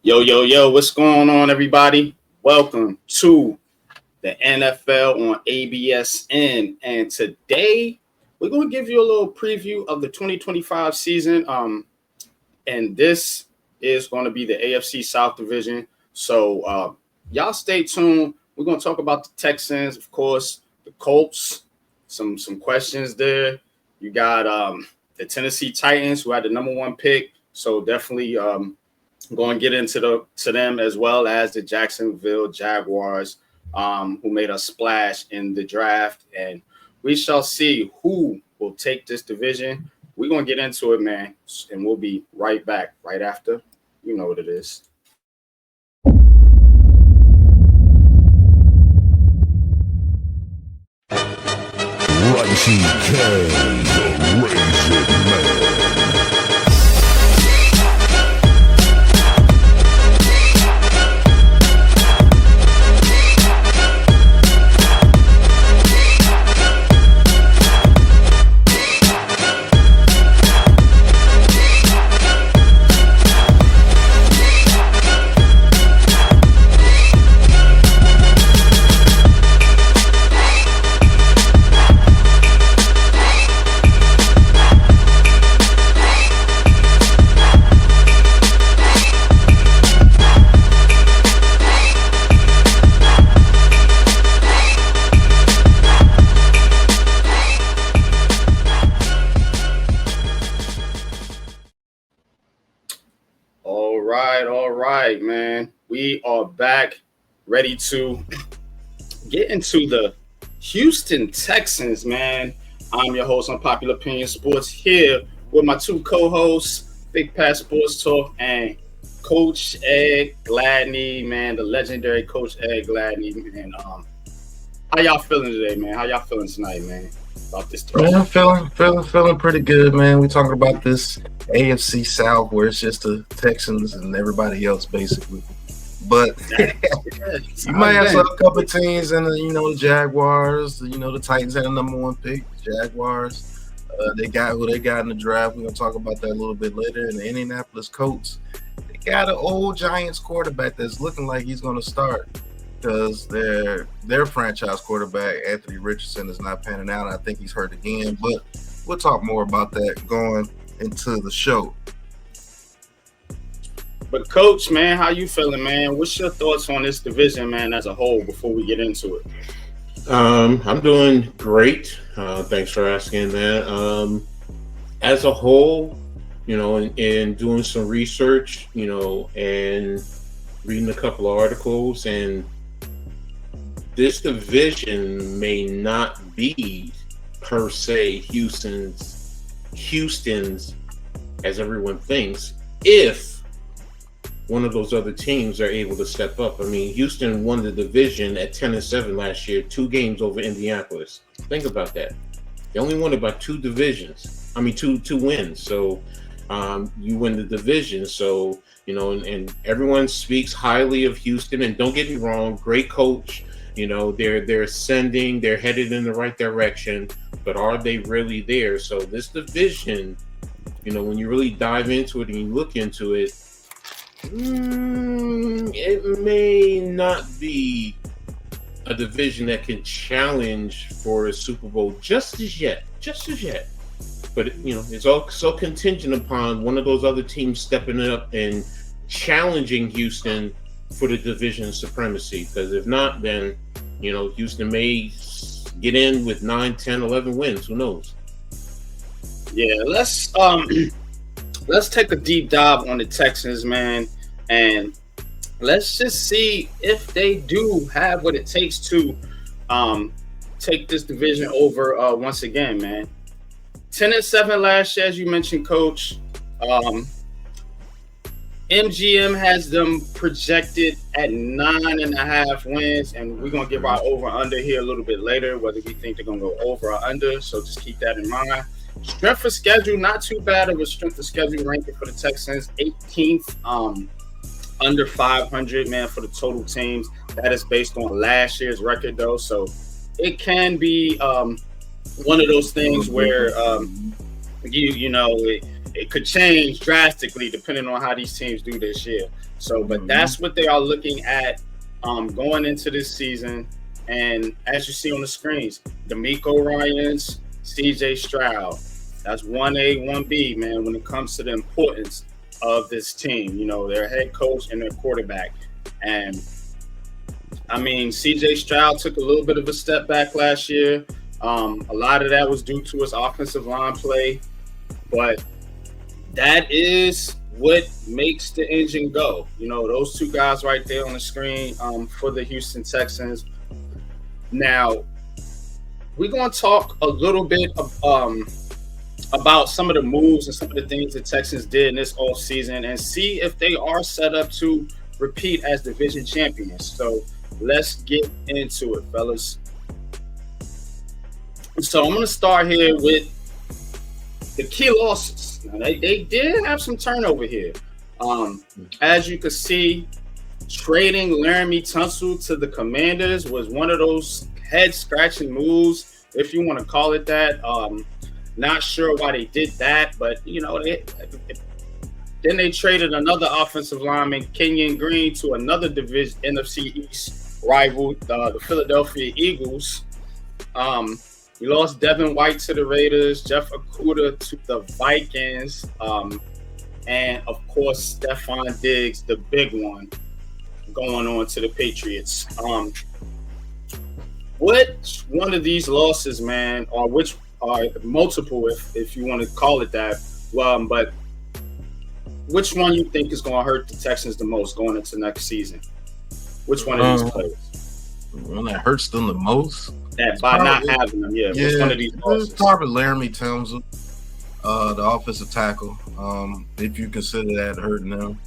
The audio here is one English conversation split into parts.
Yo, yo, yo, what's going on, everybody? Welcome to the NFL on ABSN. And today we're going to give you a little preview of the 2025 season. And this is going to be the AFC South division. So y'all stay tuned. We're going to talk about the Texans, of course, the Colts, some questions there. You got the Tennessee Titans, who had the number one pick. So definitely going to get into them, as well as the Jacksonville Jaguars, who made a splash in the draft. And we shall see who will take this division. We're going to get into it, man, and we'll be right back right after. You know what it is. Righty K, the Raisin Man. All right, man. We are back, ready to get into the Houston Texans, man. I'm your host on Popular Opinion Sports, here with my two co-hosts, Big Pat Sports Talk and Coach Ed Gladney, man, the legendary Coach Ed Gladney, man. How y'all feeling today, man? How y'all feeling tonight, man? About this team? Man, feeling pretty good, man. We talking about this AFC South, where it's just the Texans and everybody else, basically. But you might have a couple of teams in the Jaguars. The Titans had a number one pick. The Jaguars, they got who they got in the draft. We're gonna talk about that a little bit later. And the Indianapolis Colts, they got an old Giants quarterback that's looking like he's gonna start, because their franchise quarterback, Anthony Richardson, is not panning out. I think he's hurt again, but we'll talk more about that going into the show. But Coach, man, how you feeling, man? What's your thoughts on this division, man, as a whole, before we get into it? I'm doing great. Thanks for asking that. As a whole, and doing some research, and reading a couple of articles, and this division may not be per se Houston's as everyone thinks, if one of those other teams are able to step up. I mean, Houston won the division at 10-7 last year, 2 games over Indianapolis. Think about that. They only won about 2 wins. So you win the division. So, and everyone speaks highly of Houston. And don't get me wrong, great coach. They're ascending, they're headed in the right direction, but are they really there? So this division, when you really dive into it and you look into it, it may not be a division that can challenge for a Super Bowl just as yet. But it's all so contingent upon one of those other teams stepping up and challenging Houston for the division supremacy. Because if not, then Houston may get in with 9, 10, 11 wins. Who knows? Yeah, let's take a deep dive on the Texans, man, and let's just see if they do have what it takes to take this division over once again, man. 10-7 last year, as you mentioned, Coach. MGM has them projected at 9.5 wins, and we're going to give our over-under here a little bit later, whether we think they're going to go over or under, so just keep that in mind. Strength of schedule, not too bad of a strength of schedule ranking for the Texans, 18th, under 500, man, for the total teams. That is based on last year's record, though, so it can be one of those things where, it could change drastically depending on how these teams do this year. So, but that's what they are looking at going into this season. And as you see on the screens, D'Amico Ryans, CJ Stroud. That's 1A, 1B, man, when it comes to the importance of this team. You know, their head coach and their quarterback. And, I mean, CJ Stroud took a little bit of a step back last year. A lot of that was due to his offensive line play. But that is what makes the engine go. You know, those two guys right there on the screen for the Houston Texans. Now, we're going to talk a little bit about some of the moves and some of the things the Texans did in this offseason and see if they are set up to repeat as division champions. So let's get into it, fellas. So I'm going to start here with the key losses. Now, they did have some turnover here. As you can see, trading Laramie Tunsil to the Commanders was one of those head-scratching moves, if you want to call it that. Not sure why they did that, but, you know, then they traded another offensive lineman, Kenyon Green, to another division NFC East rival, the Philadelphia Eagles. We lost Devin White to the Raiders, Jeff Okudah to the Vikings, and, of course, Stephon Diggs, the big one, going on to the Patriots. Which one of these losses, man, or which are multiple, if you want to call it that, but which one you think is going to hurt the Texans the most going into next season? Which one of these players? One that hurts them the most? That by not having them, yeah. Which one of these losses? Probably Laramie Tunsil, the offensive tackle, if you consider that hurting them.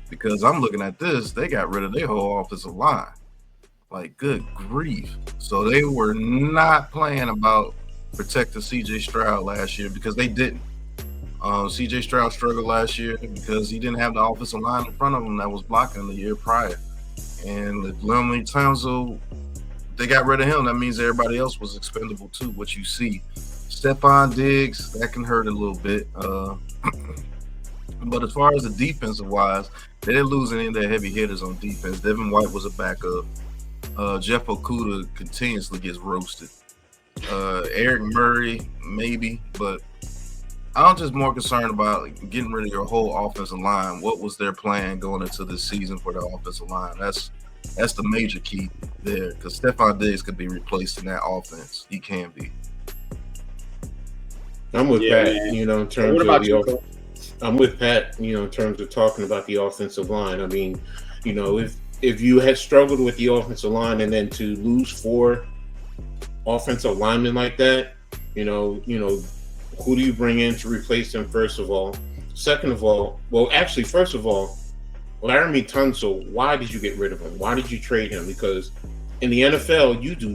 Because I'm looking at this, they got rid of their whole offensive line. Like, good grief. So they were not playing about protecting CJ Stroud last year because they didn't. CJ Stroud struggled last year because he didn't have the offensive line in front of him that was blocking the year prior. And the Laramie Tunsil, they got rid of him. That means everybody else was expendable too, what you see. Stephon Diggs, that can hurt a little bit. But as far as the defensive wise, they didn't lose any of their heavy hitters on defense. Devin White was a backup. Jeff Okudah continuously gets roasted. Eric Murray, maybe, but I'm just more concerned about getting rid of your whole offensive line. What was their plan going into this season for the offensive line? That's the major key there, because Stephon Diggs could be replaced in that offense. He can be. I'm with Pat, man. in terms What of about I'm with Pat, in terms of talking about the offensive line. I mean, if you had struggled with the offensive line and then to lose 4 offensive linemen like that, who do you bring in to replace them, first of all? Second of all, first of all, Laramie Tunsil, why did you get rid of him? Why did you trade him? Because in the NFL, you do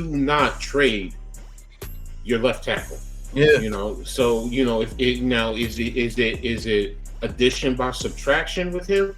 not trade your left tackle. Yeah. So if it now is it addition by subtraction with him?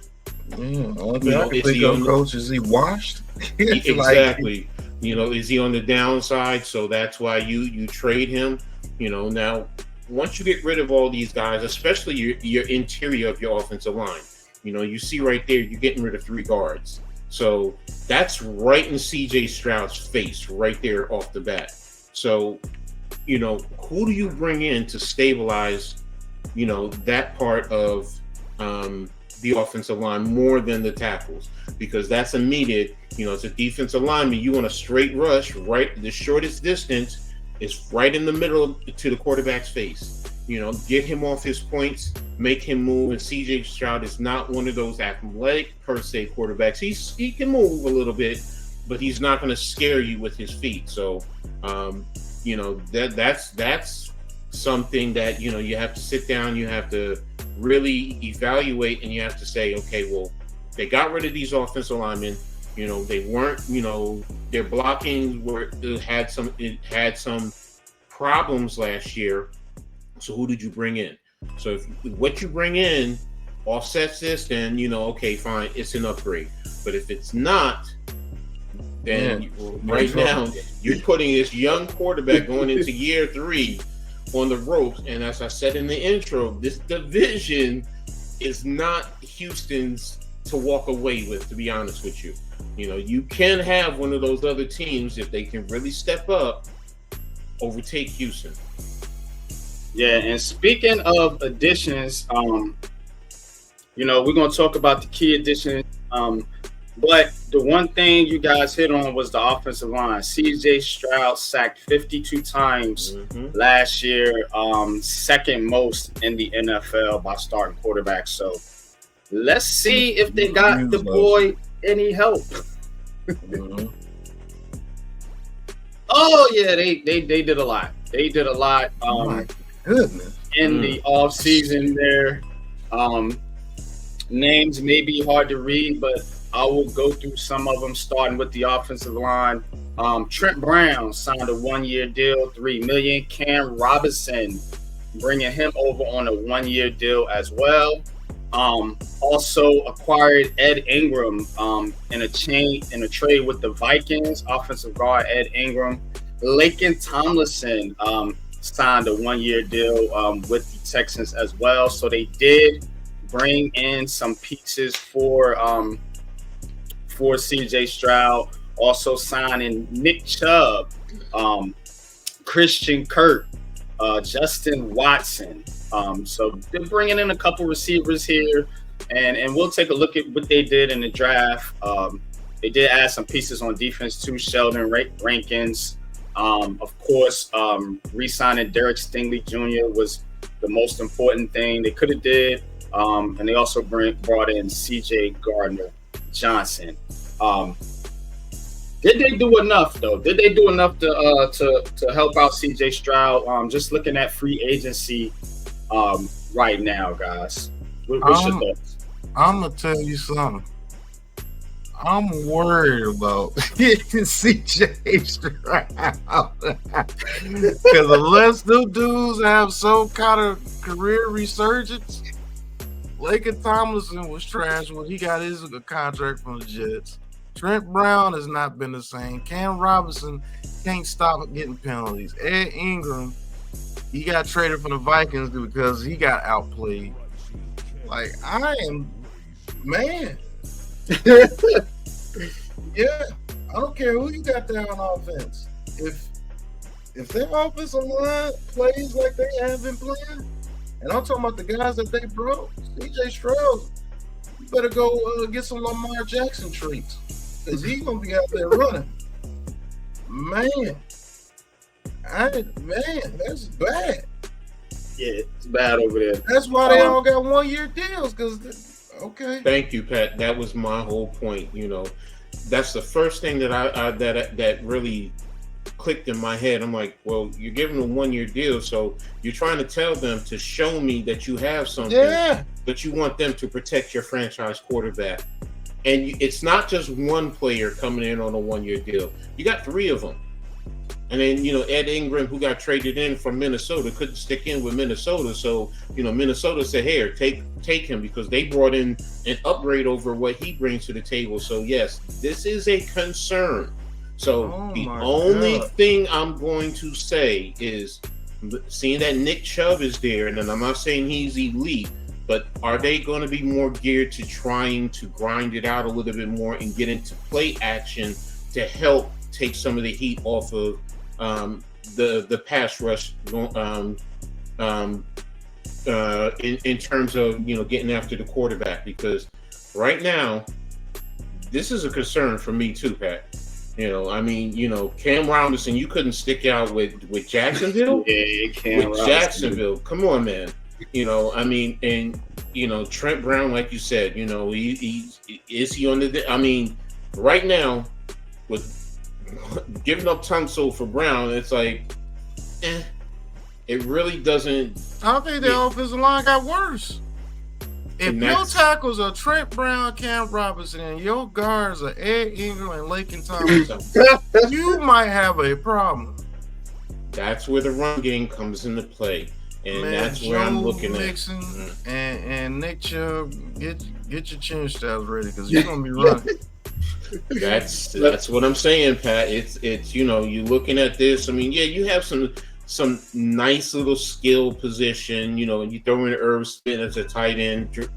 Coach, is he washed? Exactly. Is he on the downside? So that's why you trade him. Now once you get rid of all these guys, especially your interior of your offensive line, you see right there, you're getting rid of 3 guards. So that's right in CJ Stroud's face right there off the bat. So, who do you bring in to stabilize, that part of the offensive line more than the tackles? Because that's immediate. It's a defensive lineman. You want a straight rush, right? The shortest distance is right in the middle to the quarterback's face. Get him off his points, make him move. And CJ Stroud is not one of those athletic per se quarterbacks. He can move a little bit, but he's not going to scare you with his feet. So, that's something that you have to sit down, you have to really evaluate, and you have to say, okay, well, they got rid of these offensive linemen. They weren't, their blocking had some problems last year. So who did you bring in? So if what you bring in offsets this, then okay, fine, it's an upgrade. But if it's not, then right now you're putting this young quarterback going into year 3 on the ropes. And as I said in the intro, this division is not Houston's to walk away with, to be honest with you. You know, you can have one of those other teams, if they can really step up, overtake Houston. Yeah, and speaking of additions, you know, we're going to talk about the key additions. But the one thing you guys hit on was the offensive line. CJ Stroud sacked 52 times last year, second most in the NFL by starting quarterbacks. So let's see if they got the boy any help. Oh yeah, they did a lot. They did a lot. My goodness. In the off season there. Names may be hard to read, but I will go through some of them, starting with the offensive line. Trent Brown signed a 1-year deal, $3 million. Cam Robinson, bringing him over on a 1-year deal as well. Also acquired Ed Ingram in a trade with the Vikings. Offensive guard Ed Ingram. Laken Tomlinson signed a 1-year deal with the Texans as well. So they did bring in some pieces for CJ Stroud. Also signing Nick Chubb, Christian Kirk, Justin Watson. So they're bringing in a couple receivers here, and we'll take a look at what they did in the draft. They did add some pieces on defense too. Sheldon Rankins, of course, re-signing Derek Stingley Jr. was the most important thing they could have did. And they also brought in C.J. Gardner-Johnson. Did they do enough, though? Did they do enough to help out C.J. Stroud? Just looking at free agency right now, guys. What's your thoughts? I'm going to tell you something. I'm worried about C.J. Stroud. Because unless the dudes have some kind of career resurgence, Laken Tomlinson was trash when he got his contract from the Jets. Trent Brown has not been the same. Cam Robinson can't stop getting penalties. Ed Ingram, he got traded from the Vikings because he got outplayed. Like, I am, man. Yeah, I don't care who you got there on offense. If their offensive line plays like they have been playing, and I'm talking about the guys that they brought, CJ Stroud, you better go get some Lamar Jackson treats, because he's going to be out there running. Man, that's bad. Yeah, it's bad over there. That's why they all got 1-year deals, because, okay. Thank you, Pat. That was my whole point, you know. That's the first thing that that really clicked in my head. I'm like, well, you're giving them a 1-year deal, so you're trying to tell them to show me that you have something, but you want them to protect your franchise quarterback. And it's not just one player coming in on a 1-year deal. You got 3 of them. And then, you know, Ed Ingram, who got traded in from Minnesota, couldn't stick in with Minnesota. So, you know, Minnesota said, hey, take him, because they brought in an upgrade over what he brings to the table. So, yes, this is a concern. So the only thing I'm going to say is, seeing that Nick Chubb is there, and then I'm not saying he's elite, but are they going to be more geared to trying to grind it out a little bit more and get into play action to help take some of the heat off of the pass rush in terms of, you know, getting after the quarterback? Because right now, this is a concern for me too, Pat. You know, I mean, you know, Cam Robinson, you couldn't stick out with Jacksonville. Yeah, Jacksonville. Come on, man. You know, I mean, and, you know, Trent Brown, like you said, you know, is he on the? I mean, right now, with giving up Tunsil for Brown, it's like, it really doesn't. I think the offensive line got worse. If your tackles are Trent Brown, Cam Robinson, and your guards are Ed Ingram and Laken Tomlinson, you might have a problem. That's where the run game comes into play, and that's where I'm looking Mixon at. And Nick Chubb, get your chin straps ready, because you're gonna be running. That's what I'm saying, Pat. It's you know, you're looking at this. I mean, yeah, you have some some nice little skill position, and you throw in Irv Smith as a tight end,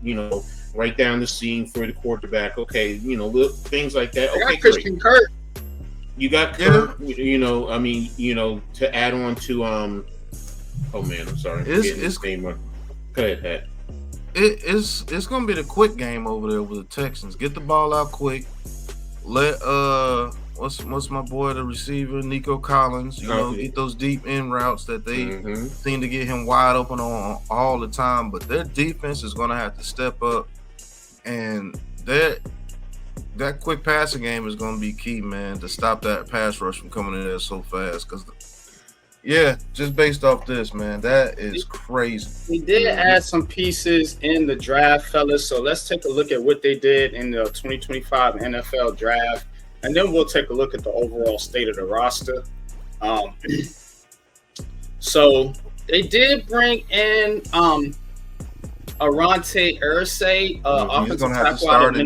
right down the seam for the quarterback. Okay, little things like that. Okay, Christian Kirk. You got Kirk, to add on to oh man, I'm sorry. It's name. Go ahead, Pat. It's gonna be the quick game over there with the Texans. Get the ball out quick. Let what's my boy, the receiver, Nico Collins, get those deep in routes that they seem to get him wide open on all the time. But their defense is gonna have to step up, and that quick passing game is going to be key, man, to stop that pass rush from coming in there so fast. Because, just based off this, man, that is crazy. We did add some pieces in the draft, fellas. So let's take a look at what they did in the 2025 NFL draft, and then we'll take a look at the overall state of the roster. So they did bring in Arante Irsay, offensive tackle out of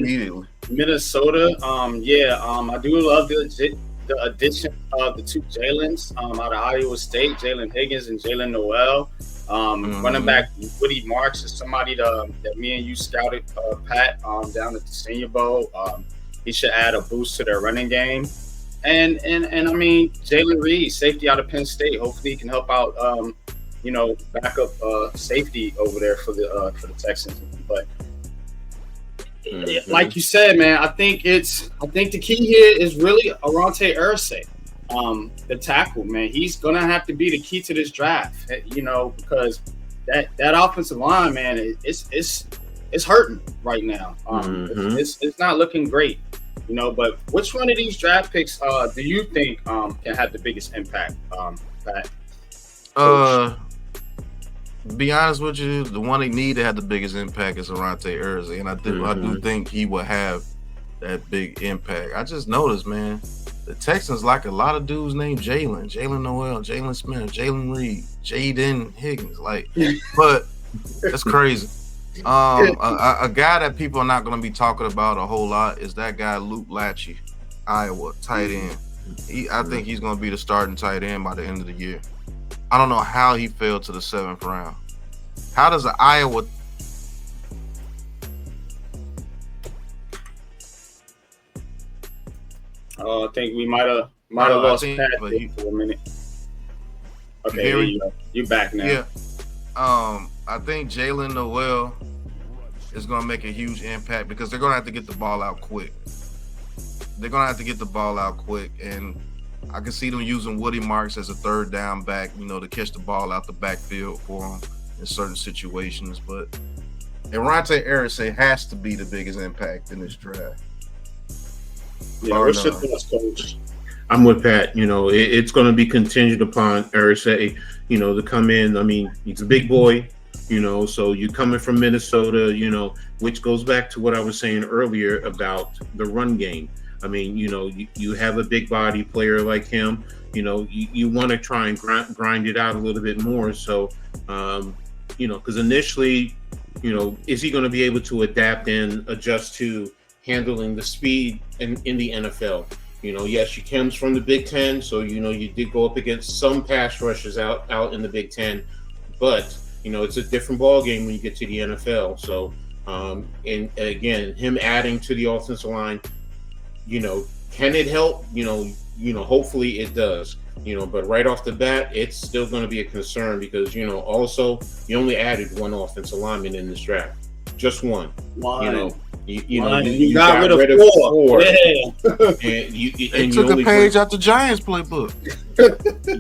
Minnesota. I do love the addition of the two Jalen's out of Iowa State, Jalen Higgins and Jalen Noel. Running back Woody Marks is somebody that me and you scouted, Pat, down at the Senior Bowl. He should add a boost to their running game. And I mean, Jalen Reed, safety out of Penn State. Hopefully he can help out, backup safety over there for the Texans. But like you said, man, I think the key here is really Arante Irsay, the tackle, man. He's gonna have to be the key to this draft, because that offensive line, man, it's hurting right now. It's not looking great, But which one of these draft picks do you think can have the biggest impact, Pat? Be honest with you, the one they need to have the biggest impact is Arante Irsay, and I do think he will have that big impact. I just noticed, man, the Texans like a lot of dudes named Jalen Noel, Jalen Smith, Jalen Reed, Jaden Higgins, but that's crazy. A guy that people are not going to be talking about a whole lot is that guy Luke Lachey, Iowa tight end. I think he's going to be the starting tight end by the end of the year. I don't know how he fell to the 7th round. How does the Iowa? I think we might have lost Pat for a minute. Okay, there you go. You're back now. Yeah. I think Jalen Noel is going to make a huge impact because they're going to have to get the ball out quick. And I can see them using Woody Marks as a third down back, to catch the ball out the backfield for them in certain situations. But Arante Irsay has to be the biggest impact in this draft. Yeah, what's your thoughts, Coach? I'm with Pat. It's going to be contingent upon Irsay, to come in. I mean, he's a big boy, so you're coming from Minnesota, which goes back to what I was saying earlier about the run game. I mean, you have a big body player like him, you want to try and grind it out a little bit more. So, because initially, is he going to be able to adapt and adjust to handling the speed in the NFL? Yes, he comes from the Big Ten, so, you did go up against some pass rushes out in the Big Ten, but, it's a different ball game when you get to the NFL. So, and again, him adding to the offensive line, can it help? Hopefully it does. But right off the bat, it's still going to be a concern because, also you only added one offensive lineman in this draft, just one. You got rid of four. Yeah. And you took a page out the Giants playbook.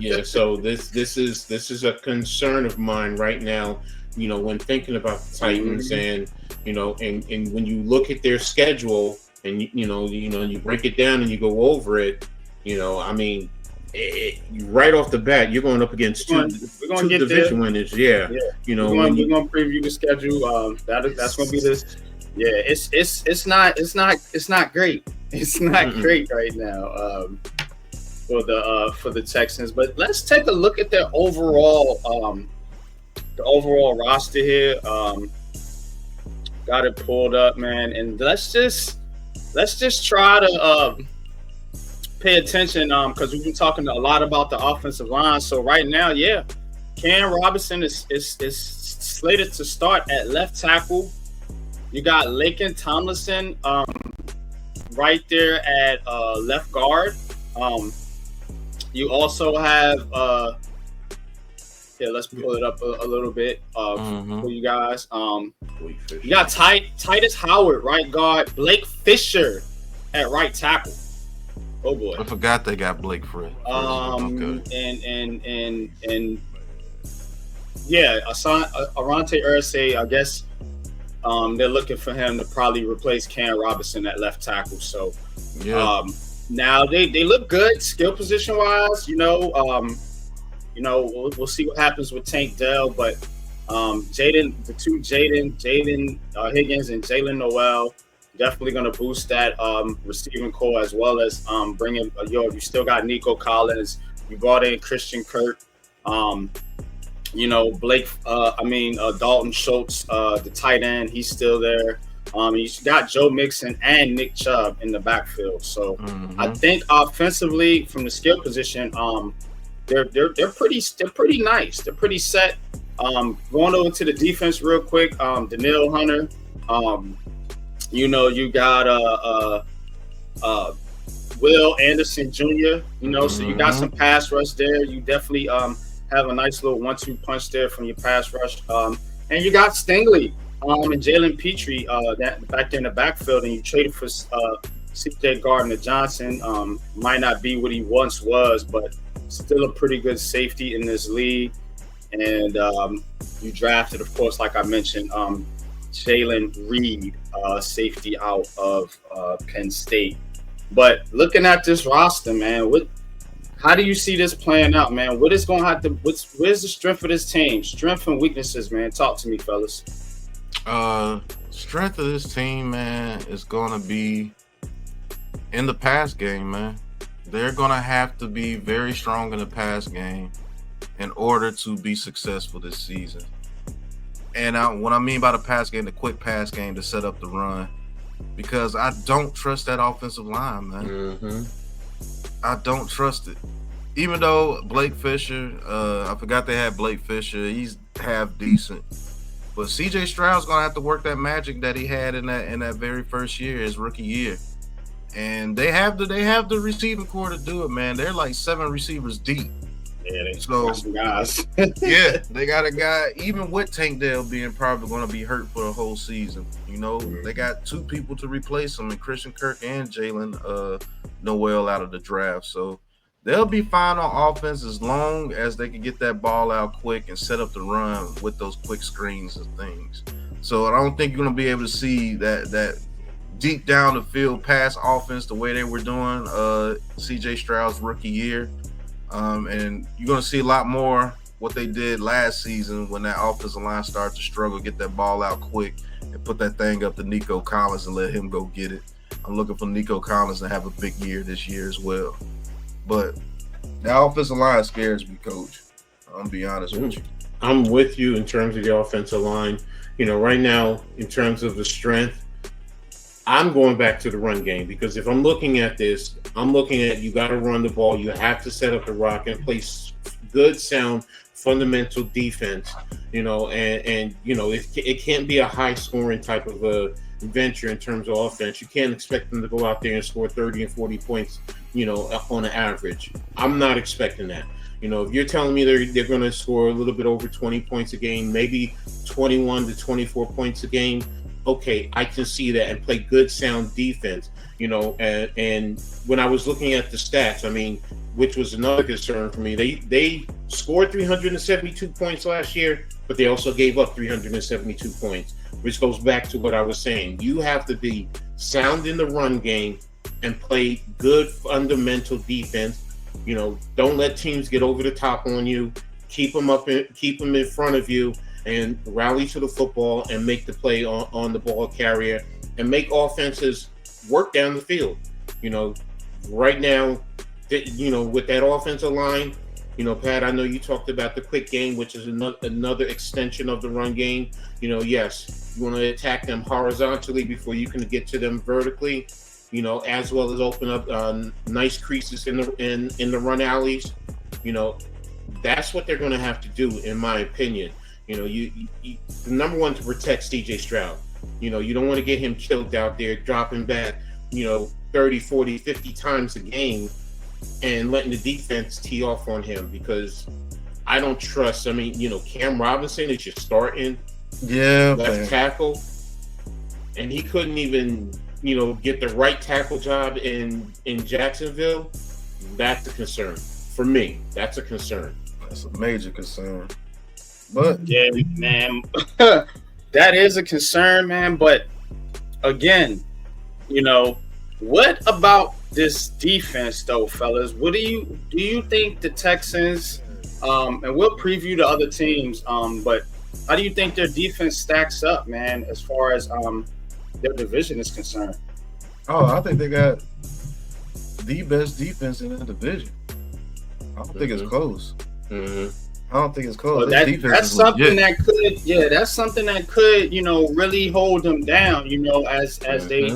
Yeah. So this is a concern of mine right now. When thinking about the Titans, and and when you look at their schedule. And you break it down and you go over it. I mean, right off the bat, you're going up against two division winners. Yeah. We're going to preview the schedule. That's going to be this. Yeah, it's not great. It's not great right now for the Texans. But let's take a look at their overall roster here. Got it pulled up, man, and let's just try to pay attention because we've been talking a lot about the offensive line. So right now, yeah, Cam Robinson is slated to start at left tackle. You got Laken Tomlinson right there at left guard. You also have let's pull it up a little bit for you guys. You got Titus Howard, right guard, Blake Fisher at right tackle. Oh boy, I forgot they got Blake Fred. Okay. And yeah, Arante Ursay, I guess they're looking for him to probably replace Cam Robinson at left tackle. So yeah. Now they look good skill position wise. We'll see what happens with Tank Dell, but Jaden Higgins and Jalen Noel definitely going to boost that receiving core, as well as bringing you still got Nico Collins. You brought in Christian Kirk. Blake. Dalton Schultz, the tight end. He's still there. You got Joe Mixon and Nick Chubb in the backfield. So I think offensively, from the skill position, they're pretty nice. They're pretty set. Going over to the defense real quick. Danielle Hunter. You got Will Anderson Jr. So you got some pass rush there. You definitely have a nice little 1-2 punch there from your pass rush. And you got Stingley and Jalen Petrie back there in the backfield, and you traded for CJ Gardner-Johnson. Might not be what he once was, but still a pretty good safety in this league. And you drafted, of course, like I mentioned, Jalen Reed, safety out of Penn State. But looking at this roster, man, how do you see this playing out, man? Where's the strength of this team? Strength and weaknesses, man. Talk to me, fellas. Strength of this team, man, is going to be in the pass game, man. They're going to have to be very strong in the pass game in order to be successful this season. And what I mean by the pass game, the quick pass game to set up the run, because I don't trust that offensive line, man. I don't trust it. Even though Blake Fisher, I forgot they had Blake Fisher. He's half decent. But CJ Stroud's going to have to work that magic that he had in that very first year, his rookie year. And they have the receiving core to do it, man. They're like 7 receivers deep. Yeah, they got some guys. Yeah, they got a guy, even with Tank Dell being probably going to be hurt for the whole season. They got 2 people to replace him, and Christian Kirk and Jalen Noel out of the draft. So they'll be fine on offense as long as they can get that ball out quick and set up the run with those quick screens and things. So I don't think you're going to be able to see that deep down the field pass offense the way they were doing CJ Stroud's rookie year. And you're going to see a lot more what they did last season when that offensive line started to struggle, get that ball out quick and put that thing up to Nico Collins and let him go get it. I'm looking for Nico Collins to have a big year this year as well. But the offensive line scares me, Coach. I'm going to be honest with you. I'm with you in terms of the offensive line. Right now, in terms of the strength, I'm going back to the run game, because if I'm looking at this, I'm looking at you got to run the ball. You have to set up the rock and play good, sound, fundamental defense, it can't be a high scoring type of a venture in terms of offense. You can't expect them to go out there and score 30 and 40 points, on an average. I'm not expecting that. If you're telling me they're going to score a little bit over 20 points a game, maybe 21 to 24 points a game, okay, I can see that, and play good, sound defense, and when I was looking at the stats, which was another concern for me, they scored 372 points last year, but they also gave up 372 points, which goes back to what I was saying. You have to be sound in the run game and play good fundamental defense. Don't let teams get over the top on you. Keep them in front of you, and rally to the football and make the play on the ball carrier, and make offenses work down the field. Right now, with that offensive line, Pat, I know you talked about the quick game, which is another extension of the run game. Yes, you want to attack them horizontally before you can get to them vertically. as well as open up nice creases in the run alleys. That's what they're going to have to do, in my opinion. You the number one to protect CJ Stroud. You don't want to get him killed out there, dropping back, 30, 40, 50 times a game and letting the defense tee off on him, because I don't trust. Cam Robinson is your starting left tackle, and he couldn't even, get the right tackle job in Jacksonville. That's a concern for me. That's a concern. That's a major concern. But yeah, man, that is a concern, man. But again, what about this defense, though, fellas? What do you think the Texans? And we'll preview the other teams. But how do you think their defense stacks up, man, as far as their division is concerned? Oh, I think they got the best defense in the division. I don't think it's close. I don't think it's close. Well, that's something that could, really hold them down, as they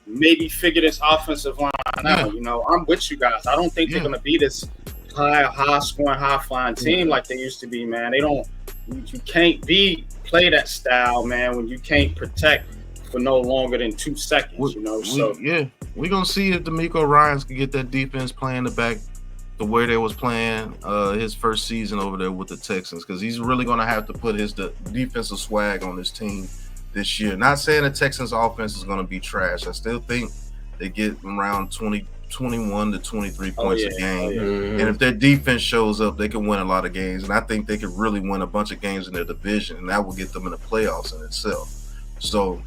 maybe figure this offensive line out. I'm with you guys. I don't think they're going to be this high scoring, high flying team like they used to be, man. You can't play that style, man, when you can't protect for no longer than 2 seconds, we're going to see if D'Amico Ryans can get that defense playing the back the way they was playing his first season over there with the Texans, because he's really going to have to put the defensive swag on his team this year. Not saying the Texans offense is going to be trash. I still think they get around 21 to 23 points a game. And if their defense shows up, they can win a lot of games. And I think they could really win a bunch of games in their division, and that will get them in the playoffs in itself. So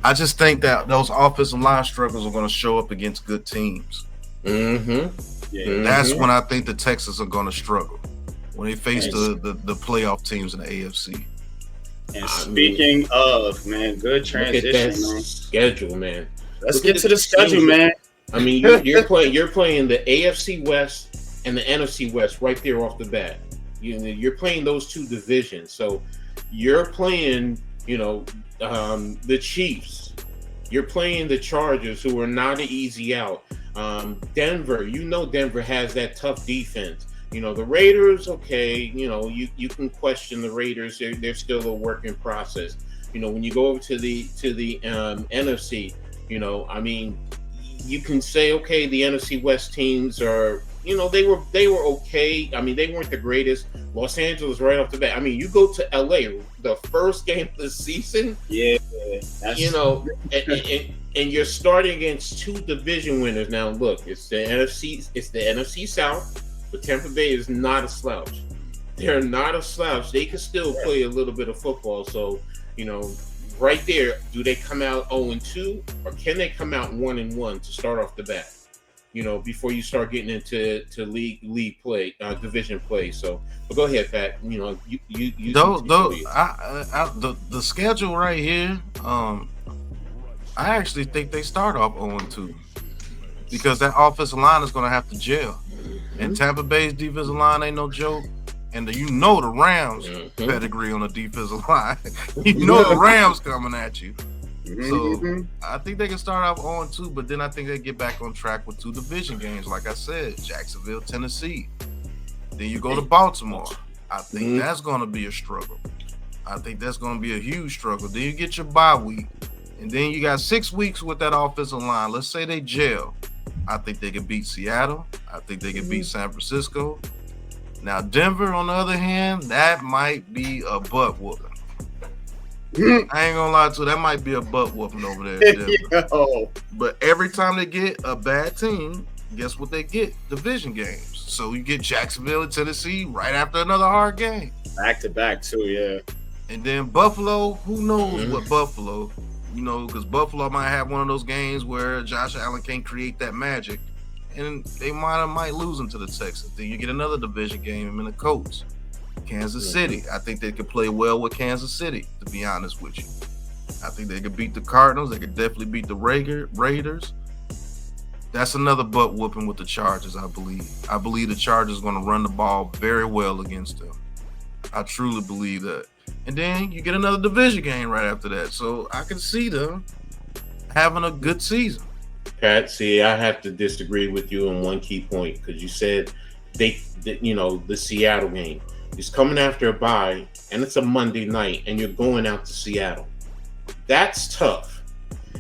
I just think that those offensive line struggles are going to show up against good teams. That's when I think the Texans are going to struggle, when they face the playoff teams in the AFC. And speaking of, man, good transition, look at that schedule, man. Let's get to the schedule, man. You're playing the AFC West and the NFC West right there off the bat. You're playing those two divisions, so you're playing, the Chiefs. You're playing the Chargers, who are not an easy out. Denver, Denver has that tough defense. The Raiders, okay, you can question the Raiders. They're still a work in process. When you go over to the NFC, you can say, okay, the NFC West teams are, they were okay. They weren't the greatest. Los Angeles right off the bat. You go to LA, the first game of the season. Yeah, and you're starting against two division winners. Now, look, it's the NFC South, but Tampa Bay is not a slouch. They're not a slouch. They can still play a little bit of football. So, right there, do they come out 0-2, or can they come out 1-1 to start off the bat? Before you start getting into league play, division play. So, but go ahead, Pat. The schedule right here. I actually think they start off 0-2 because that offensive line is going to have to gel. And Tampa Bay's defensive line ain't no joke. And the Rams pedigree on the defensive line. The Rams coming at you. So I think they can start off 0-2, but then I think they get back on track with two division games. Like I said, Jacksonville, Tennessee. Then you go to Baltimore. I think that's going to be a struggle. I think that's going to be a huge struggle. Then you get your bye week. And then you got 6 weeks with that offensive line. Let's say they gel. I think they can beat Seattle. I think they can beat San Francisco. Now, Denver, on the other hand, that might be a butt whooping. I ain't gonna lie to you, that might be a butt whooping over there in Denver. But every time they get a bad team, guess what they get? Division games. So you get Jacksonville and Tennessee right after another hard game. Back to back, too, yeah. And then Buffalo, who knows what Buffalo, because Buffalo might have one of those games where Josh Allen can't create that magic, and they might lose them to the Texans. Then you get another division game in the Colts. Kansas City. I think they could play well with Kansas City, to be honest with you. I think they could beat the Cardinals. They could definitely beat the Raiders. That's another butt whooping with the Chargers, I believe. I believe the Chargers are going to run the ball very well against them. I truly believe that. And then you get another division game right after that. So I can see them having a good season. Pat, see, I have to disagree with you on one key point because you said the Seattle game is coming after a bye and it's a Monday night and you're going out to Seattle. That's tough.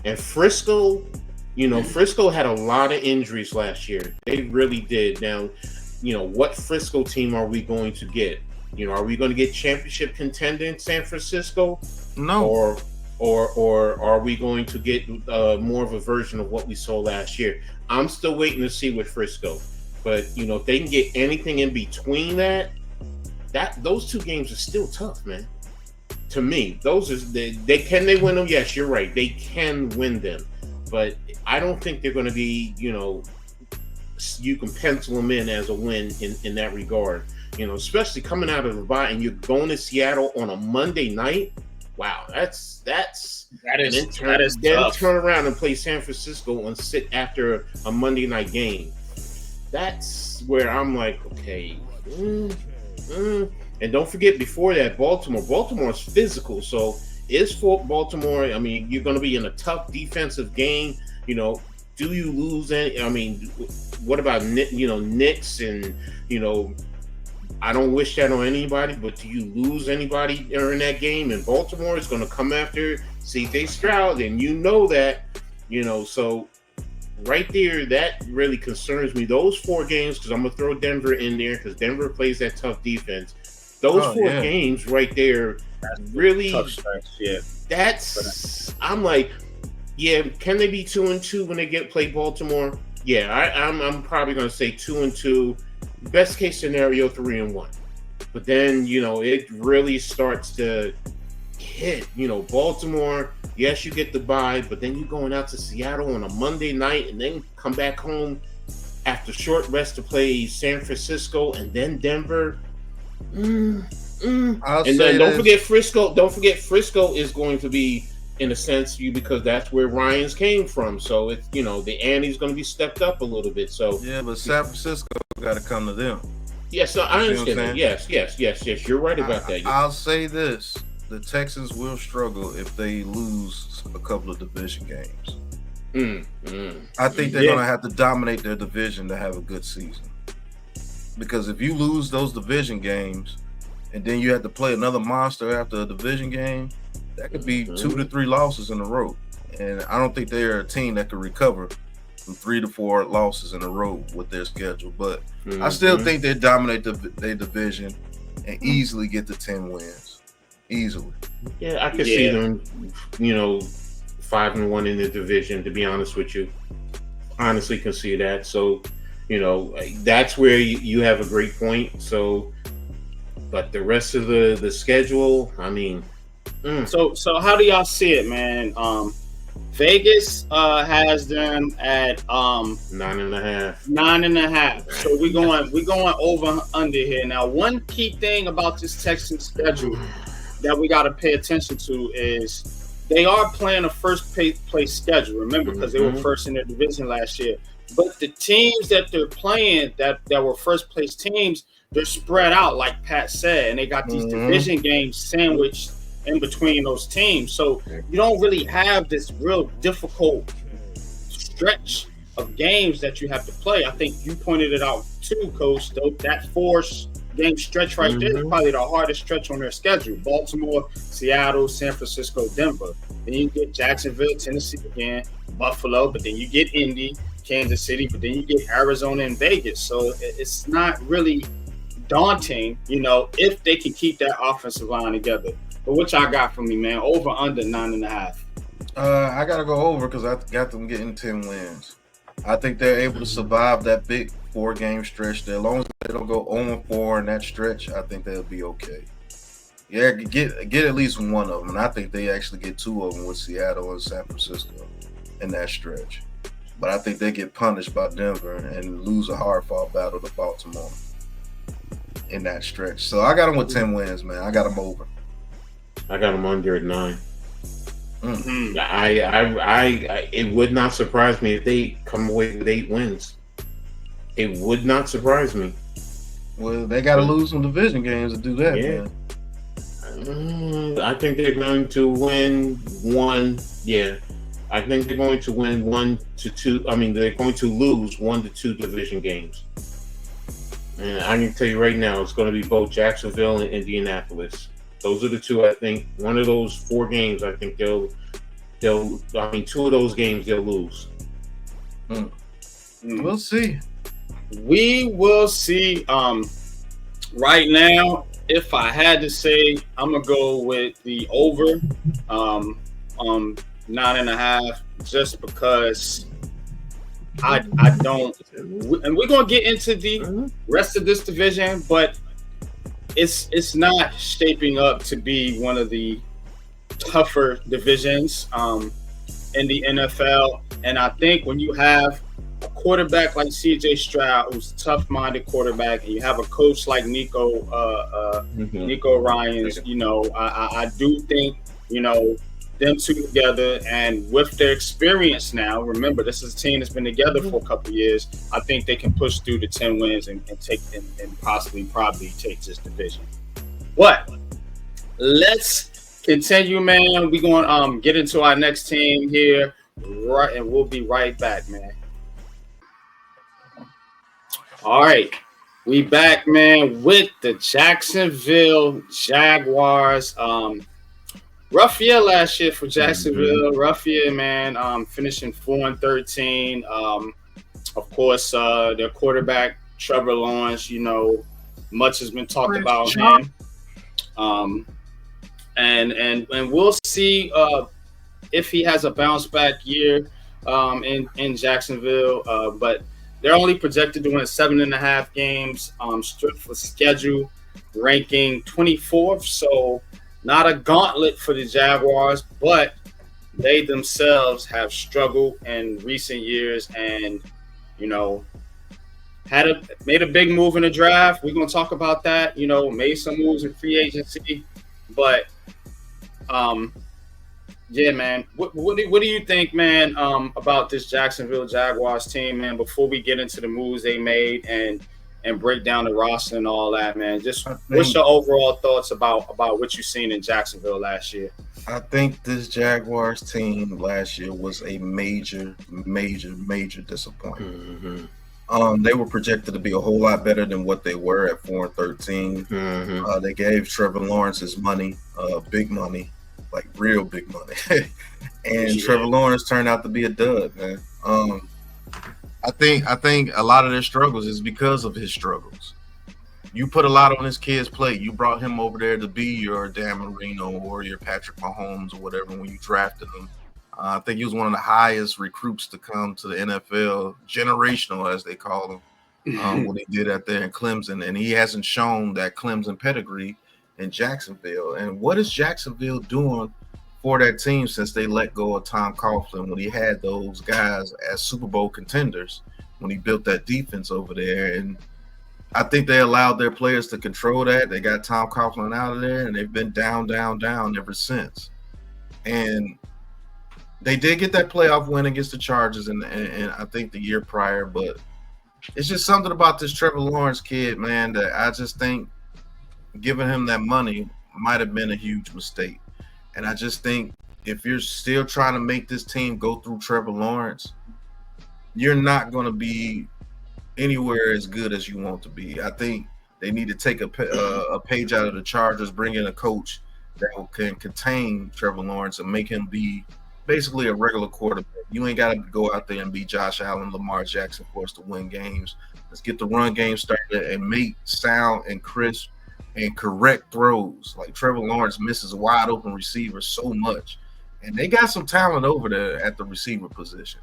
And Frisco had a lot of injuries last year. They really did. Now, what Frisco team are we going to get? Are we going to get championship contender in San Francisco? No. Or are we going to get more of a version of what we saw last year? I'm still waiting to see with Frisco. But, if they can get anything in between those two games are still tough, man. To me, can they win them? Yes, you're right. They can win them. But I don't think they're going to be, you can pencil them in as a win in that regard. Especially coming out of the bye and you're going to Seattle on a Monday night. Wow, that is tough. Turn around and play San Francisco and sit after a Monday night game. That's where I'm like, okay. And don't forget, before that, Baltimore is physical. So is for Baltimore. I mean, you're going to be in a tough defensive game. Do you lose any? I mean, what about Knicks and I don't wish that on anybody, but do you lose anybody during that game? And Baltimore is going to come after C.J. Stroud, and that, so right there, that really concerns me. Those 4 games, because I'm going to throw Denver in there, because Denver plays that tough defense. Those 4 games right there, really, tough stretch, yeah. I'm like, yeah, can they be 2-2 when they play Baltimore? Yeah, I'm probably going to say 2-2. Best case scenario, 3-1. But then, it really starts to hit. Baltimore, yes, you get the bye, but then you're going out to Seattle on a Monday night and then come back home after short rest to play San Francisco and then Denver. And then don't forget Frisco. Don't forget Frisco is going to be, in a sense, because that's where Ryans came from. So it's the ante's going to be stepped up a little bit. So yeah, but San Francisco got to come to them. Yes, I understand that. Yes. You're right about that. I'll say this: the Texans will struggle if they lose a couple of division games. I think they're going to have to dominate their division to have a good season. Because if you lose those division games, and then you have to play another monster after a division game, that could be 2 to 3 losses in a row. And I don't think they're a team that could recover from 3 to 4 losses in a row with their schedule. But I still think they dominate their division and easily get to 10 wins. Easily. Yeah, I could see them, 5-1 in the division, to be honest with you. Honestly can see that. So, that's where you have a great point. So, but the rest of the schedule, I mean... So how do y'all see it, man? Vegas has them at 9.5. 9.5. So we're going over under here. Now, one key thing about this Texans schedule that we got to pay attention to is they are playing a first place schedule. Remember, because they were first in their division last year. But the teams that they're playing that were first place teams, they're spread out, like Pat said, and they got these division games sandwiched in between those teams. So you don't really have this real difficult stretch of games that you have to play. I think you pointed it out too, Coach. That 4-game stretch right there is probably the hardest stretch on their schedule. Baltimore, Seattle, San Francisco, Denver. Then you get Jacksonville, Tennessee again, Buffalo, but then you get Indy, Kansas City, but then you get Arizona and Vegas. So it's not really daunting, if they can keep that offensive line together. But what y'all got for me, man? Over, under 9.5. I got to go over because I got them getting 10 wins. I think they're able to survive that big 4-game stretch there. As long as they don't go 0-4 in that stretch, I think they'll be okay. Yeah, get at least one of them. And I think they actually get 2 of them with Seattle and San Francisco in that stretch. But I think they get punished by Denver and lose a hard-fought battle to Baltimore in that stretch. So I got them with 10 wins, man. I got them over. I got them under at 9. I it would not surprise me if they come away with 8 wins. It would not surprise me. Well, they got to lose some division games to do that, man. I think they're going to win 1. Yeah, I think they're going to win 1 to 2. I mean, they're going to lose 1 to 2 division games. And I can tell you right now, it's going to be both Jacksonville and Indianapolis. Those are the two. I think one of those 4 games, I think they'll. I mean, 2 of those games they'll lose. We'll see. We will see. Right now, if I had to say, I'm gonna go with the over, 9.5, just because I don't. And we're gonna get into the rest of this division, but it's not shaping up to be one of the tougher divisions in the NFL. And I think when you have a quarterback like CJ Stroud, who's a tough-minded quarterback, and you have a coach like Nico Ryans, I do think, them two together, and with their experience now, remember, this is a team that's been together for a couple of years. I think they can push through to 10 wins and take and probably take this division. But let's continue, man. We're going to get into our next team here, right, and we'll be right back, man. All right, we back, man, with the Jacksonville Jaguars. Rough year last year for Jacksonville. Rough year, man. Finishing 4-13. Of course, their quarterback Trevor Lawrence. Much has been talked about him. And we'll see if he has a bounce back year in Jacksonville. But they're only projected to win 7.5 games. Strict for schedule, ranking 24th. So not a gauntlet for the Jaguars, but they themselves have struggled in recent years, and made a big move in the draft. We're gonna talk about that. Made some moves in free agency, but yeah, man. What do you think, man? About this Jacksonville Jaguars team, man? Before we get into the moves they made and break down the roster and all that, man. Just what's your overall thoughts about what you've seen in Jacksonville last year? I think this Jaguars team last year was a major disappointment. They were projected to be a whole lot better than what they were at 4-13. They gave Trevor Lawrence his money, big money, like real big money. And Trevor Lawrence turned out to be a dud, man. I think a lot of their struggles is because of his struggles. You put a lot on this kid's plate. You brought him over there to be your Dan Marino or your Patrick Mahomes or whatever when you drafted him. I think he was one of the highest recruits to come to the NFL, generational as they call him, what he did out there in Clemson. And he hasn't shown that Clemson pedigree in Jacksonville. And what is Jacksonville doing for that team since they let go of Tom Coughlin when he had those guys as Super Bowl contenders, when he built that defense over there? And I think they allowed their players to control that. They got Tom Coughlin out of there, and they've been down ever since. And they did get that playoff win against the Chargers and I think the year prior, but it's just something about this Trevor Lawrence kid, man, that I just think giving him that money might have been a huge mistake. And I just think if you're still trying to make this team go through Trevor Lawrence, you're not going to be anywhere as good as you want to be. I think they need to take a page out of the Chargers, bring in a coach that can contain Trevor Lawrence and make him be basically a regular quarterback. You ain't got to go out there and be Josh Allen, Lamar Jackson for us to win games. Let's get the run game started and make sound and crisp and correct throws. Like Trevor Lawrence misses wide open receivers so much. And they got some talent over there at the receiver position,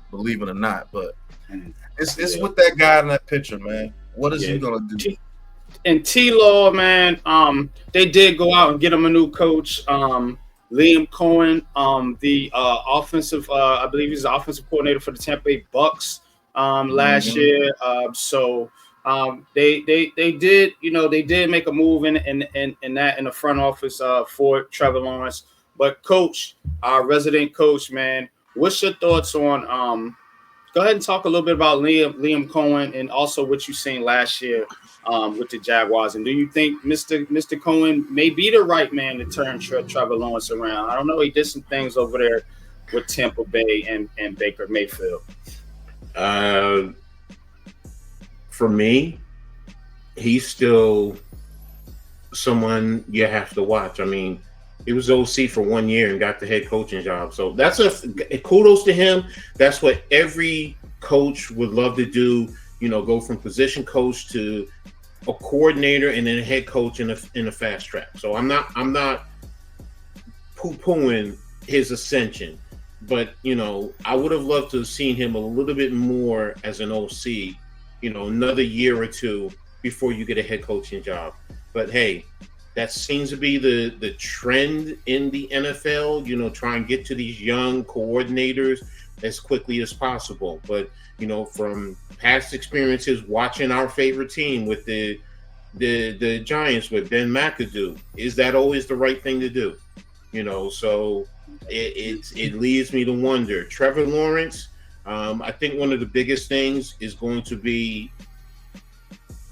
believe it or not. But it's with that guy in that picture, man. What is he going to do? And T-Law, man, they did go out and get him a new coach. Liam Cohen, the offensive, I believe he's the offensive coordinator for the Tampa Bay Bucks last year. So they did, they did make a move in the front office for Trevor Lawrence. But coach, our resident coach, man, what's your thoughts on? Go ahead and talk a little bit about Liam Cohen and also what you seen last year with the Jaguars. And do you think Mr. Cohen may be the right man to turn Trevor Lawrence around? I don't know. He did some things over there with Tampa Bay and Baker Mayfield? For me, he's still someone you have to watch. I mean, he was OC for 1 year and got the head coaching job. So that's kudos to him. That's what every coach would love to do. Go from position coach to a coordinator and then a head coach in a fast track. So I'm not poo-pooing his ascension, but I would have loved to have seen him a little bit more as an OC. Another year or two before you get a head coaching job. But hey, that seems to be the trend in the NFL. Try and get to these young coordinators as quickly as possible. But from past experiences watching our favorite team with the Giants with Ben McAdoo, is that always the right thing to do? So it leads me to wonder. Trevor Lawrence, I think one of the biggest things is going to be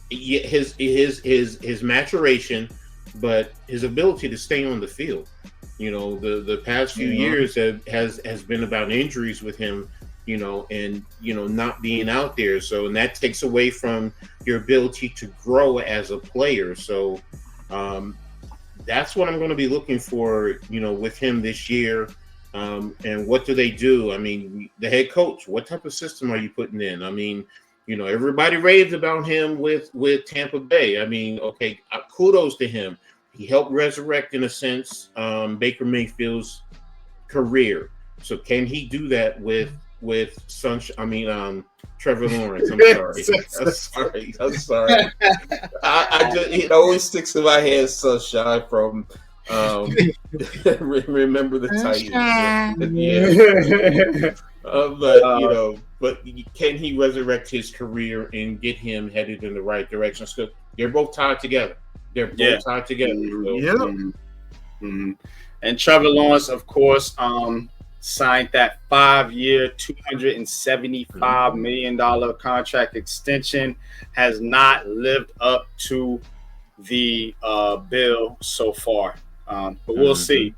his maturation, but his ability to stay on the field. The past few years has been about injuries with him, and not being out there. So, and that takes away from your ability to grow as a player. So, that's what I'm going to be looking for, with him this year. And what do they do? I mean, the head coach, what type of system are you putting in? I mean, everybody raved about him with Tampa Bay. I mean, okay, kudos to him. He helped resurrect, in a sense, Baker Mayfield's career. So can he do that with Trevor Lawrence? I'm sorry. I just, it always sticks in my head, Sunshine from remember the Titans. But can he resurrect his career and get him headed in the right direction? So they're both tied together. So. Mm-hmm. And Trevor Lawrence, of course, signed that 5-year, $275 million contract extension. Has not lived up to the bill so far, but we'll see.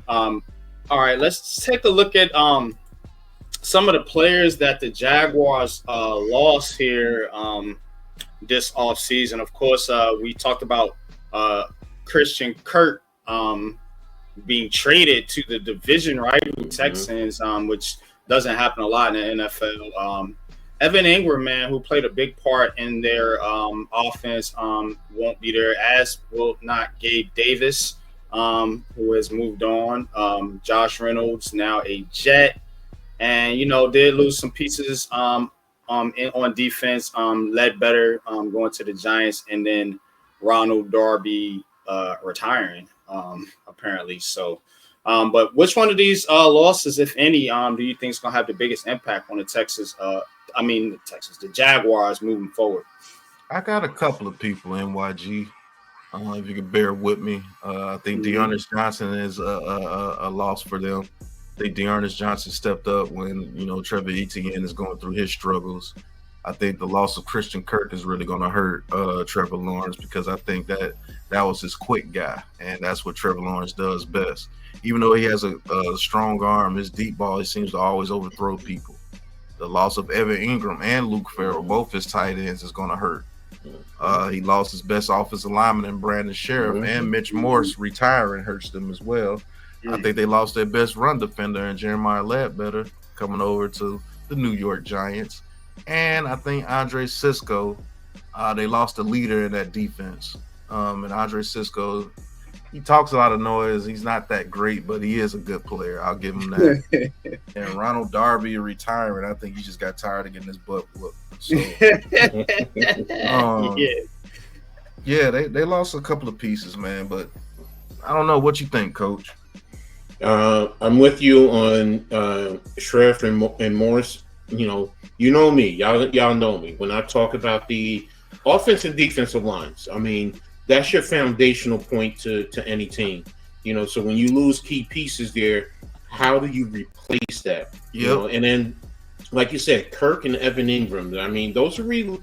All right, let's take a look at some of the players that the Jaguars lost here this offseason. Of course, we talked about Christian Kirk being traded to the division rival Texans, which doesn't happen a lot in the NFL. Evan Ingram, man, who played a big part in their offense, won't be there, as will not Gabe Davis, who has moved on. Josh Reynolds, now a Jet. And, did lose some pieces on defense. Ledbetter going to the Giants, and then Ronald Darby retiring, apparently. So, but which one of these losses, if any, do you think is going to have the biggest impact on the Jaguars moving forward? I got a couple of people, NYG. If you can bear with me, I think Dearness Johnson is a loss for them. I think Dearness Johnson stepped up when Trevor Etienne is going through his struggles. I think the loss of Christian Kirk is really going to hurt Trevor Lawrence, because I think that was his quick guy, and that's what Trevor Lawrence does best. Even though he has a strong arm, his deep ball, he seems to always overthrow people. The loss of Evan Ingram and Luke Farrell, both his tight ends, is going to hurt. He lost his best offensive lineman in Brandon Sheriff, and Mitch Morse retiring hurts them as well. I think they lost their best run defender in Jeremiah Ledbetter coming over to the New York Giants. And I think Andre Sisco, they lost a leader in that defense. And Andre Sisco, he talks a lot of noise. He's not that great, but he is a good player. I'll give him that. And Ronald Darby retiring, I think he just got tired of getting his butt whooped. So, they lost a couple of pieces, man. But I don't know what you think, Coach. I'm with you on Sheriff and Morris. You know me. Y'all know me. When I talk about the offensive and defensive lines, I mean, that's your foundational point to any team. So when you lose key pieces there, how do you replace that? And then, like you said, Kirk and Evan Ingram. I mean, those are really,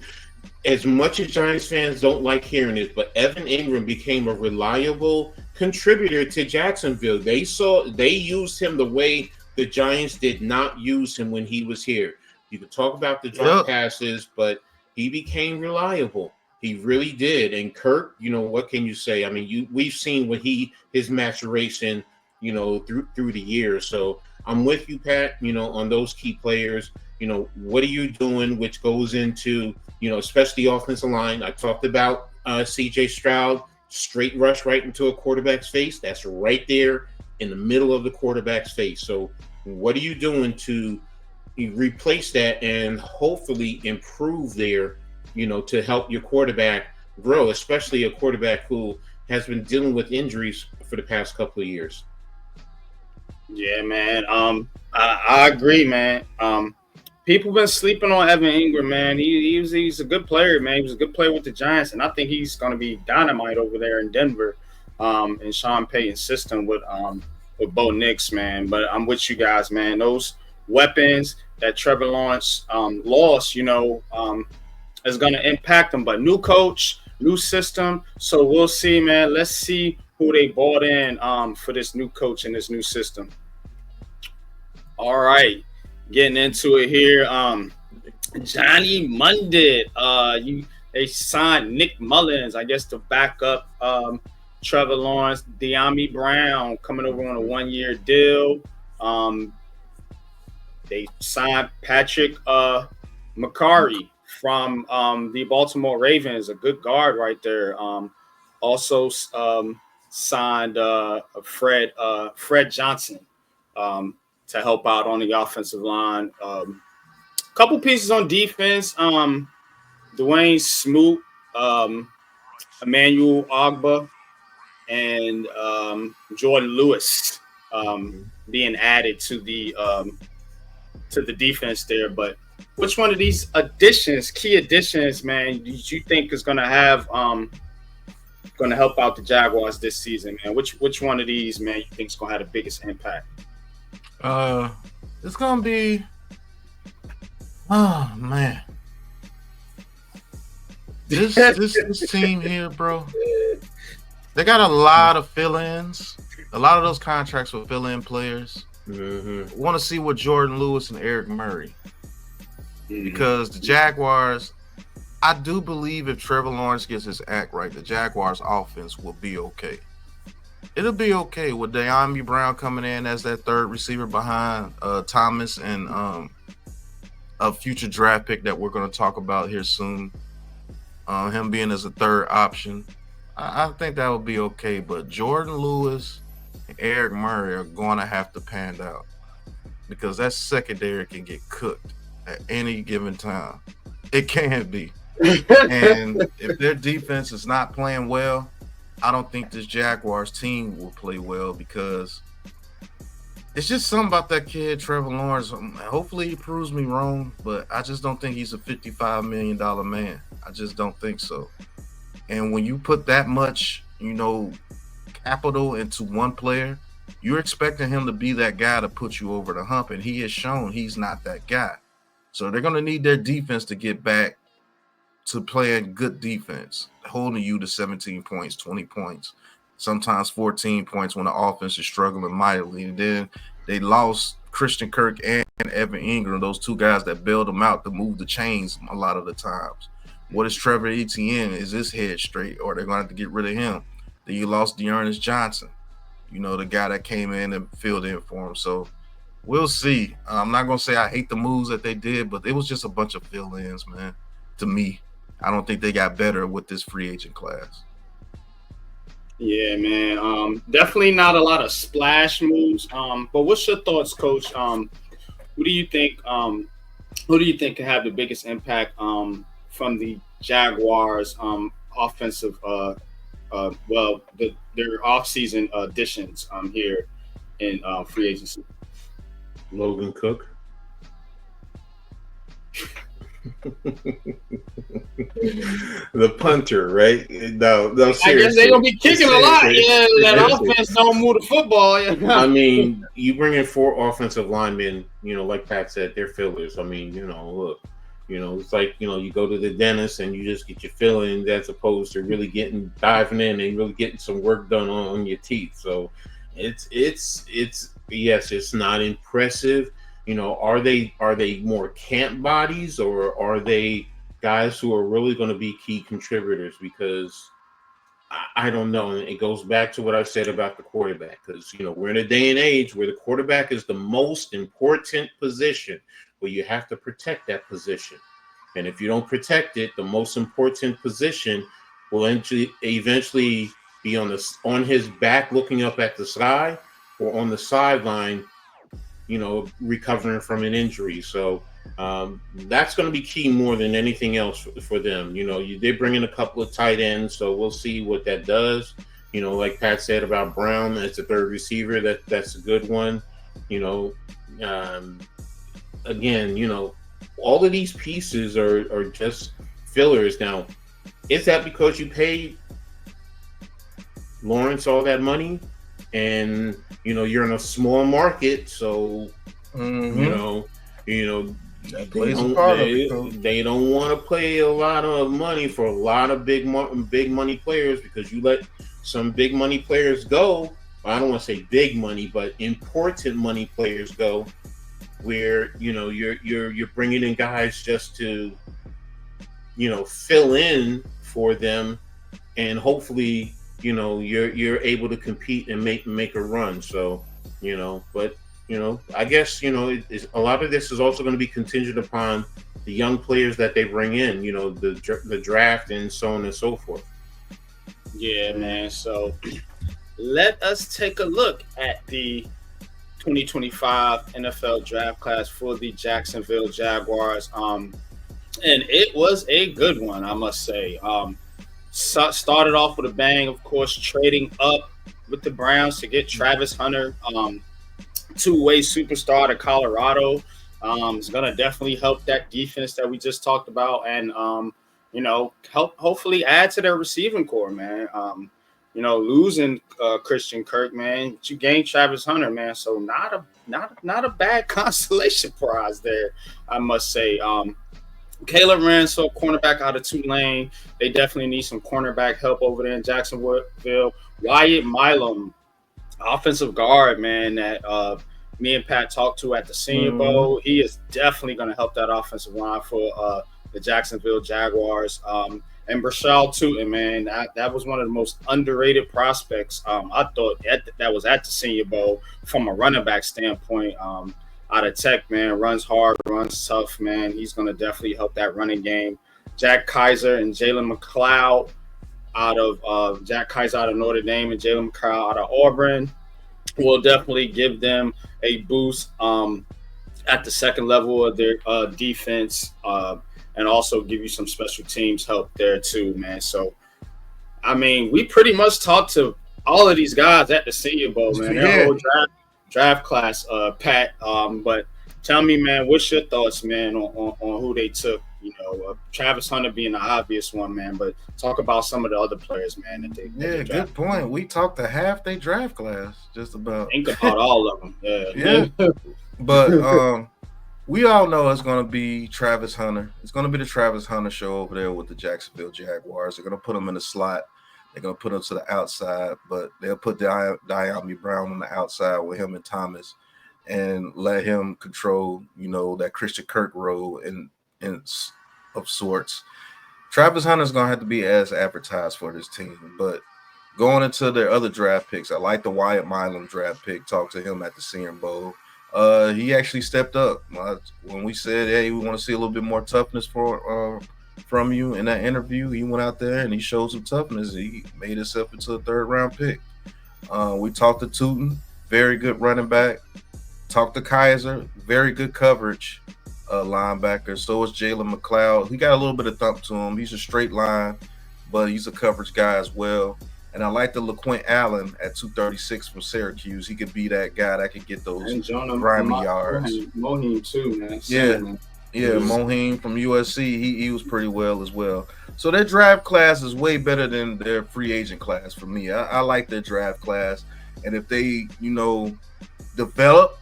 as much as Giants fans don't like hearing it, but Evan Ingram became a reliable contributor to Jacksonville. They used him the way the Giants did not use him when he was here. You could talk about the drop passes, but he became reliable. He really did. And Kirk, what can you say? I mean, we've seen what his maturation, through the years. So I'm with you, Pat, on those key players. What are you doing, which goes into, especially offensive line. I talked about CJ Stroud, straight rush right into a quarterback's face. That's right there in the middle of the quarterback's face. So what are you doing to replace that and hopefully improve there, to help your quarterback grow, especially a quarterback who has been dealing with injuries for the past couple of years? Yeah, man. I agree, man. People been sleeping on Evan Ingram, man. He's a good player, man. He was a good player with the Giants, and I think he's going to be dynamite over there in Denver, in Sean Payton's system with Bo Nix, man. But I'm with you guys, man. Those weapons that Trevor Lawrence lost, is going to impact them. But new coach, new system. So we'll see, man. Let's see who they bought in for this new coach and this new system. All right. Getting into it here. Johnny Mundit. They signed Nick Mullins, I guess, to back up Trevor Lawrence. De'Ami Brown coming over on a 1-year deal. They signed Patrick McCarry from the Baltimore Ravens, a good guard right there. Also signed Fred Johnson to help out on the offensive line. Couple pieces on defense. Dwayne Smoot, Emmanuel Ogba, and Jordan Lewis being added to the defense there. But which one of these key additions, man, do you think is going to have going to help out the Jaguars this season, man? Which one of these, man, you think is going to have the biggest impact? It's going to be, oh man, this team here, bro. They got a lot of fill-ins. A lot of those contracts with fill-in players. Mm-hmm. Want to see what Jordan Lewis and Eric Murray. Because the Jaguars, I do believe if Trevor Lawrence gets his act right, the Jaguars offense will be okay. It'll be okay with De'Ami Brown coming in as that third receiver behind Thomas and a future draft pick that we're going to talk about here soon. Him being as a third option. I think that would be okay. But Jordan Lewis and Eric Murray are going to have to pan out because that secondary can get cooked at any given time. It can be. And if their defense is not playing well, I don't think this Jaguars team will play well because it's just something about that kid, Trevor Lawrence. Hopefully he proves me wrong, but I just don't think he's a $55 million man. I just don't think so. And when you put that much, capital into one player, you're expecting him to be that guy to put you over the hump, and he has shown he's not that guy. So they're going to need their defense to get back to playing good defense, holding you to 17 points, 20 points, sometimes 14 points when the offense is struggling mightily. And then they lost Christian Kirk and Evan Ingram, those two guys that bailed them out to move the chains a lot of the times. What is Trevor Etienne? Is his head straight, or they're going to have to get rid of him? Then you lost Dearness Johnson, the guy that came in and filled in for him. So we'll see. I'm not going to say I hate the moves that they did, but it was just a bunch of fill-ins, man, to me. I don't think they got better with this free agent class. Yeah, man. Definitely not a lot of splash moves. But what's your thoughts, Coach? Who do you think can have the biggest impact from the Jaguars offensive their offseason additions here in free agency? Logan Cook. The punter, right? No, seriously. I guess they're gonna be kicking a lot. Yeah, that offense don't move the football. I mean, you bring in 4 offensive linemen, like Pat said, they're fillers. I mean, look, it's like, you go to the dentist and you just get your fillings as opposed to really diving in and really getting some work done on your teeth. So it's yes, it's not impressive. Are they more camp bodies, or are they guys who are really going to be key contributors? Because I don't know. And it goes back to what I said about the quarterback, because we're in a day and age where the quarterback is the most important position, where you have to protect that position. And if you don't protect it, the most important position will eventually be on his back looking up at the sky, or on the sideline, recovering from an injury. So that's going to be key more than anything else for them. You did bring in a couple of tight ends, so we'll see what that does. Like Pat said about Brown as the third receiver, that's a good one. Again, all of these pieces are just fillers. Now, is that because you paid Lawrence all that money, and you're in a small market, so that plays a part of it. They don't want to pay a lot of money for a lot of big money players, because you let some big money players go. I don't want to say big money, but important money players go, where you're bringing in guys just to fill in for them, and hopefully you're able to compete and make a run. So but I guess a lot of this is also going to be contingent upon the young players that they bring in, the draft and so on and so forth. Yeah, man. So let us take a look at the 2025 NFL draft class for the Jacksonville Jaguars. And it was a good one, I must say. Started off with a bang, of course, trading up with the Browns to get Travis Hunter, two-way superstar to Colorado. It's going to definitely help that defense that we just talked about, and help hopefully add to their receiving core, man. Losing Christian Kirk, man, but you gained Travis Hunter, man. So not a bad consolation prize there, I must say. Caleb Ransall, cornerback out of Tulane. They definitely need some cornerback help over there in Jacksonville. Wyatt Milam, offensive guard, man, that me and Pat talked to at the Senior Bowl. He is definitely going to help that offensive line for the Jacksonville Jaguars. And Brashal Tootin, man, that was one of the most underrated prospects. I thought that was at the Senior Bowl from a running back standpoint. Out of Tech, man, runs hard, runs tough, man. He's going to definitely help that running game. Jack Kaiser and Jalen McLeod out of Jack Kaiser out of Notre Dame and Jalen McLeod out of Auburn will definitely give them a boost at the second level of their defense, and also give you some special teams help there too, man. So, I mean, we pretty much talked to all of these guys at the Senior Bowl, man. Their whole draft class, Pat. But tell me, man, what's your thoughts, man, on who they took? Travis Hunter being the obvious one, man. But talk about some of the other players, man. Good point. We talked to half their draft class, just about. Think about all of them. Yeah. But we all know it's going to be Travis Hunter. It's going to be the Travis Hunter show over there with the Jacksonville Jaguars. They're going to put him in the slot. They're going to put him to the outside, but they'll put Diami Brown on the outside with him and Thomas, and let him control, that Christian Kirk role in of sorts. Travis Hunter's going to have to be as advertised for this team, but going into their other draft picks, I like the Wyatt Milam draft pick. Talked to him at the Senior Bowl. He actually stepped up. When we said, hey, we want to see a little bit more toughness from you in that interview, he went out there and he showed some toughness. He made himself into a third-round pick. We talked to Tootin, very good running back. Talked to Kaiser, very good coverage linebacker. So is Jalen McLeod. He got a little bit of thump to him. He's a straight line, but he's a coverage guy as well. And I like the LaQuint Allen at 236 from Syracuse. He could be that guy that could get those grimy yards. Moheen too, man. Yeah, Moheen from USC. He was pretty well as well. So their draft class is way better than their free agent class for me. I like their draft class. And if they, develop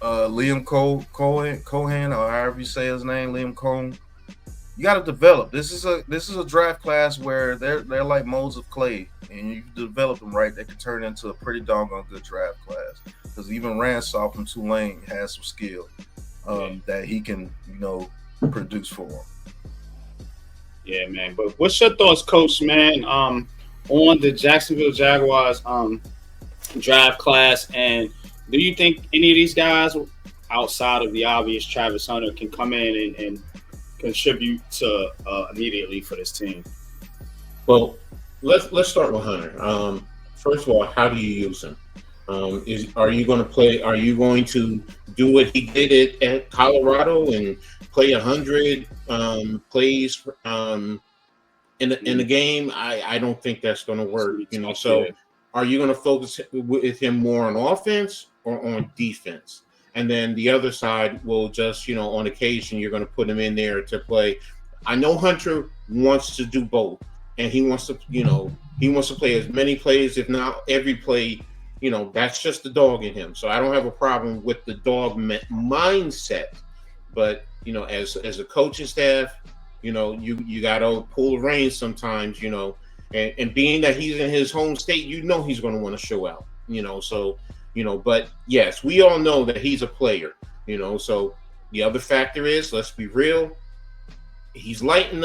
Liam Cohen, or however you say his name, Liam Cohen, you got to develop. This is a draft class where they're like molds of clay, and you develop them right, they can turn into a pretty doggone good draft class. because even Ransaw from Tulane has some skill that he can, produce for him. Yeah, man. But what's your thoughts, Coach, man, on the Jacksonville Jaguars draft class? And do you think any of these guys, outside of the obvious Travis Hunter, can come in and contribute to immediately for this team? Well, let's start with Hunter. First of all, how do you use him? Are you going to do what he did at Colorado and play 100 plays in a game? I don't think that's going to work. So are you going to focus with him more on offense or on defense? And then the other side will just, on occasion, you're going to put him in there to play. I know Hunter wants to do both, and he wants to play as many plays, if not every play. That's just the dog in him. So I don't have a problem with the dog mindset. But, as a coaching staff, you got to pull the reins sometimes, and being that he's in his home state, he's going to want to show out, so, but yes, we all know that he's a player, so the other factor is, let's be real, he's light in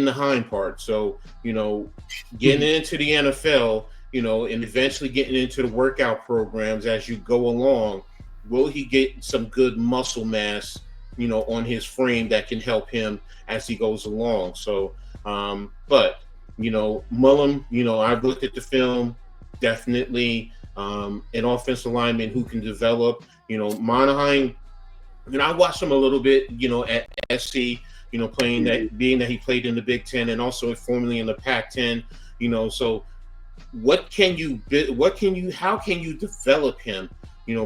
the hind part. So, getting into the NFL, and eventually getting into the workout programs as you go along, will he get some good muscle mass, on his frame that can help him as he goes along? So, but, Mullen, I've looked at the film, definitely an offensive lineman who can develop. Monahan, I watched him a little bit, at SC, playing that, being that he played in the Big Ten and also formerly in the Pac-10, so how can you develop him?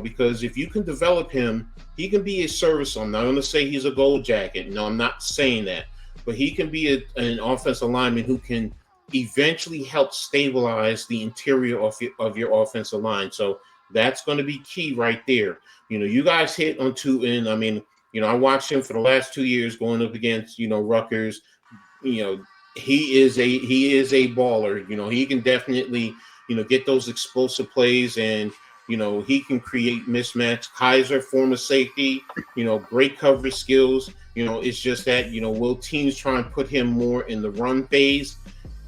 Because if you can develop him, he can be a service. I'm not going to say he's a gold jacket. No, I'm not saying that. But he can be an offensive lineman who can eventually help stabilize the interior of your offensive line. So that's going to be key right there. You guys hit on two, and I mean, I watched him for the last 2 years going up against, Rutgers. He is a baller. He can definitely, get those explosive plays, and he can create mismatch. Kaiser, former safety, great coverage skills. It's just that, will teams try and put him more in the run phase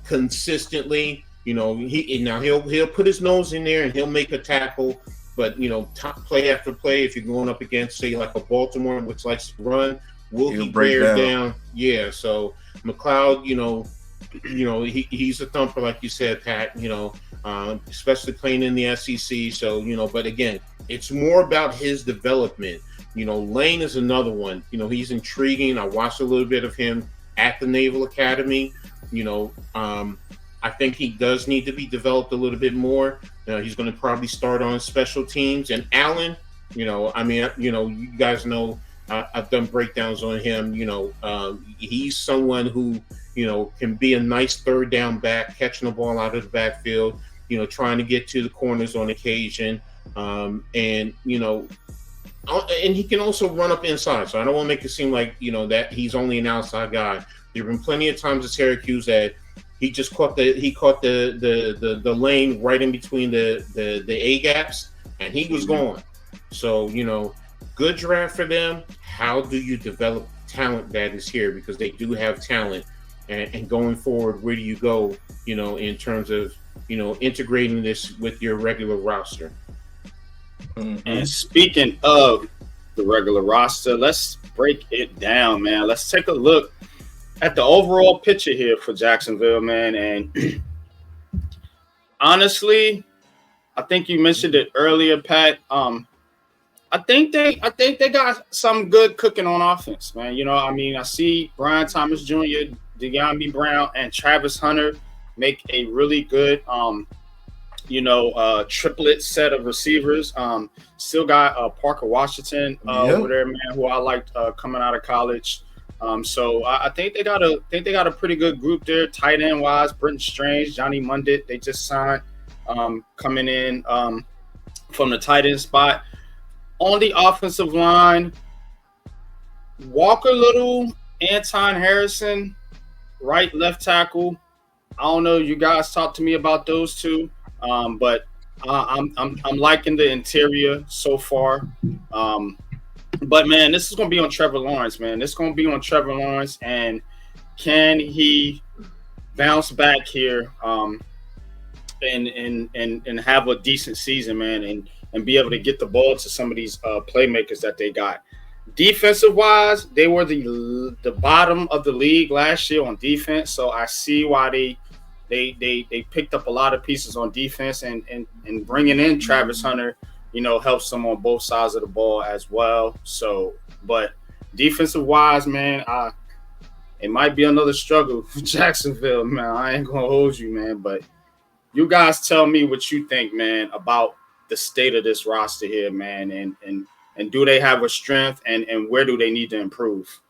consistently? He'll put his nose in there and he'll make a tackle, but top play after play, if you're going up against, say, like a Baltimore, which likes to run, will he bear down? Yeah. So McLeod, he's a thumper, like you said, Pat. Especially playing in the SEC. So but again, it's more about his development. Lane is another one. He's intriguing. I watched a little bit of him at the Naval Academy. I think he does need to be developed a little bit more. He's going to probably start on special teams. And Allen, you guys know, I've done breakdowns on him. He's someone who, can be a nice third down back, catching the ball out of the backfield, trying to get to the corners on occasion. And he can also run up inside. So I don't want to make it seem like, that he's only an outside guy. There have been plenty of times at Syracuse that he just caught the lane right in between the A gaps, and he was gone. So, good draft for them. How do you develop talent that is here? Because they do have talent. And going forward, where do you go, in terms of, integrating this with your regular roster? Mm-hmm. And speaking of the regular roster, let's break it down, man. Let's take a look at the overall picture here for Jacksonville, man. And honestly, I think you mentioned it earlier, Pat. I think they got some good cooking on offense, man. I see Brian Thomas Jr., De'Ami Brown, and Travis Hunter make a really good, triplet set of receivers. Still got Parker Washington over there, man, who I liked coming out of college. So I think they got a pretty good group there, tight end wise. Brenton Strange, Johnny Mundit, they just signed, coming in from the tight end spot. On the offensive line, Walker Little, Anton Harrison, right, left tackle. I don't know. You guys talk to me about those two, but I'm liking the interior so far. But man, this is gonna be on Trevor Lawrence, man. This is gonna be on Trevor Lawrence, and can he bounce back here? And have a decent season, man, and be able to get the ball to some of these playmakers that they got. Defensive wise, they were the bottom of the league last year on defense, so I see why they picked up a lot of pieces on defense, and bringing in Travis Hunter, helps them on both sides of the ball as well. So, but defensive wise, man, it might be another struggle for Jacksonville, man. I ain't gonna hold you, man, but you guys tell me what you think, man, about the state of this roster here, man, and do they have a strength, and where do they need to improve?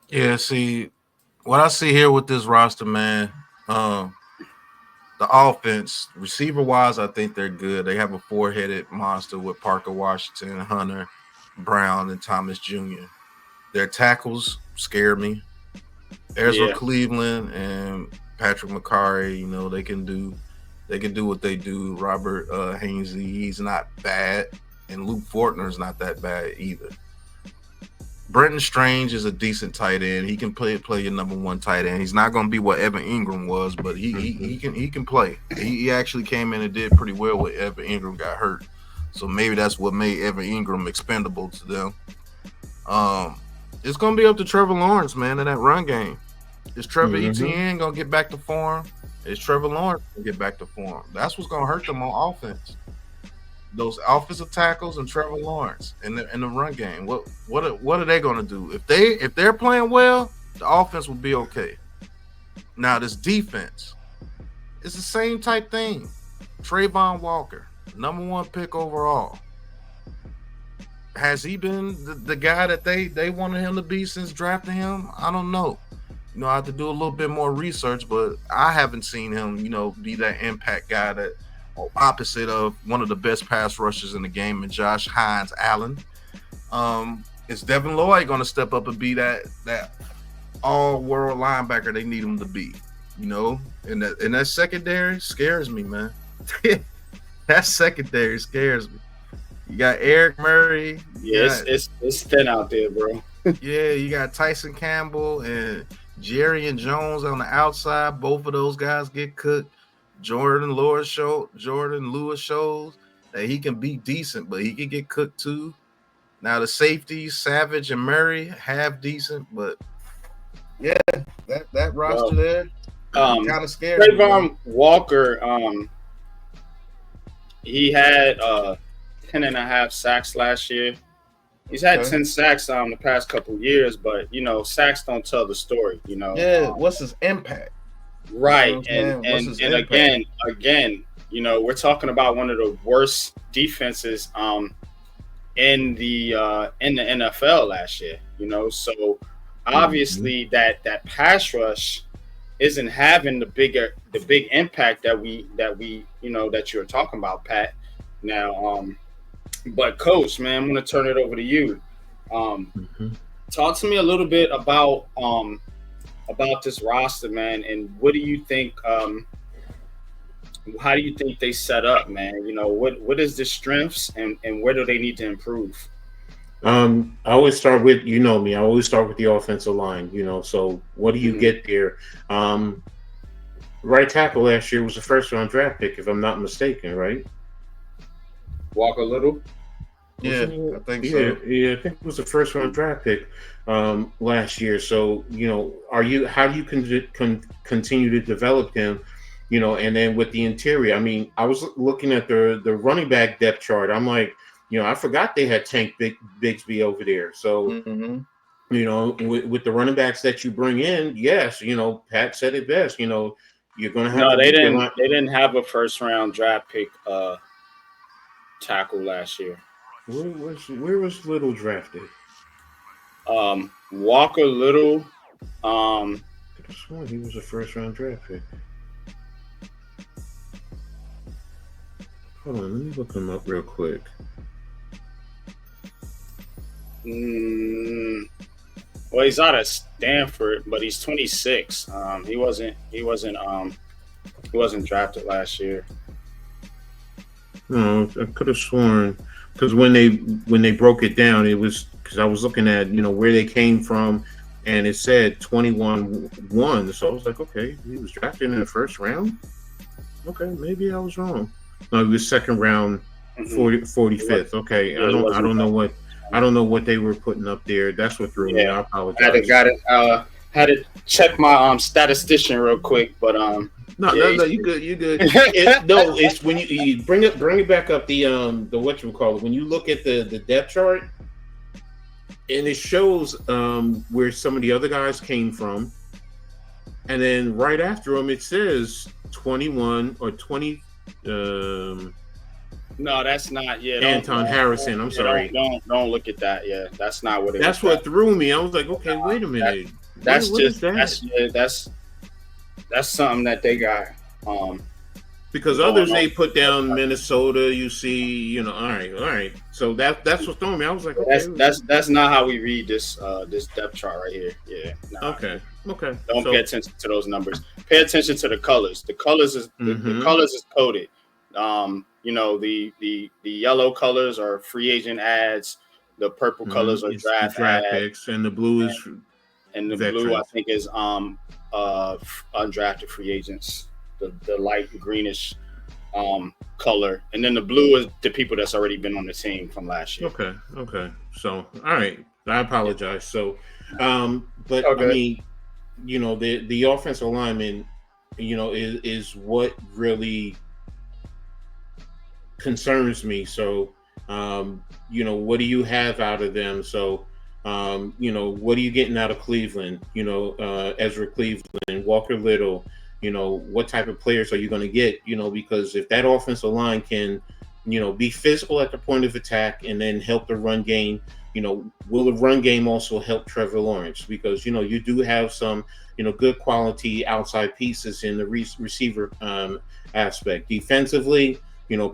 Yeah, see, what I see here with this roster, man, the offense, receiver-wise, I think they're good. They have a four-headed monster with Parker Washington, Hunter, Brown, and Thomas Jr. Their tackles scare me. Ezra Cleveland and Patrick McCarry, they can do what they do. Robert Hainsey, he's not bad. And Luke Fortner's not that bad either. Brenton Strange is a decent tight end. He can play your number one tight end. He's not going to be what Evan Ingram was, but he can play. He actually came in and did pretty well when Evan Ingram got hurt. So maybe that's what made Evan Ingram expendable to them. It's going to be up to Trevor Lawrence, man, in that run game. Is Trevor Etienne going to get back to form? Is Trevor Lawrence going to get back to form? That's what's going to hurt them on offense. Those offensive tackles and Trevor Lawrence in the run game. What are they going to do? If they're playing well, the offense will be okay. Now this defense, it's the same type thing. Trayvon Walker, number one pick overall. Has he been the guy that they wanted him to be since drafting him? I don't know. I have to do a little bit more research, but I haven't seen him, be that impact guy that opposite of one of the best pass rushers in the game, and Josh Hines Allen. Is Devin Lloyd going to step up and be that all-world linebacker they need him to be? And that secondary scares me, man. That secondary scares me. You got Eric Murray. Yeah, it's thin out there, bro. Yeah, you got Tyson Campbell and Jerry and Jones on the outside. Both of those guys get cooked. Jordan Lewis shows that he can be decent, but he can get cooked too. Now the safeties, Savage and Murray, half decent, but yeah, that roster there kind of scares me. Trayvon Walker, he had 10.5 sacks last year. He's had 10 sacks the past couple of years, but sacks don't tell the story. Yeah, what's his impact? Right, and again, we're talking about one of the worst defenses in the NFL last year. So obviously that pass rush isn't having the big impact that you're talking about, Pat. Now, but Coach, man, I'm going to turn it over to you. Talk to me a little bit about this roster, man, and what do you think? How do you think they set up, man? What is the strengths and where do they need to improve? I always start with, me. I always start with the offensive line. So what do you get there? Right tackle last year was a first-round draft pick, if I'm not mistaken, right? Walker Little. Yeah, I think so. Yeah, I think it was a first-round draft pick last year. So, how do you continue to develop him? And then with the interior, I mean, I was looking at the running back depth chart. I'm like, I forgot they had Tank Bigsby over there. So, with the running backs that you bring in, yes, Pat said it best. You're going to have. No, they didn't have a first-round draft pick tackle last year. Where was Little drafted? Walker Little. I swear he was a first-round draft pick. Hold on, let me look him up real quick. Well, he's out of Stanford, but he's 26. He wasn't drafted last year. No, I could have sworn because when they broke it down, it was because I was looking at where they came from, and it said 21-1. So I was like, okay, he was drafted in the first round. Okay, maybe I was wrong. No, it was second round, 45th. Okay, I don't know what they were putting up there. That's what threw me. I apologize. Had to check my statistician real quick, but No, you good. It's when you bring it back up the whatchamacallit. When you look at the depth chart, and it shows where some of the other guys came from, and then right after them it says 21 or 20. No, that's not. Yeah, Anton Harrison. I'm sorry. Don't look at that. Yeah, that's not what it is. That's what threw me. I was like, okay, wait a minute. That's something that they got. Because others they put down Minnesota. You see, all right. So that's what throwing me. I was like, okay, that's not how we read this depth chart right here. Yeah. Nah. Okay. Don't pay attention to those numbers. Pay attention to the colors. The colors is the colors is coded. The yellow colors are free agent ads. The purple colors are draft picks, and the blue is blue I think is undrafted free agents. The light greenish color, and then the blue is the people that's already been on the team from last year. Okay. So all right, I apologize. So, but okay. I mean, the offensive lineman, is what really concerns me. So, what do you have out of them? So, what are you getting out of Cleveland? Ezra Cleveland, Walker Little. What type of players are you going to get? Because if that offensive line can, be physical at the point of attack and then help the run game, will the run game also help Trevor Lawrence? Because, you do have some, good quality outside pieces in the receiver aspect. Defensively,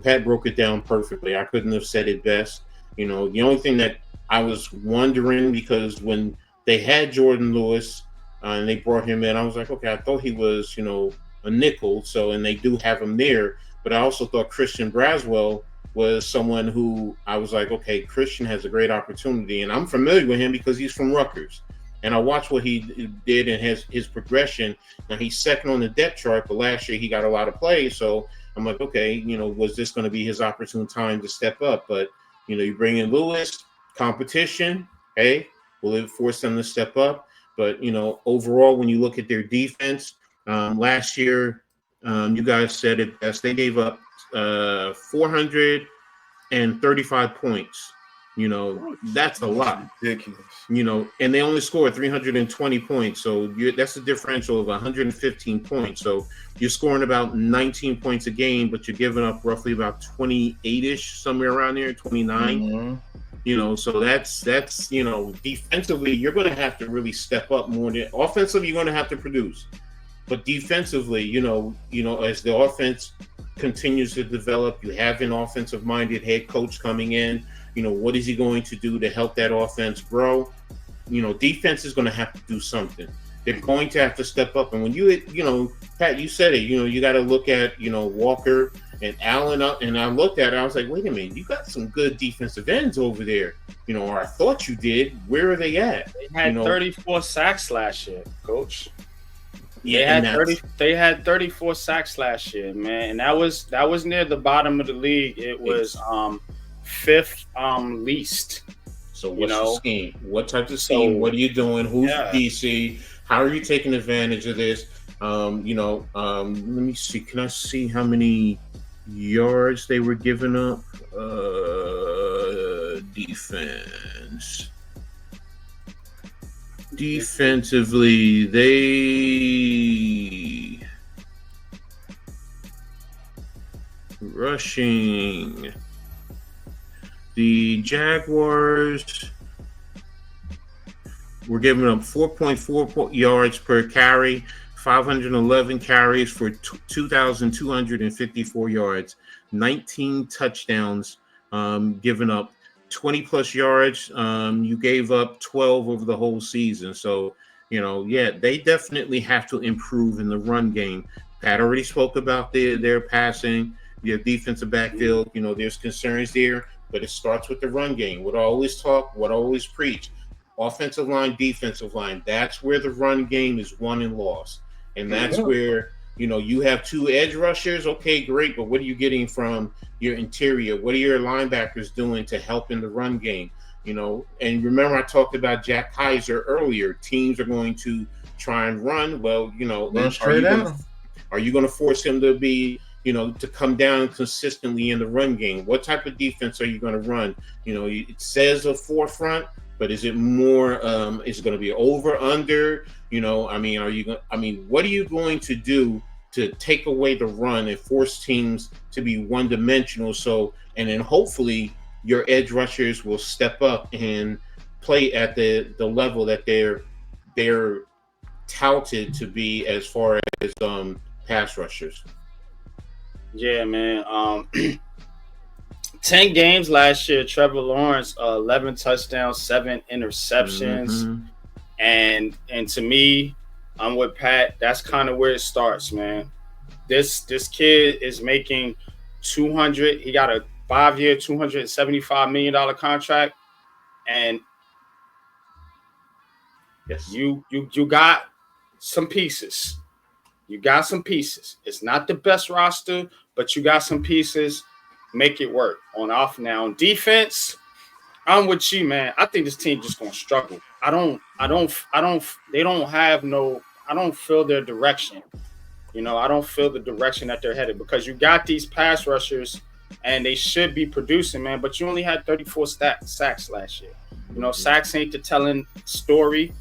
Pat broke it down perfectly. I couldn't have said it best. The only thing that I was wondering, because when they had Jordan Lewis, and they brought him in, I was like, okay, I thought he was, a nickel. So, and they do have him there. But I also thought Christian Braswell was someone who I was like, okay, Christian has a great opportunity. And I'm familiar with him because he's from Rutgers. And I watched what he did and his progression. Now, he's second on the depth chart, but last year he got a lot of play. So I'm like, okay, was this going to be his opportune time to step up? But, you bring in Lewis, competition, hey, will it force them to step up? But, overall, when you look at their defense, last year, you guys said it best. They gave up 435 points. That's a lot. Ridiculous. And they only scored 320 points. So that's a differential of 115 points. So you're scoring about 19 points a game, but you're giving up roughly about 28-ish, somewhere around there, 29. Mm-hmm. So that's defensively, you're going to have to really step up more than offensively. You're going to have to produce, but defensively, as the offense continues to develop, you have an offensive-minded head coach coming in. What is he going to do to help that offense grow? Defense is going to have to do something. They're going to have to step up. And when Pat, you said it. You got to look at Walker and Allen up, and I looked at it. I was like, wait a minute, you got some good defensive ends over there. Or I thought you did. Where are they at? They had 34 sacks last year, Coach. Yeah, they had 34 sacks last year, man, and that was near the bottom of the league. It was fifth least. So what's the scheme? What type of scheme? What are you doing? Who's DC? How are you taking advantage of this? Let me see. Can I see how many yards they were giving up? Defense. Defensively, they rushing. The Jaguars were giving up 4.4 yards per carry, 511 carries for 2,254 yards, 19 touchdowns given up, 20 plus yards. You gave up 12 over the whole season. So, they definitely have to improve in the run game. Pat already spoke about their passing. You have defensive backfield. You know, there's concerns there, but it starts with the run game. What I always talk, what I always preach: offensive line, defensive line. That's where the run game is won and lost, and that's where you have two edge rushers. Okay, great, but what are you getting from your interior? What are your linebackers doing to help in the run game? And remember I talked about Jack Kaiser earlier. Teams are going to try and run. Well, Run straight at him. Are you going to force him to be, to come down consistently in the run game? What type of defense are you going to run? It says a forefront, but is it more? Is it going to be over under? What are you going to do to take away the run and force teams to be one dimensional? And then hopefully your edge rushers will step up and play at the level that they're touted to be as far as pass rushers. Yeah, man. 10 games last year, Trevor Lawrence, 11 touchdowns, 7 interceptions. And to me, I'm with Pat. That's kind of where it starts, man. This kid is making $200. He got a 5-year, $275 million contract, and yes, you got some pieces. You got some pieces. It's not the best roster, but you got some pieces. Make it work on off now. On defense, I'm with you, man. I think this team just gonna struggle. I don't feel their direction. I don't feel the direction that they're headed, because you got these pass rushers and they should be producing, man, but you only had 34 sacks last year. Sacks ain't the telling story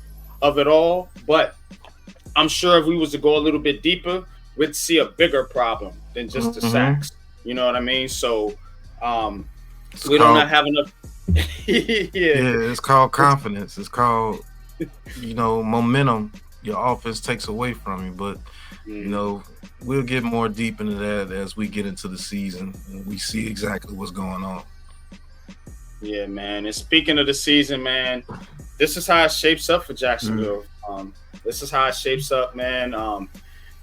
of it all, but I'm sure if we was to go a little bit deeper, we'd see a bigger problem than just the sacks. You know what I mean? So we don't not have enough. Yeah, it's called confidence. It's called, momentum. Your offense takes away from you, but we'll get more deep into that as we get into the season and we see exactly what's going on. Yeah, man. And speaking of the season, man, this is how it shapes up for Jacksonville. This is how it shapes up, man.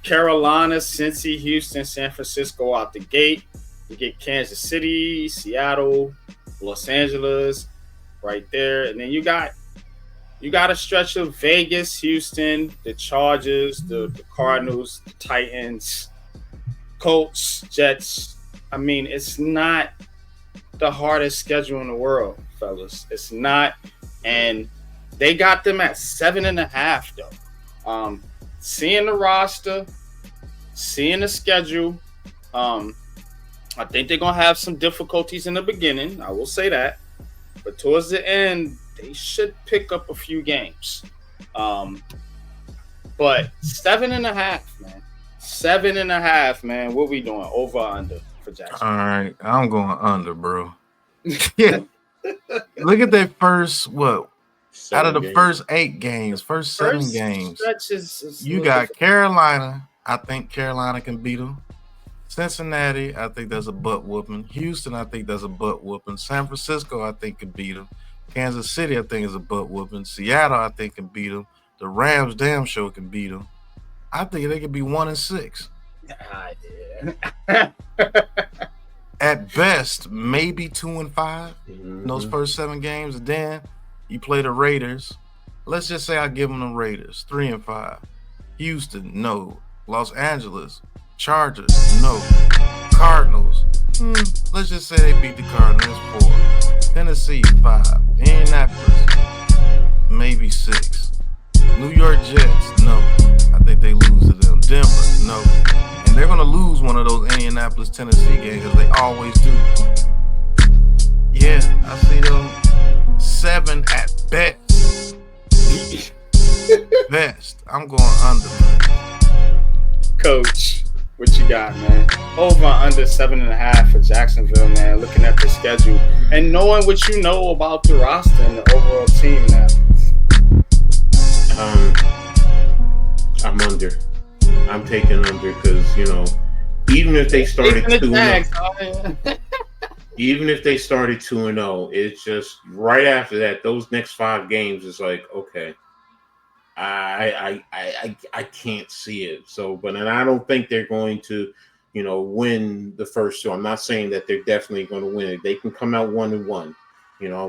Carolina, Cincy, Houston, San Francisco out the gate. You get Kansas City, Seattle, Los Angeles right there. And then you got a stretch of Vegas, Houston, the Chargers, the Cardinals, the Titans, Colts, Jets. I mean, it's not the hardest schedule in the world, fellas. It's not. And they got them at 7.5, though. Seeing the roster, seeing the schedule, I think they're going to have some difficulties in the beginning. I will say that. But towards the end, they should pick up a few games. But 7.5, man. 7.5, man. What we doing? Over or under for Jackson? All right. I'm going under, bro. Yeah. Look at that first, out of the first 8 games, first 7 games. You got Carolina. I think Carolina can beat them. Cincinnati, I think that's a butt whooping. Houston, I think that's a butt whooping. San Francisco, I think can beat them. Kansas City, I think is a butt whooping. Seattle, I think can beat them. The Rams, damn sure can beat them. I think they could be 1-6. Yeah. At best, maybe 2-5 in those first 7 games. And then you play the Raiders. Let's just say I give them the Raiders 3-5. Houston, no. Los Angeles, Chargers, no. Cardinals, let's just say they beat the Cardinals 4. Tennessee, 5. Indianapolis, maybe 6. New York Jets, no. I think they lose to them. Denver, no. And they're going to lose one of those Indianapolis, Tennessee games, because they always do. Yeah, I see them 7 at best. Best. I'm going under, man. Coach, what you got, man? Over under 7.5 for Jacksonville, man. Looking at the schedule and knowing what you know about the roster and the overall team now. I'm under. I'm taking under because even if they started 2-0, even if they started 2-0, it's just right after that. Those next 5 games is like, okay, I can't see it. So, but and I don't think they're going to win the first two. I'm not saying that they're definitely going to win it. They can come out 1-1.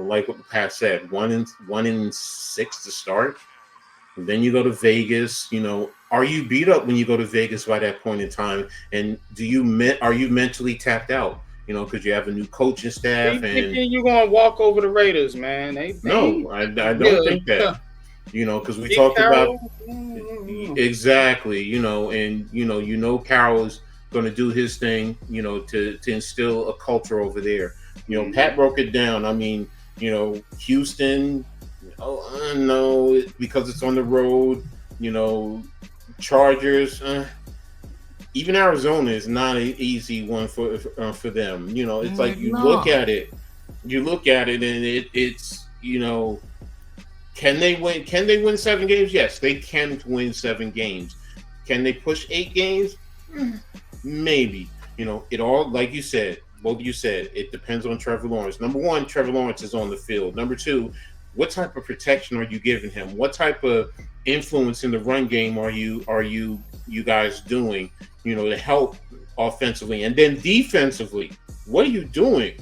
Like what Pat said, 1-6 to start. And then you go to Vegas. Are you beat up when you go to Vegas by that point in time? And are you mentally tapped out? Because you have a new coaching staff. Thinking you're gonna walk over the Raiders, man? No, I don't think that. Because we talked about exactly. And Carroll is going to do his thing. To instill a culture over there. Pat broke it down. I mean, Houston. No, because it's on the road. Chargers. Even Arizona is not an easy one for them. It's like you look at it, and it's can they win? Can they win 7 games? Yes, they can win 7 games. Can they push 8 games? Maybe. It all, like you said, both of you said, it depends on Trevor Lawrence. Number one, Trevor Lawrence is on the field. Number two, what type of protection are you giving him? What type of influence in the run game are you guys doing? To help offensively, and then defensively, what are you doing?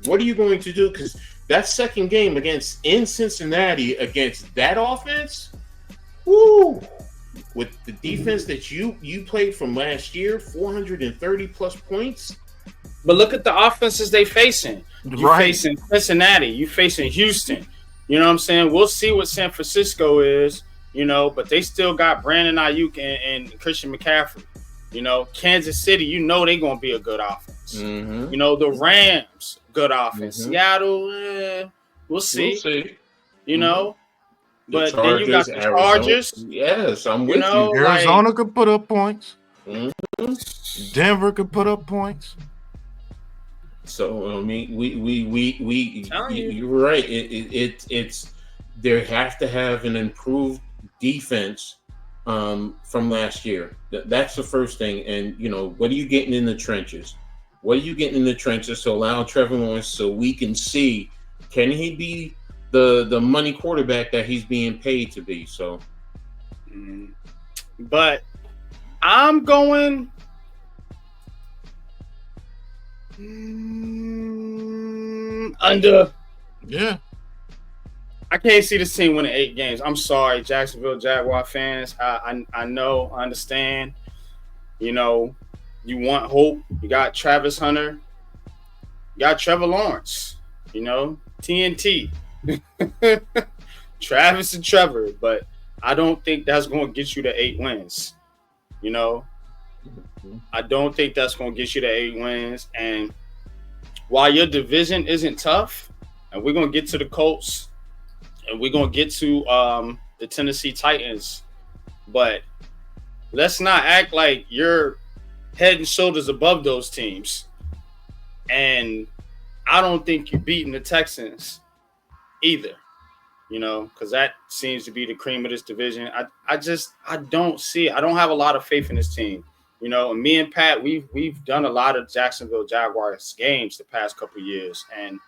What are you going to do? Because that second game in Cincinnati against that offense, woo! With the defense that you played from last year, 430 plus points. But look at the offenses they facing. You facing Cincinnati. You facing Houston. You know what I'm saying? We'll see what San Francisco is. But they still got Brandon Ayuk and Christian McCaffrey. Kansas City, they're going to be a good offense. Mm-hmm. The Rams, good offense. Mm-hmm. Seattle, we'll see. Mm-hmm. But then you got the Chargers. Yes, I'm with you. Arizona could put up points. Mm-hmm. Denver could put up points. So, I mean, you're right. It's they have to have an improved defense from last year. That's the first thing. And what are you getting in the trenches? What are you getting in the trenches to allow Trevor Lawrence so we can see, can he be the money quarterback that he's being paid to be? So, but I'm going under. Yeah. I can't see this team winning 8 games. I'm sorry, Jacksonville Jaguar fans. I know, I understand. You want hope. You got Travis Hunter. You got Trevor Lawrence. TNT. Travis and Trevor. But I don't think that's going to get you to 8 wins. I don't think that's going to get you to 8 wins. And while your division isn't tough, and we're going to get to the Colts, and we're going to get to the Tennessee Titans. But let's not act like you're head and shoulders above those teams. And I don't think you're beating the Texans either, because that seems to be the cream of this division. I don't see it. I don't have a lot of faith in this team. And me and Pat, we've done a lot of Jacksonville Jaguars games the past couple of years. And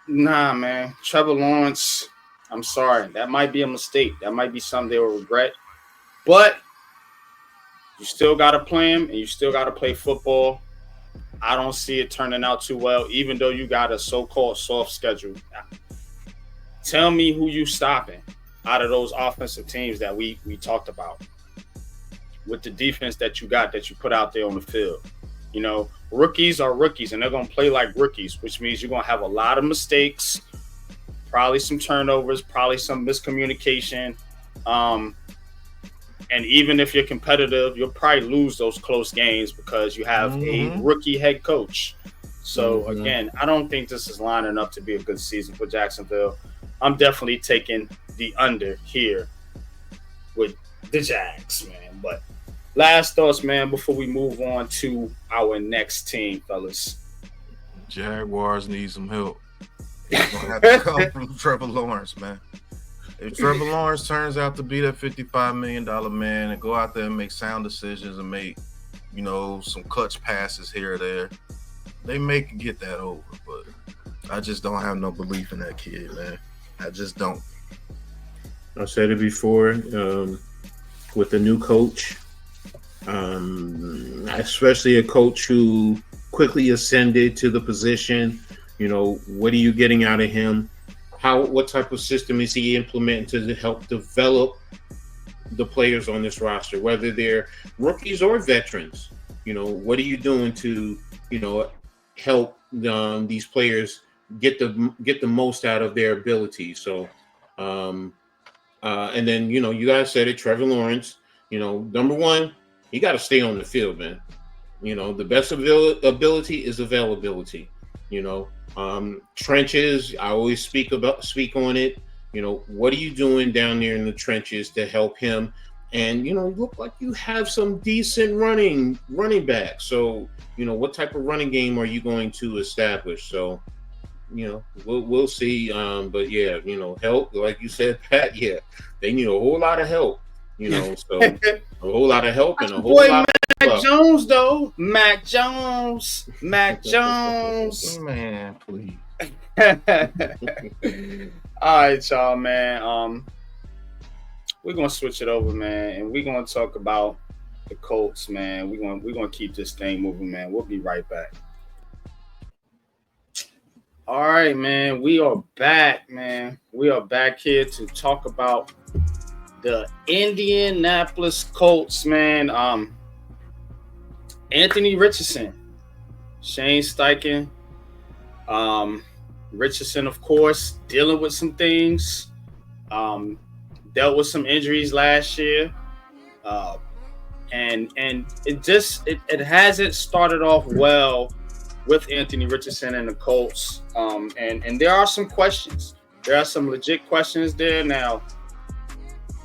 nah, man. Trevor Lawrence, I'm sorry. That might be a mistake. That might be something they will regret. But you still got to play him, and you still got to play football. I don't see it turning out too well, even though you got a so-called soft schedule. Tell me who you stopping out of those offensive teams that we talked about with the defense that you got, that you put out there on the field. Rookies are rookies, and they're going to play like rookies, which means you're going to have a lot of mistakes, probably some turnovers, probably some miscommunication. And even if you're competitive, you'll probably lose those close games because you have a rookie head coach. So, again, I don't think this is lining up to be a good season for Jacksonville. I'm definitely taking the under here with the Jags, man. But last thoughts, man, before we move on to our next team, fellas. Jaguars need some help. It's going to have to come from Trevor Lawrence, man. If Trevor Lawrence turns out to be that $55 million man and go out there and make sound decisions and make, some clutch passes here or there, they may get that over. But I just don't have no belief in that kid, man. I just don't. I said it before, with the new coach, Especially a coach who quickly ascended to the position. What are you getting out of him? What type of system is he implementing to help develop the players on this roster, whether they're rookies or veterans? What are you doing to, help these players get the most out of their ability? So, and then, you guys said it, Trevor Lawrence, number one, he got to stay on the field, man. The best ability is availability. Trenches, I always speak on it. What are you doing down there in the trenches to help him? And look like you have some decent running backs. So what type of running game are you going to establish? So we'll see. But yeah, help, like you said, Pat. Yeah, they need a whole lot of help. So a whole lot of help and a whole lot of Mac Jones, though. Mac Jones. Man, please. All right, y'all, man. We're gonna switch it over, man, and we're gonna talk about the Colts, man. We're gonna keep this thing moving, man. We'll be right back. All right, man. We are back, man. We are back here to talk about the Indianapolis Colts, man. Anthony Richardson, Shane Steichen, Richardson, of course, dealing with some things. Dealt with some injuries last year, and it hasn't started off well with Anthony Richardson and the Colts. And there are some questions. There are some legit questions there. Now,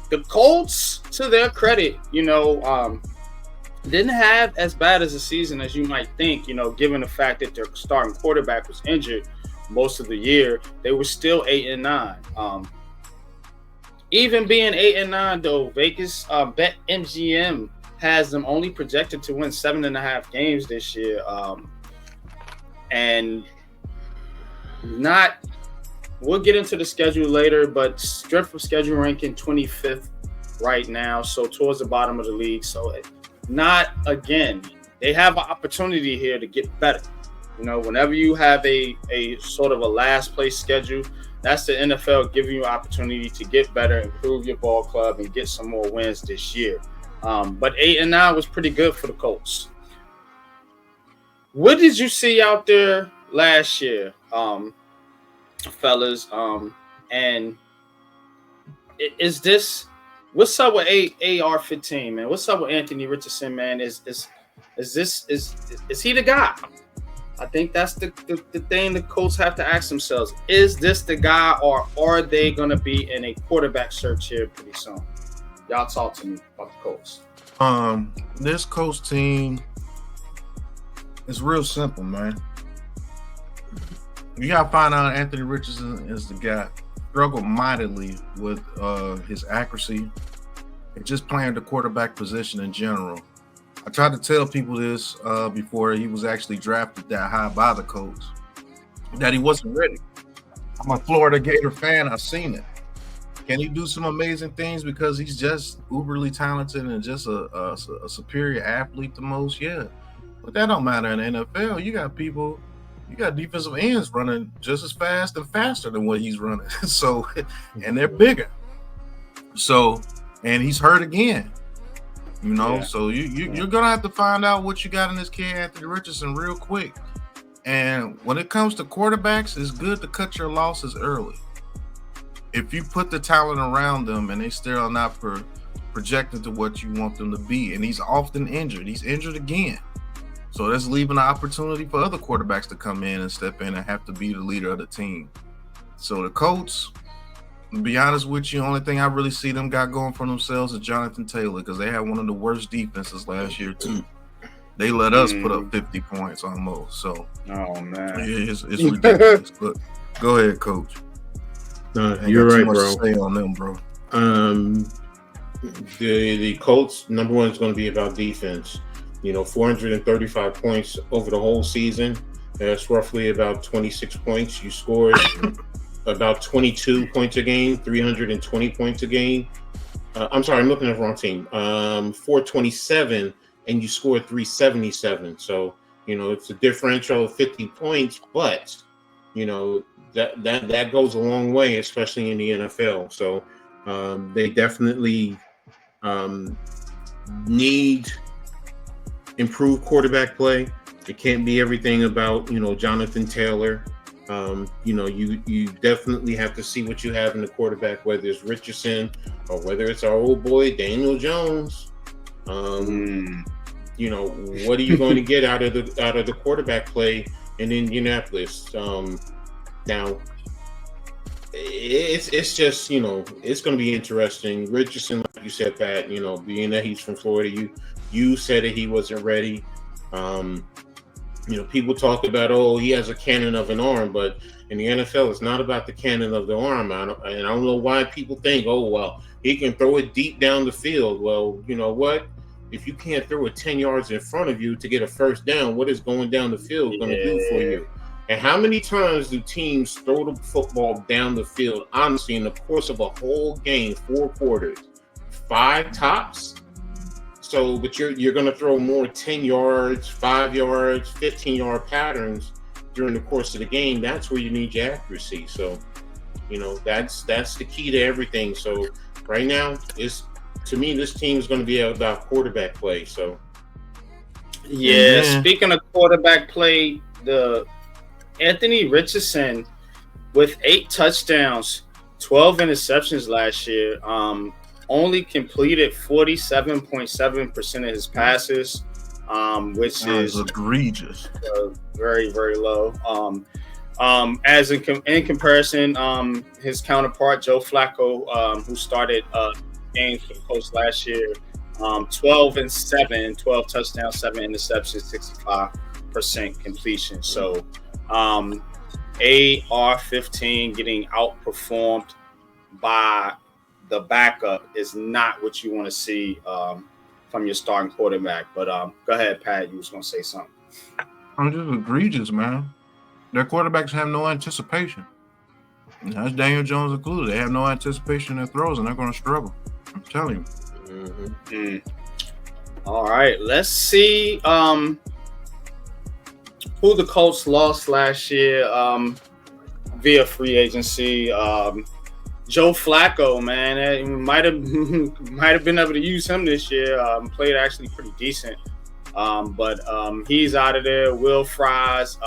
the Colts, to their credit, didn't have as bad as a season as you might think, given the fact that their starting quarterback was injured most of the year. They were still 8-9. Even being 8-9, though, Vegas Bet MGM has them only projected to win 7.5 games this year. And we'll get into the schedule later, but strength of schedule ranking 25th right now, so towards the bottom of the league. So they have an opportunity here to get better. Whenever you have a sort of a last place schedule, that's the NFL giving you an opportunity to get better, improve your ball club, and get some more wins this year. But 8-9 was pretty good for the Colts. What did you see out there last year, fellas? And is this what's up with AR-15, man? What's up with Anthony Richardson, man? Is he the guy? I think that's the thing the Colts have to ask themselves. Is this the guy, or are they going to be in a quarterback search here pretty soon? Y'all talk to me about the Colts. This Colts team is real simple, man. You got to find out Anthony Richardson is the guy. Struggled mightily with his accuracy and just playing the quarterback position in general. I tried to tell people this before he was actually drafted that high by the Colts, that he wasn't ready. I'm a Florida Gator fan. I've seen it. Can he do some amazing things because he's just uberly talented and just a superior athlete the most? Yeah. But that don't matter in the NFL. You got defensive ends running just as fast and faster than what he's running. So, and they're bigger. So, and he's hurt again. So you're gonna have to find out what you got in this kid Anthony Richardson real quick. And when it comes to quarterbacks, it's good to cut your losses early. If you put the talent around them and they still are not projected to what you want them to be, and he's often injured. He's injured again. So that's leaving an opportunity for other quarterbacks to come in and step in and have to be the leader of the team. So the Colts, to be honest with you, the only thing I really see them got going for themselves is Jonathan Taylor, because they had one of the worst defenses last year too. They let us put up 50 points almost. So, oh man, it's ridiculous. But go ahead, Coach. You're right, bro. To say on them, bro. The Colts, number one, is going to be about defense. 435 points over the whole season. That's roughly about 26 points. You scored about 22 points a game, 320 points a game. I'm sorry, I'm looking at the wrong team. 427 and you scored 377. So, it's a differential of 50 points, but, that goes a long way, especially in the NFL. So they definitely need improved quarterback play. It can't be everything about, Jonathan Taylor. You definitely have to see what you have in the quarterback, whether it's Richardson or whether it's our old boy Daniel Jones. What are you going to get out of the quarterback play in Indianapolis? Now, it's just it's going to be interesting. Richardson, like you said, Pat, being that he's from Florida, you said that he wasn't ready. People talk about, he has a cannon of an arm, but in the NFL, it's not about the cannon of the arm. I don't know why people think, he can throw it deep down the field. Well, you know what? If you can't throw it 10 yards in front of you to get a first down, what is going down the field going to do for you? And how many times do teams throw the football down the field, honestly, in the course of a whole game, 4 quarters? 5 tops? So, but you're going to throw more 10 yards, 5 yards, 15-yard patterns during the course of the game. That's where you need your accuracy. So, that's the key to everything. So, right now, to me, this team is going to be about quarterback play. So, Speaking of quarterback play, the Anthony Richardson with 8 touchdowns, 12 interceptions last year. Only completed 47.7% of his passes, which is egregious. Very, very low. As in comparison, his counterpart Joe Flacco, who started games for the Colts last year, 12-7, 12 touchdowns, 7 interceptions, 65% completion. So AR-15 getting outperformed by the backup is not what you want to see from your starting quarterback. But go ahead, Pat. You was going to say something. I'm just egregious, man. Their quarterbacks have no anticipation. That's Daniel Jones included. They have no anticipation in their throws, and they're going to struggle. I'm telling you. Mm-hmm. All right. Let's see who the Colts lost last year via free agency. Joe Flacco, man, might have been able to use him this year. Played actually pretty decent, but he's out of there. Will Fries,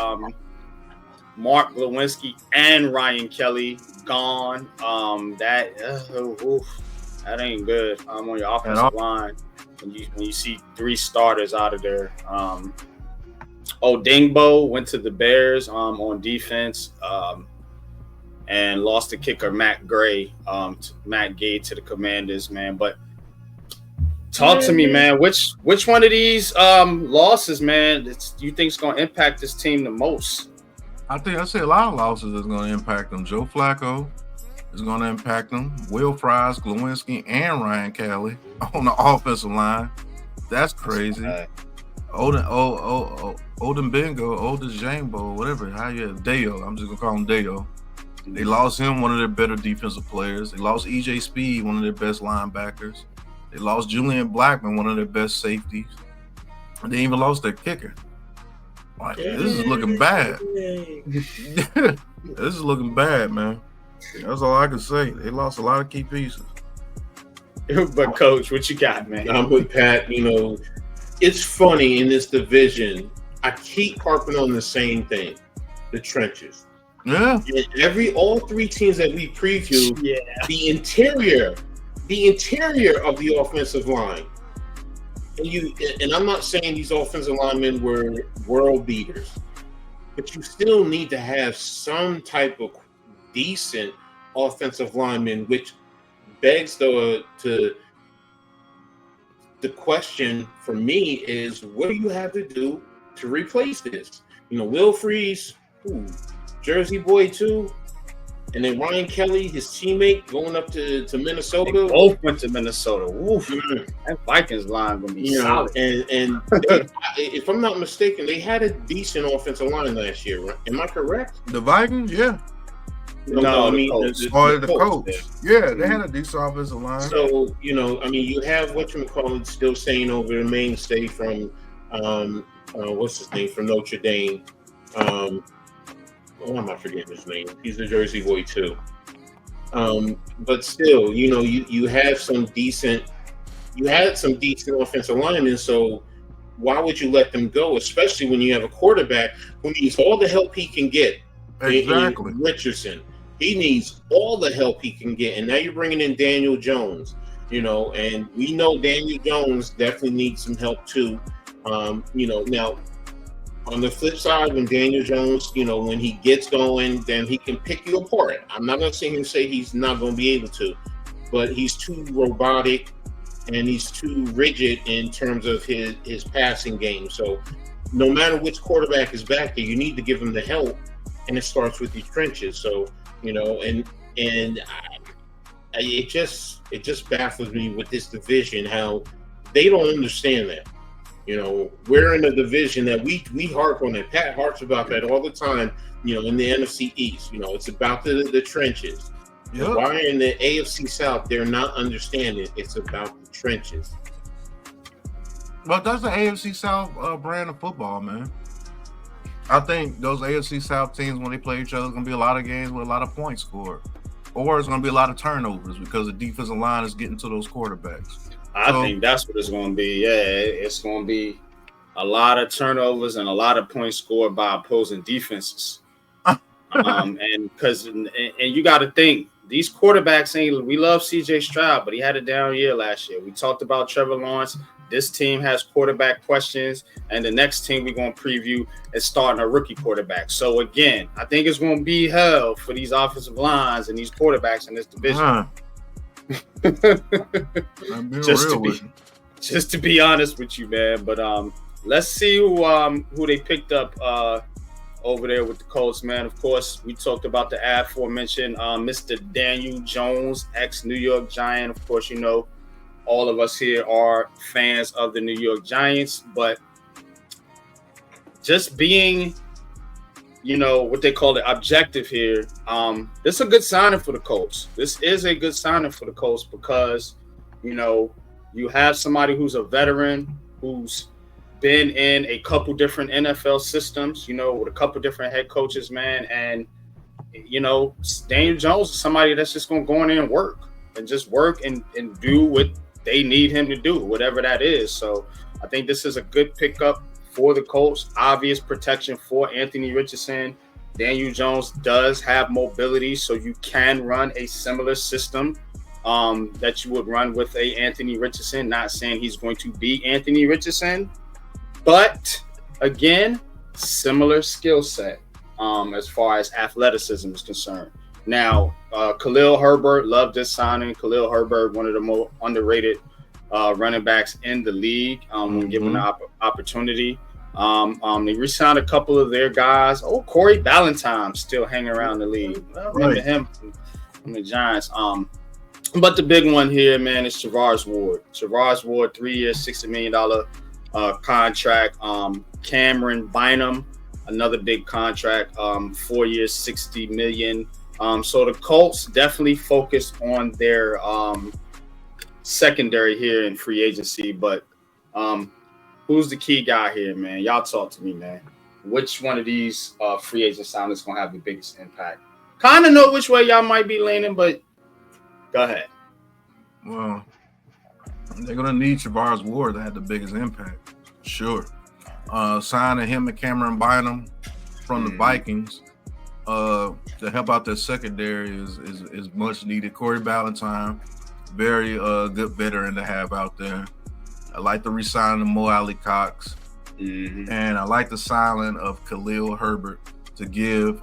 Mark Lewinsky, and Ryan Kelly gone. That ain't good. On your offensive line, when you see 3 starters out of there. Dingbo went to the Bears on defense. And lost the kicker Matt Gay to the Commanders, man. But talk to me, man. Which one of these losses, man, do you think is going to impact this team the most? I say a lot of losses is going to impact them. Joe Flacco is going to impact them. Will Fries, Glowinski, and Ryan Kelly on the offensive line. That's crazy. Odin Bingo, Odin Jambo, whatever. Deo. I'm just going to call him Deo. They lost him, one of their better defensive players. They lost E.J. Speed, one of their best linebackers. They lost Julian Blackman, one of their best safeties. And they even lost their kicker. This is looking bad. This is looking bad, man. That's all I can say. They lost a lot of key pieces. But, Coach, what you got, man? I'm with Pat. It's funny in this division. I keep harping on the same thing, the trenches. Yeah. All 3 teams that we previewed, the interior of the offensive line. And I'm not saying these offensive linemen were world beaters, but you still need to have some type of decent offensive linemen, which begs the question for me is, what do you have to do to replace this? Will Fries, Jersey boy too, and then Ryan Kelly, his teammate, going up to Minnesota. They both went to Minnesota. Oof. That Vikings line gonna be solid. And if I'm not mistaken, they had a decent offensive line last year. Right? Am I correct? The Vikings, yeah. No, I the mean Colts. Or the Colts, Colts. Yeah, they had a decent offensive line. So, I mean, you have whatchamacallit still staying over the mainstay from, what's his name, from Notre Dame. Why am I forgetting his name? He's a Jersey boy, too. But still, you have some decent, offensive linemen, so why would you let them go, especially when you have a quarterback who needs all the help he can get? Exactly. In Richardson. He needs all the help he can get. And now you're bringing in Daniel Jones, and we know Daniel Jones definitely needs some help too. Now on the flip side, when Daniel Jones, when he gets going, then he can pick you apart. I'm not going to sit here and say he's not going to be able to, but he's too robotic and he's too rigid in terms of his passing game. So no matter which quarterback is back there, you need to give him the help, and it starts with the trenches. So, it just baffles me with this division how they don't understand that. We're in a division that we harp on that. Pat harps about that all the time. In the NFC East, it's about the trenches. Yep. Why in the AFC South they're not understanding it's about the trenches? Well, that's the AFC South brand of football, man. I think those AFC South teams, when they play each other, it's going to be a lot of games with a lot of points scored. Or it's going to be a lot of turnovers because the defensive line is getting to those quarterbacks. I think that's what it's going to be. Yeah, it's going to be a lot of turnovers and a lot of points scored by opposing defenses. And you got to think, these quarterbacks we love CJ Stroud, but he had a down year last year. We talked about Trevor Lawrence. This team has quarterback questions, and the next team we're going to preview is starting a rookie quarterback. So, again, I think it's going to be hell for these offensive lines and these quarterbacks in this division. Just to be honest with you, man. But let's see who they picked up over there with the Colts, man. Of course, we talked about the aforementioned Mr. Daniel Jones, ex-New York Giant. Of course, all of us here are fans of the New York Giants, but just being, what they call the objective here, this is a good signing for the Colts. This is a good signing for the Colts because, you have somebody who's a veteran, who's been in a couple different NFL systems, with a couple different head coaches, man. And, Daniel Jones is somebody that's just going to go in there and work and do what they need him to do, whatever that is. So I think this is a good pickup for the Colts. Obvious protection for Anthony Richardson. Daniel Jones does have mobility, so you can run a similar system that you would run with a Anthony Richardson. Not saying he's going to be Anthony Richardson, but again, similar skill set as far as athleticism is concerned. Now, Khalil Herbert, love this signing. Khalil Herbert, one of the more underrated running backs in the league when given the opportunity. They re-signed a couple of their guys. Oh, Corey Ballantyne still hanging around the league. I remember him from the Giants. But the big one here, man, is Charvarius Ward. Charvarius Ward, 3 years, $60 million contract. Cameron Bynum, another big contract, 4 years, $60 million. So the Colts definitely focused on their secondary here in free agency. But who's the key guy here, man? Y'all talk to me, man. Which one of these free agent signings is going to have the biggest impact? Kind of know which way y'all might be leaning, but go ahead. Well, they're going to need Charvarius Ward to have the biggest impact. Sure. Signing him and Cameron Bynum from the Vikings to help out their secondary is much needed. Corey Ballantyne, very good veteran to have out there. I like the re-signing of Mo Alley Cox, and I like the signing of Khalil Herbert to give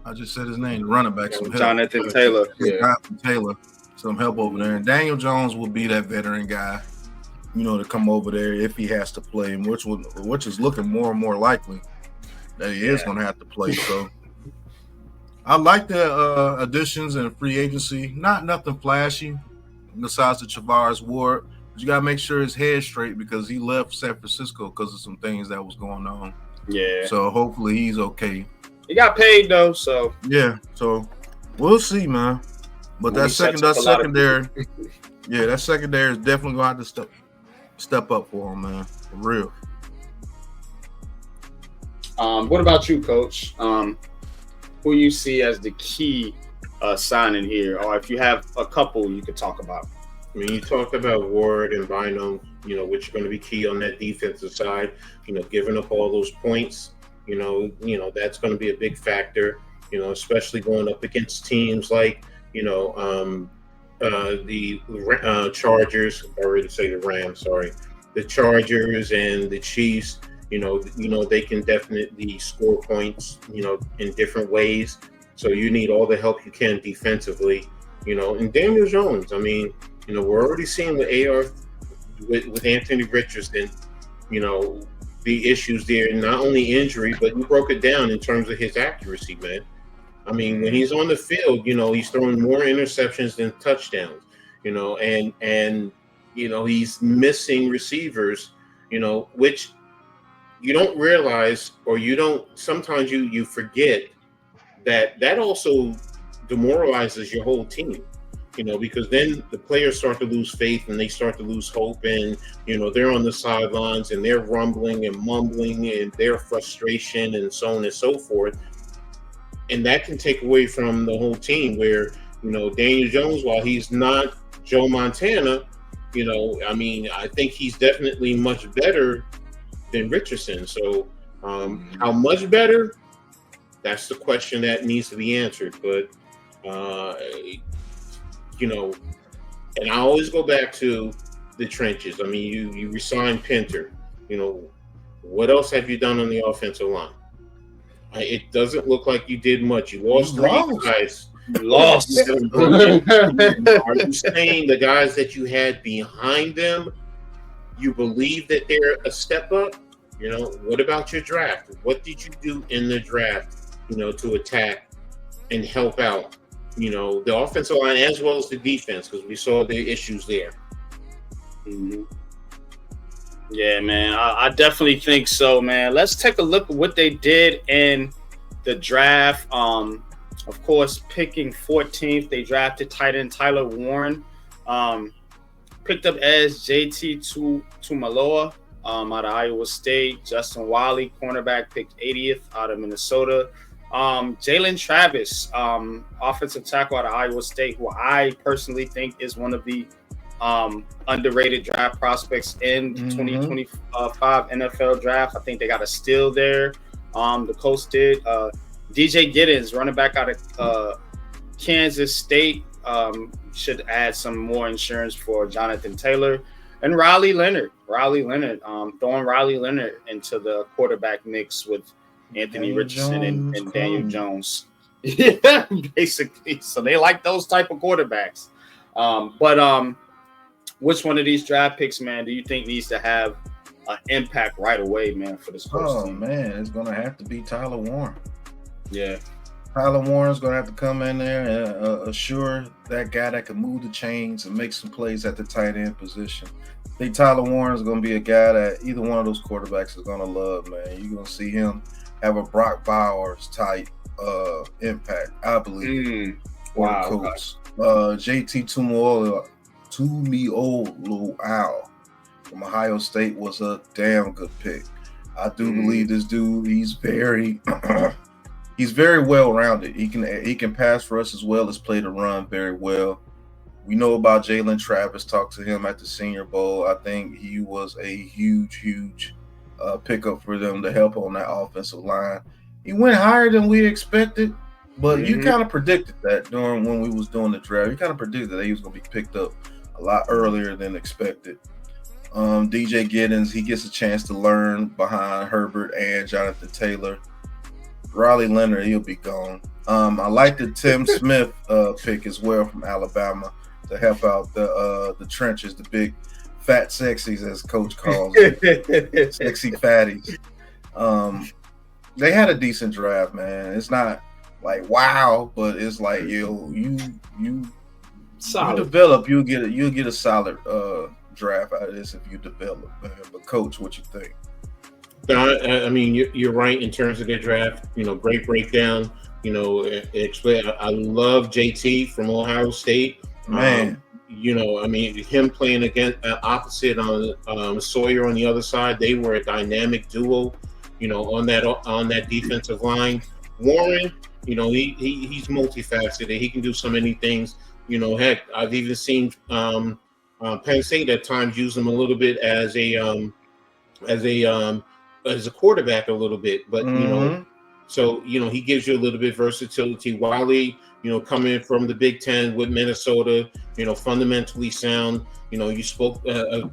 I just said his name, the running back, some help. Jonathan Taylor. Jonathan Taylor, some help over there. And Daniel Jones will be that veteran guy, to come over there if he has to play, and which is looking more and more likely that he is going to have to play. So I like the additions and free agency. Nothing flashy besides the Charvarius Ward. But you got to make sure his head's straight because he left San Francisco because of some things that was going on. Yeah. So hopefully he's okay. He got paid though, so yeah. So we'll see, man. But that secondary, yeah, that secondary is definitely gonna have to step up for him, man. For real. What about you, Coach? Who you see as the key signing here, or if you have a couple you could talk about? I mean, you talked about Ward and Bynum, which are going to be key on that defensive side. Giving up all those points, that's going to be a big factor. Especially going up against teams like, the Chargers. I already say the Rams. Sorry, the Chargers and the Chiefs. They can definitely score points, in different ways. So you need all the help you can defensively, and Daniel Jones. I mean, we're already seeing with Anthony Richardson, the issues there, not only injury, but you broke it down in terms of his accuracy, man. I mean, when he's on the field, he's throwing more interceptions than touchdowns, and he's missing receivers, which you don't realize, or sometimes you forget that also demoralizes your whole team, because then the players start to lose faith and they start to lose hope, and they're on the sidelines and they're rumbling and mumbling and their frustration and so on and so forth, and that can take away from the whole team. Where Daniel Jones, while he's not Joe Montana, I think he's definitely much better than Richardson. So how much better? That's the question that needs to be answered. But and I always go back to the trenches. I mean, you resigned Pinter. What else have you done on the offensive line? It doesn't look like you did much. You lost three guys. You lost. Are you saying the guys that you had behind them, you believe that they're a step up? What about your draft? What did you do in the draft, to attack and help out, the offensive line as well as the defense, because we saw the issues there. Mm-hmm. Yeah, man, I definitely think so, man. Let's take a look at what they did in the draft. Of course, picking 14th, they drafted tight end Tyler Warren. Picked up edge JT Tumaloa out of Iowa State. Justin Wiley, cornerback, picked 80th out of Minnesota. Jalen Travis, offensive tackle out of Iowa State, who I personally think is one of the underrated draft prospects in the 2025 NFL draft. I think they got a steal there. The Colts did. DJ Giddens, running back out of Kansas State, should add some more insurance for Jonathan Taylor. And Riley Leonard, throwing Riley Leonard into the quarterback mix with Anthony Richardson and Daniel Jones. Yeah, basically. So they like those type of quarterbacks. But which one of these draft picks, man, do you think needs to have an impact right away, man, for this Colts team? Man, it's going to have to be Tyler Warren. Yeah. Tyler Warren's going to have to come in there and assure that guy that can move the chains and make some plays at the tight end position. I think Tyler Warren's going to be a guy that either one of those quarterbacks is going to love, man. You're going to see him have a Brock Bowers type impact, I believe. Wow. Colts. JT Tuimoloau from Ohio State was a damn good pick. I do believe this dude, he's very well-rounded. He can pass for us as well as play the run very well. We know about Jalen Travis. Talked to him at the Senior Bowl. I think he was a huge pickup for them to help on that offensive line. He went higher than we expected, but you kind of predicted that when we was doing the draft. You kind of predicted that he was going to be picked up a lot earlier than expected. DJ Giddens, he gets a chance to learn behind Herbert and Jonathan Taylor. Riley Leonard, he'll be gone. I like the Tim Smith pick as well from Alabama to help out the trenches, the big fat sexies, as Coach calls it, sexy fatties. They had a decent draft, man. It's not like wow, but it's like you develop, you'll get a solid draft out of this if you develop, man. But Coach, what you think? I mean, you're right in terms of their draft. Great breakdown. I love JT from Ohio State. Man. I mean, him playing against opposite on Sawyer on the other side, they were a dynamic duo. On that defensive line. Warren, he's multifaceted. He can do so many things. Heck, I've even seen Penn State at times use him a little bit as a quarterback a little bit, but so he gives you a little bit versatility. Wiley, coming from the Big Ten with Minnesota, fundamentally sound. You spoke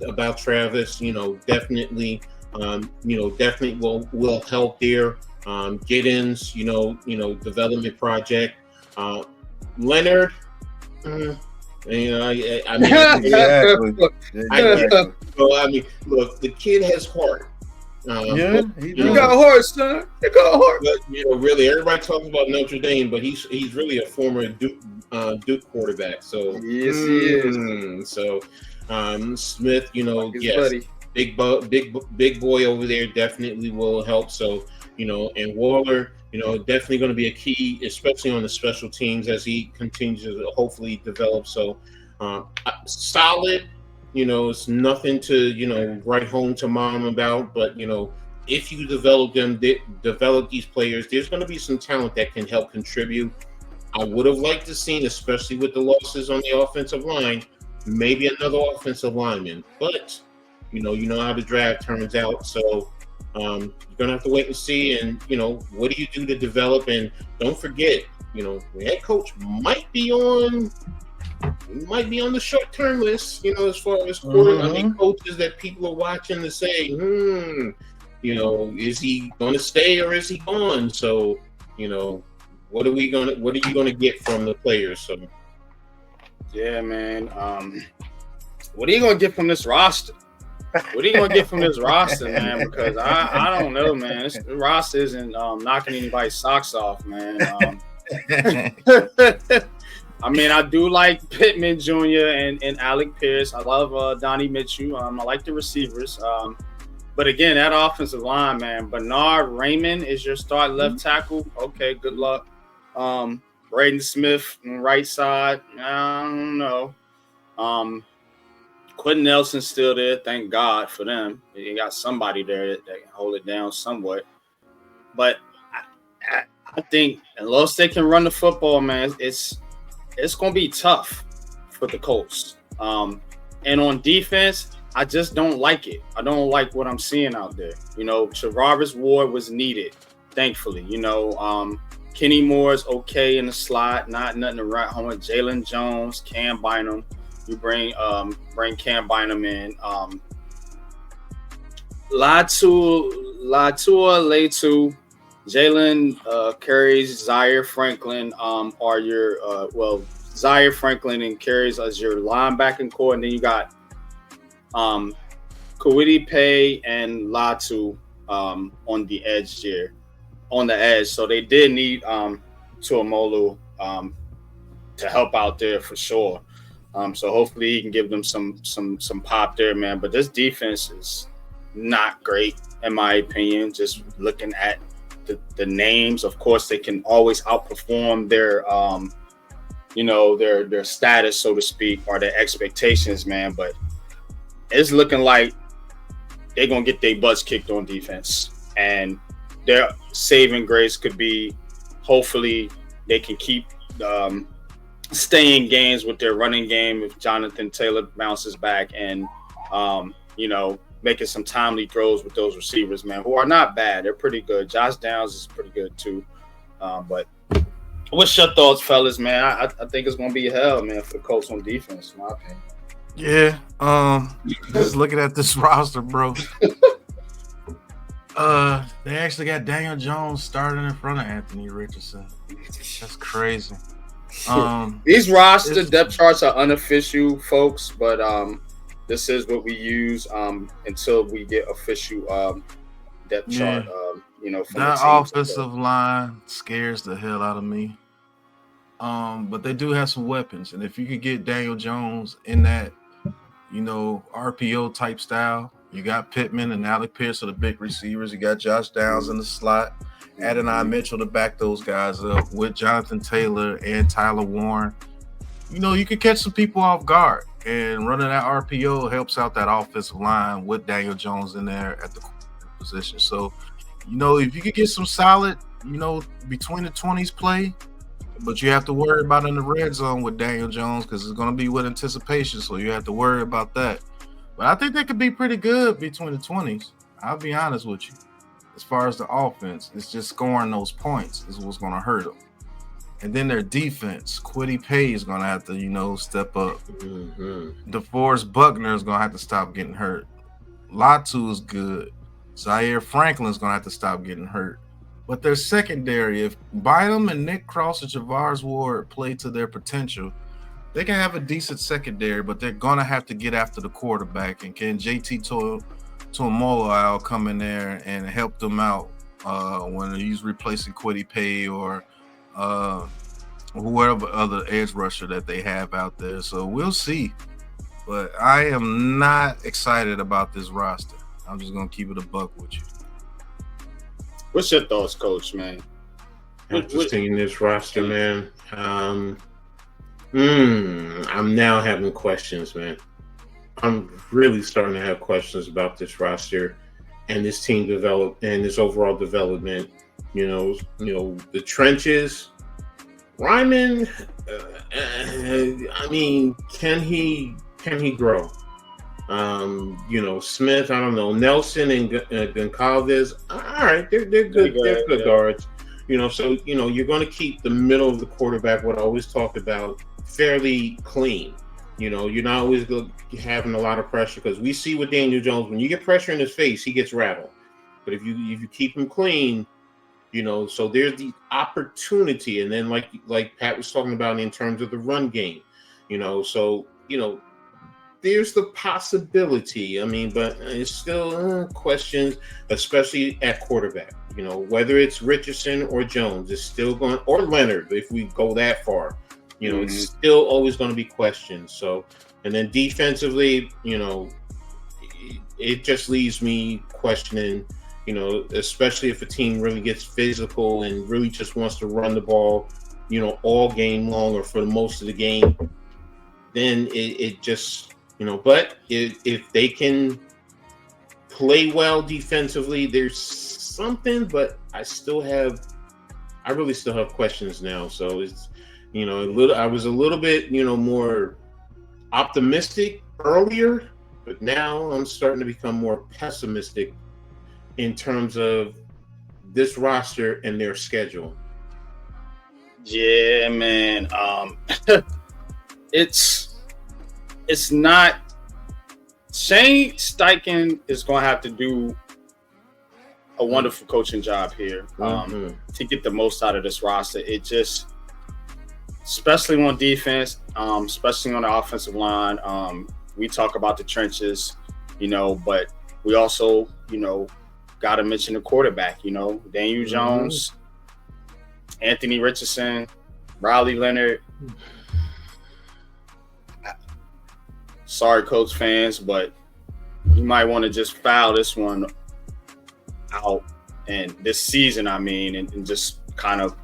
about Travis. Definitely, definitely will help there. Giddens, development project. Leonard. I mean, Exactly. I mean, look, the kid has heart. He got heart, son. You got heart. But really, everybody talks about Notre Dame, but he's really a former Duke quarterback. So yes, he is. So Smith, yes, buddy. big boy over there definitely will help. So and Waller, definitely going to be a key, especially on the special teams as he continues to hopefully develop. So solid. It's nothing to write home to mom about, but if you develop these players, there's going to be some talent that can help contribute. I would have liked to see, especially with the losses on the offensive line, maybe another offensive lineman, but you know how the draft turns out. So you're gonna have to wait and see, and what do you do to develop? And don't forget, the head coach might be on the short-term list, as far as coaches that people are watching to say, is he going to stay or is he gone? So, what are you going to get from the players? So, yeah, man. What are you going to get from this roster? What are you going to get from this roster, man? Because I don't know, man. This roster isn't knocking anybody's socks off, man. I mean, I do like Pittman Jr. and Alec Pierce. I love Donnie Mitchell. I like the receivers. But again, that offensive line, man. Bernard Raymond is your start left tackle. Okay, good luck. Braden Smith on the right side. I don't know. Quentin Nelson's still there. Thank God for them. You got somebody there that can hold it down somewhat. But I think unless they can run the football, man, it's going to be tough for the Colts. And on defense, I just don't like it. I don't like what I'm seeing out there. Charvarius Ward was needed, thankfully. Kenny Moore's okay in the slot, nothing to write home with. Jalen Jones, Cam Bynum. You bring Cam Bynum in. Latu, Jalen Carries, Zaire Franklin are your Zaire Franklin and Carries as your linebacking core, and then you got Kawiti Pay and Latu on the edge here. So they did need Tuamolu to help out there for sure. So hopefully he can give them some pop there, man. But this defense is not great in my opinion. Just looking at the names, of course, they can always outperform their their status, so to speak, or their expectations, man. But it's looking like they're gonna get their butts kicked on defense, and their saving grace could be hopefully they can keep stay in games with their running game if Jonathan Taylor bounces back and making some timely throws with those receivers, man, who are not bad. They're pretty good. Josh Downs is pretty good too. But what's your thoughts, fellas, man? I think it's going to be hell, man, for the Colts on defense, in my opinion. Yeah. Just looking at this roster, bro. They actually got Daniel Jones starting in front of Anthony Richardson. That's crazy. These roster depth charts are unofficial, folks, but this is what we use until we get official depth chart. From that offensive line scares the hell out of me. But they do have some weapons, and if you could get Daniel Jones in that, RPO type style, You got Pittman and Alec Pierce are the big receivers. You got Josh Downs in the slot. Adonai Mitchell to back those guys up with Jonathan Taylor and Tyler Warren. You know, you can catch some people off guard, and running that RPO helps out that offensive line with Daniel Jones in there at the position. So, you know, if you could get some solid, you know, between the 20s play, but you have to worry about in the red zone with Daniel Jones because it's going to be with anticipation. So you have to worry about that. But I think they could be pretty good between the 20s. I'll be honest with you. As far as the offense, it's just scoring those points is what's going to hurt them. And then their defense, Kwity Paye is going to have to, you know, step up. DeForest Buckner is going to have to stop getting hurt. Latu is good. Zaire Franklin is going to have to stop getting hurt. But their secondary, if Bynum and Nick Cross and Javars Ward play to their potential, they can have a decent secondary, but they're going to have to get after the quarterback. And can JT Tuimoloau come in there and help them out when he's replacing Kwity Paye or whoever other edge rusher that they have out there. So we'll see. But I am not excited about this roster. I'm just going to keep it a buck with you. What's your thoughts, Coach, man? Just seeing this roster, man. I'm now having questions, man. I'm really starting to have questions about this roster and this team develop and this overall development. You know, the trenches. Ryman, I mean, can he grow? You know, Smith, I don't know. Nelson and Goncalves, all right, they're good. They're good guards. You know, so you know you're going to keep the middle of the quarterback. What I always talk about, fairly clean. You know, you're not always having a lot of pressure because we see with Daniel Jones, when you get pressure in his face, he gets rattled. But if you keep him clean, you know, so there's the opportunity. And then like Pat was talking about in terms of the run game, you know, so, you know, there's the possibility. I mean, but it's still questions, especially at quarterback. You know, whether it's Richardson or Jones, it's still going, or Leonard, if we go that far. You know, it's still always going to be questions. So, and then defensively, you know, it just leaves me questioning, you know, especially if a team really gets physical and really just wants to run the ball, you know, all game long or for most of the game, then it just, you know, but if they can play well defensively, there's something, but I really still have questions now. So it's, you know, I was a little bit, you know, more optimistic earlier, but now I'm starting to become more pessimistic in terms of this roster and their schedule. Yeah, man. It's not. Shane Steichen is going to have to do a wonderful coaching job here to get the most out of this roster. It just, especially on defense, especially on the offensive line. We talk about the trenches, you know, but we also, you know, got to mention the quarterback, you know, Daniel Jones, Anthony Richardson, Riley Leonard. Sorry, Colts fans, but you might want to just foul this one out, and this season, I mean, and just kind of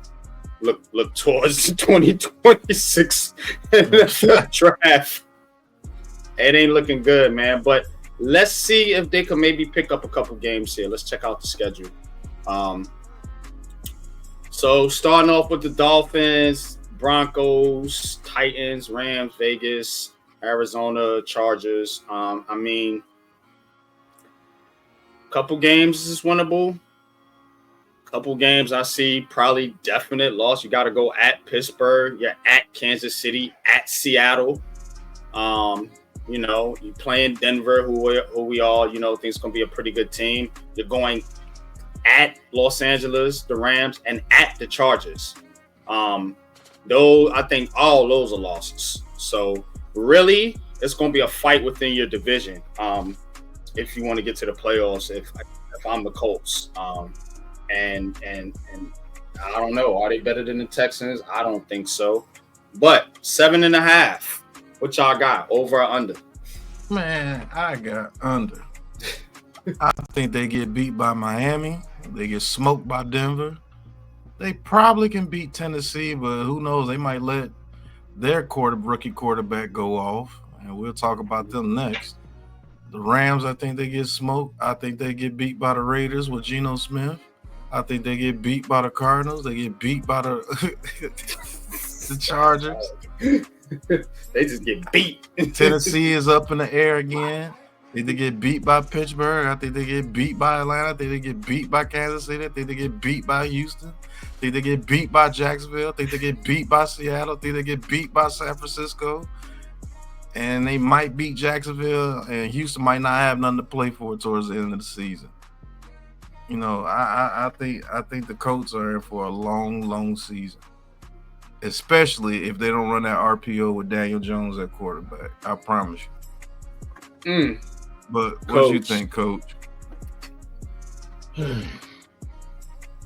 look towards the 2026 draft. It ain't looking good, man. But let's see if they can maybe pick up a couple games here. Let's check out the schedule. So starting off with the Dolphins, Broncos, Titans, Rams, Vegas, Arizona, Chargers. I mean, couple games is winnable. Couple games I see probably definite loss. You got to go at Pittsburgh. You're at Kansas City, at Seattle. You know, you playing Denver, who we all, you know, think is going to be a pretty good team. You're going at Los Angeles, the Rams, and at the Chargers. Though I think all those are losses. So really, it's going to be a fight within your division. If you want to get to the playoffs, if I'm the Colts. And I don't know. Are they better than the Texans? I don't think so. But 7.5. What y'all got? Over or under? Man, I got under. I think they get beat by Miami. They get smoked by Denver. They probably can beat Tennessee, but who knows? They might let their rookie quarterback go off, and we'll talk about them next. The Rams, I think they get smoked. I think they get beat by the Raiders with Geno Smith. I think they get beat by the Cardinals. They get beat by the the Chargers. They just get beat. Tennessee is up in the air again. I think they get beat by Pittsburgh. I think they get beat by Atlanta. I think they get beat by Kansas City. I think they get beat by Houston. I think they get beat by Jacksonville. I think they get beat by Seattle. I think they get beat by San Francisco. And they might beat Jacksonville, and Houston might not have nothing to play for towards the end of the season. You know, I think the Colts are in for a long season, especially if they don't run that RPO with Daniel Jones at quarterback. I promise you. But what do you think, Coach?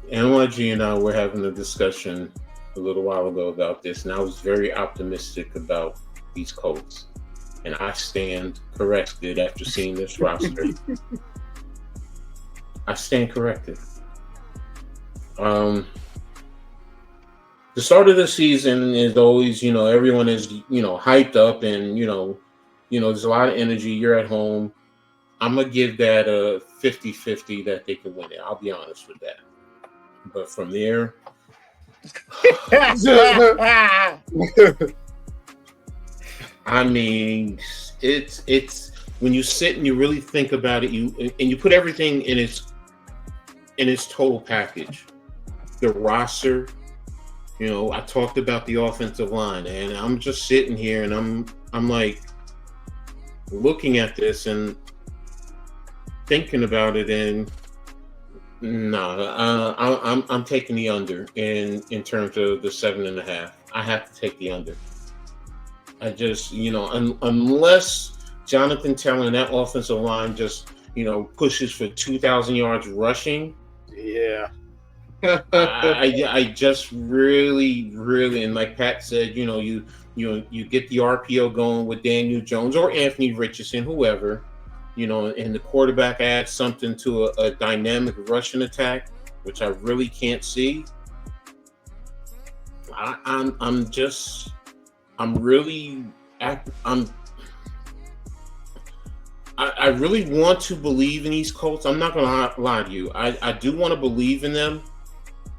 NYG and I were having a discussion a little while ago about this, and I was very optimistic about these Colts. And I stand corrected after seeing this roster. I stand corrected. The start of the season is always, everyone is, hyped up and, there's a lot of energy. You're at home. I'm going to give that a 50-50 that they can win it. I'll be honest with that. But from there, I mean, it's when you sit and you really think about it, you put everything in its total package. The roster, I talked about the offensive line, and I'm just sitting here and I'm like looking at this and thinking about it, and I'm taking the under in terms of the 7.5. I have to take the under. I just, unless Jonathan Taylor and that offensive line just, pushes for 2,000 yards rushing. Yeah. I just really, and like Pat said, you get the RPO going with Daniel Jones or Anthony Richardson, whoever, and the quarterback adds something to a dynamic rushing attack, which I really can't see. I really want to believe in these Colts. I'm not going to lie to you. I do want to believe in them,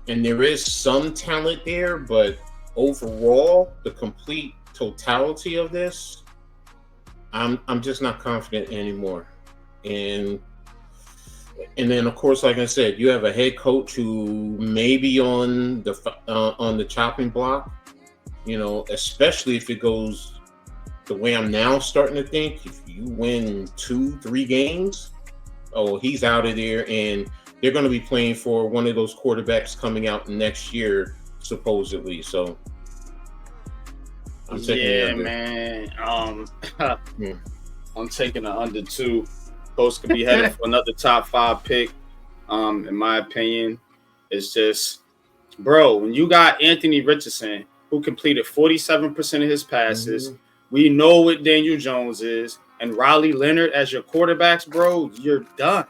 and there is some talent there, but overall, the complete totality of this, I'm just not confident anymore. And then, of course, like I said, you have a head coach who may be on the chopping block. Especially if it goes the way I'm now starting to think. If you win 2-3 games, he's out of there, and they're going to be playing for one of those quarterbacks coming out next year, supposedly. So, I'm taking the under. Man. I'm taking the under 2. Colts could be headed for another top 5 pick. In my opinion, it's just, bro, when you got Anthony Richardson, who completed 47% of his passes. Mm-hmm. We know what Daniel Jones is. And Riley Leonard as your quarterbacks, bro, you're done.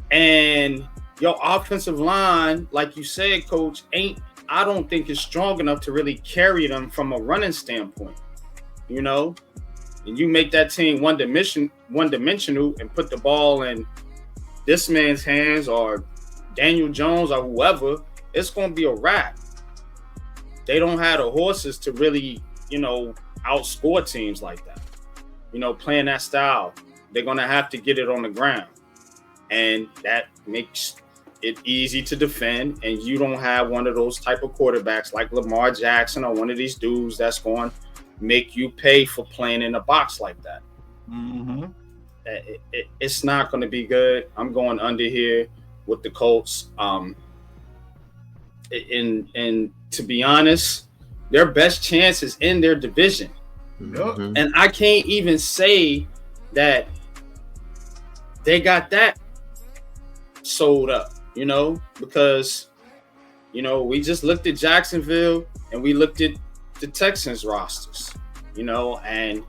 And your offensive line, like you said, Coach, I don't think is strong enough to really carry them from a running standpoint. And you make that team one-dimensional and put the ball in this man's hands or Daniel Jones or whoever, it's going to be a wrap. They don't have the horses to really, outscore teams like that. Playing that style. They're going to have to get it on the ground. And that makes it easy to defend. And you don't have one of those type of quarterbacks like Lamar Jackson or one of these dudes that's going to make you pay for playing in a box like that. Mm-hmm. It's not going to be good. I'm going under here with the Colts. And to be honest, their best chance is in their division. Mm-hmm. And I can't even say that they got that sold up, because, we just looked at Jacksonville and we looked at the Texans rosters, and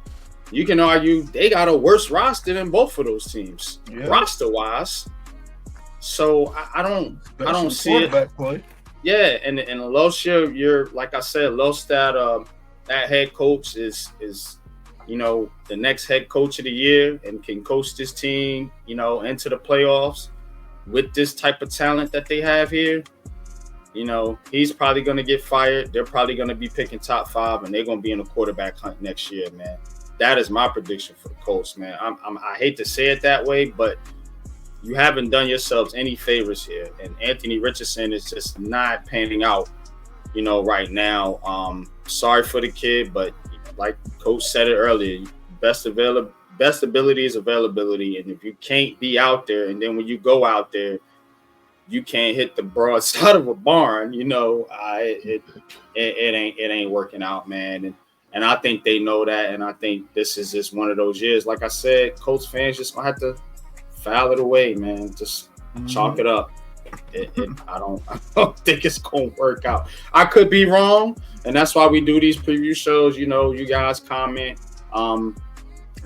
you can argue they got a worse roster than both of those teams, roster wise. So I don't see it. Play. Yeah, and unless you're like I said, unless that head coach is the next head coach of the year and can coach this team into the playoffs with this type of talent that they have here. He's probably going to get fired. They're probably going to be picking top 5, and they're going to be in a quarterback hunt next year, man. That is my prediction for the Colts, man. I hate to say it that way, but you haven't done yourselves any favors here. And Anthony Richardson is just not panning out, right now. Sorry for the kid, but like Coach said it earlier, best ability is availability. And if you can't be out there, and then when you go out there, you can't hit the broadside of a barn, it ain't working out, man. And I think they know that. And I think this is just one of those years. Like I said, Colts fans just gonna have to foul it away, man. Just chalk it up. I don't think it's gonna work out. I could be wrong, and that's why we do these preview shows. You guys comment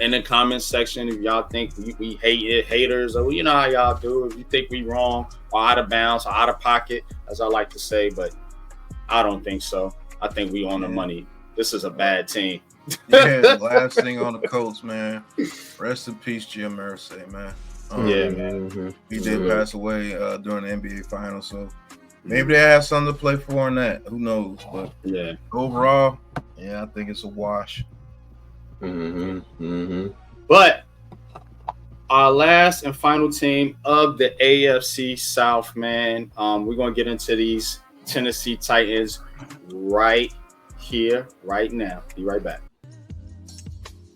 in the comment section if y'all think we hate it, haters, or how y'all do. If you think we wrong or out of bounds or out of pocket, as I like to say, but I don't think so. I think we on the money. This is a bad team. Last thing on the Colts, man. Rest in peace, Jim Irsay, man. Man. He did pass away during the NBA Finals, so maybe they have something to play for in that. Who knows? But overall, I think it's a wash. But our last and final team of the AFC South, man. We're gonna get into these Tennessee Titans right here, right now. Be right back.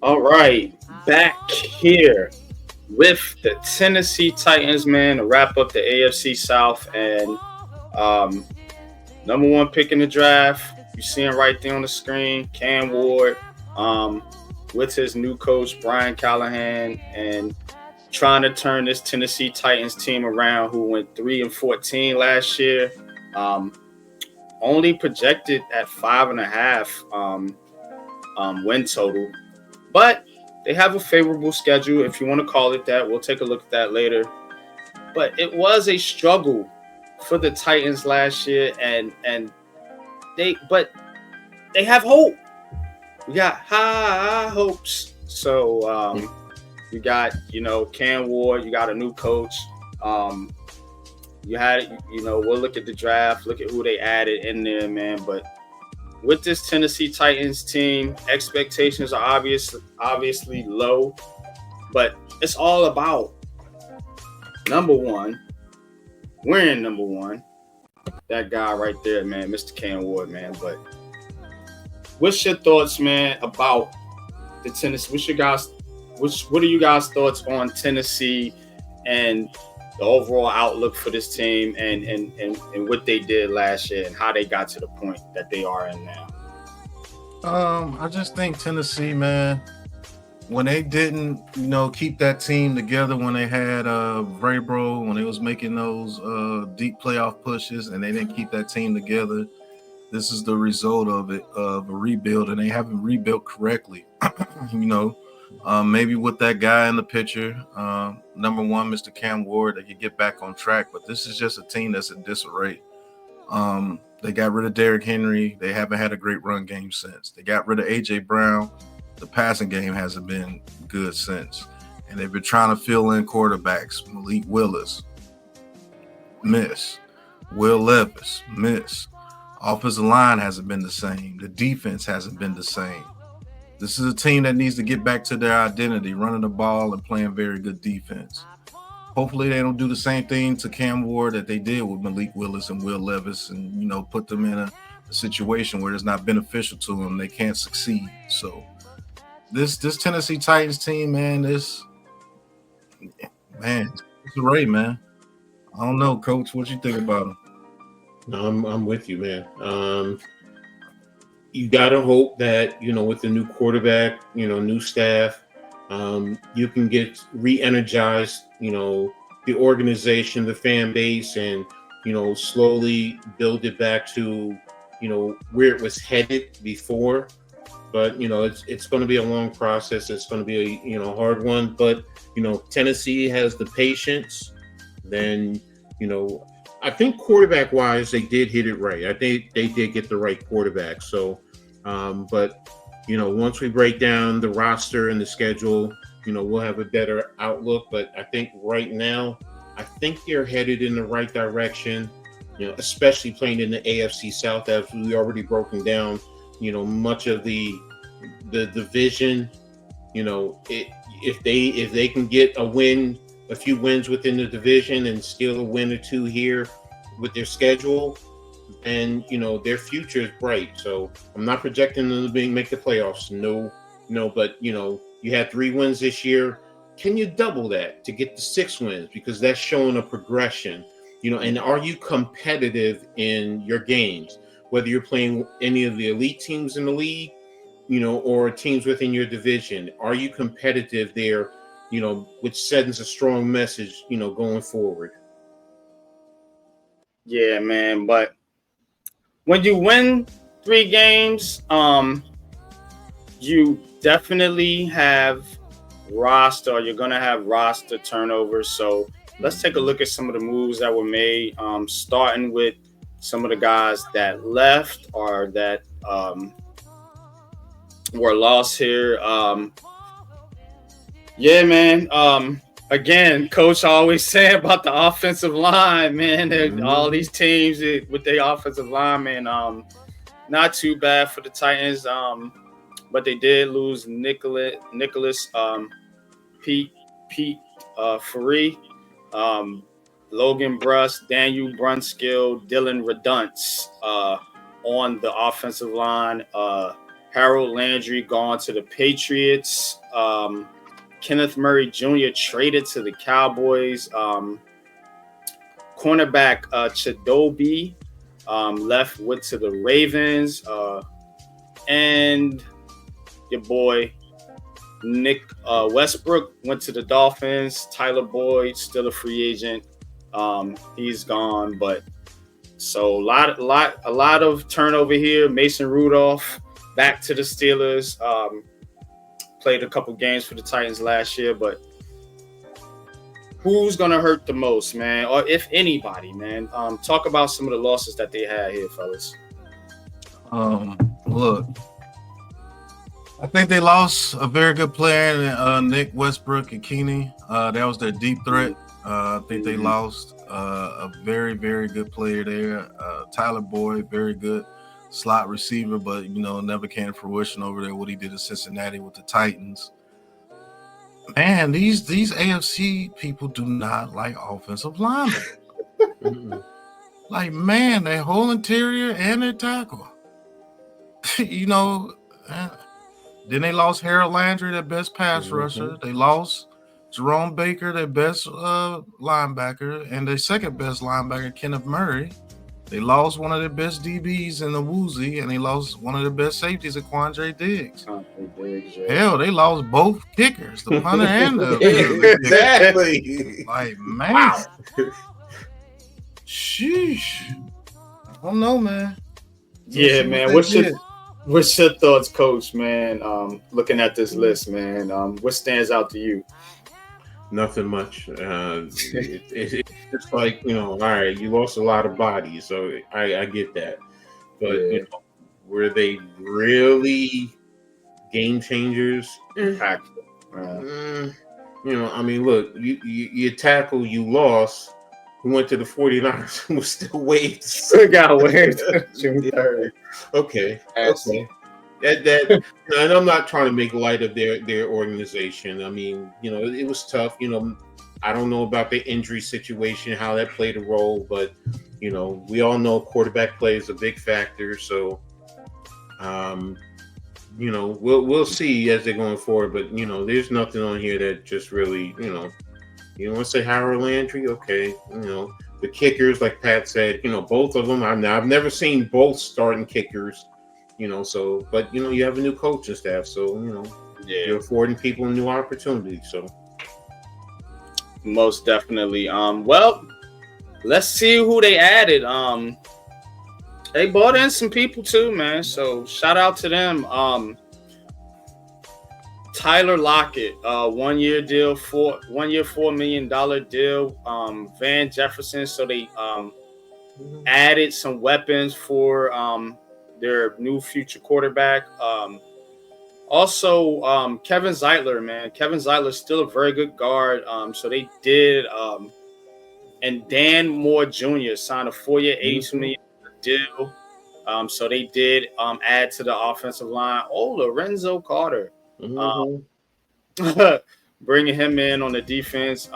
All right, back here with the Tennessee Titans, man, to wrap up the AFC South. And number 1 pick in the draft, you see him right there on the screen, Cam Ward, with his new coach, Brian Callahan, and trying to turn this Tennessee Titans team around, who went 3-14 last year, only projected at 5.5 win total. But they have a favorable schedule, if you want to call it that. We'll take a look at that later. But it was a struggle for the Titans last year, and they have hope. We got high hopes. So you got Cam Ward. You got a new coach. You had we'll look at the draft, look at who they added in there, man. But with this Tennessee Titans team, expectations are obviously low, but it's all about number 1, winning number 1. That guy right there, man, Mr. Cam Ward, man. But what's your thoughts, man, about the Tennessee? What are you guys' thoughts on Tennessee and the overall outlook for this team and what they did last year and how they got to the point that they are in now? I just think Tennessee, man, when they didn't, keep that team together, when they had Vrabel, when they was making those deep playoff pushes and they didn't keep that team together, this is the result of it, of a rebuild, and they haven't rebuilt correctly. Maybe with that guy in the picture, number 1, Mr. Cam Ward, they could get back on track. But this is just a team that's in disarray. They got rid of Derrick Henry. They haven't had a great run game since. They got rid of A.J. Brown. The passing game hasn't been good since. And they've been trying to fill in quarterbacks. Malik Willis, miss. Will Levis, miss. Offensive line hasn't been the same. The defense hasn't been the same. This is a team that needs to get back to their identity, running the ball and playing very good defense. Hopefully they don't do the same thing to Cam Ward that they did with Malik Willis and Will Levis and, put them in a situation where it's not beneficial to them. They can't succeed. So this Tennessee Titans team, man, it's a race, man. I don't know, Coach. What you think about them? No, I'm with you, man. You gotta hope that with the new quarterback, new staff, you can get re-energized, the organization, the fan base, and slowly build it back to where it was headed before. but it's going to be a long process. It's going to be a hard one, but Tennessee has the patience. Then I think quarterback wise they did hit it right. I think they did get the right quarterback. So, but once we break down the roster and the schedule, we'll have a better outlook. But I think right now, I think they're headed in the right direction. Especially playing in the AFC South, as we already broken down. Much of the division. If they can get a few wins within the division and steal a win or two here with their schedule, and their future is bright. So I'm not projecting them to make the playoffs. No, but you had 3 wins this year. Can you double that to get to 6 wins? Because that's showing a progression. And are you competitive in your games? Whether you're playing any of the elite teams in the league, or teams within your division, are you competitive there? Which sends a strong message, going forward. Yeah, man. But when you win 3 games, you definitely have you're gonna have roster turnovers. So let's take a look at some of the moves that were made, starting with some of the guys that left or that were lost here. Yeah, man. Again, coach always saying about the offensive line, man. All these teams with their offensive line, man. Not too bad for the Titans. But they did lose Nicholas Pete Faree, Logan Bruss, Daniel Brunskill, Dylan Redunce on the offensive line. Harold Landry gone to the Patriots. Kenneth Murray Jr. traded to the Cowboys. Cornerback Chidobe went to the Ravens. And your boy Nick Westbrook went to the Dolphins. Tyler Boyd still a free agent. He's gone, but so a lot of turnover here. Mason Rudolph back to the Steelers. Played a couple games for the Titans last year, but who's gonna hurt the most, man? Or if anybody, man? Talk about some of the losses that they had here, fellas. Look, I think they lost a very good player, Nick Westbrook and Keeney. That was their deep threat. I think they lost a very, very good player there. Tyler Boyd, very good slot receiver, but never came to fruition over there. What he did in Cincinnati with the Titans. Man, these AFC people do not like offensive linemen. Like, man, their whole interior and their tackle. Then they lost Harold Landry, their best pass rusher. They lost Jerome Baker, their best linebacker, and their second best linebacker, Kenneth Murray. They lost one of their best DBs in the Woozy, and they lost one of their best safeties at Quandre Diggs. Hell, they lost both kickers, the punter and the exactly. Like, man. Wow. Sheesh. I don't know, man. Yeah, man. What's your thoughts, Coach, man, looking at this list, man? What stands out to you? Nothing much. It's just like, all right, you lost a lot of bodies, so I get that. But, were they really game changers? I mean, look, you tackle, you lost. Who went to the 49ers who was still waived. Still got waived June 3rd. Okay. That and I'm not trying to make light of their organization. I mean, it was tough. I don't know about the injury situation, how that played a role, but we all know quarterback play is a big factor. So we'll see as they're going forward. But there's nothing on here that just really, you want to say Harold Landry? Okay, the kickers, like Pat said, both of them. I've never seen both starting kickers. So, but you have a new coaching staff, so you're affording people new opportunities. So, most definitely. Well, let's see who they added. They brought in some people too, man. So, shout out to them. Tyler Lockett, 1 year deal, $4 million deal. Van Jefferson, so they added some weapons for their new future quarterback. Also, Kevin Zeitler, man. Kevin Zeitler is still a very good guard. So they did, and Dan Moore Jr. signed a 4-year, $82 million deal. So they did add to the offensive line. Oh, Lorenzo Carter. Bringing him in on the defense.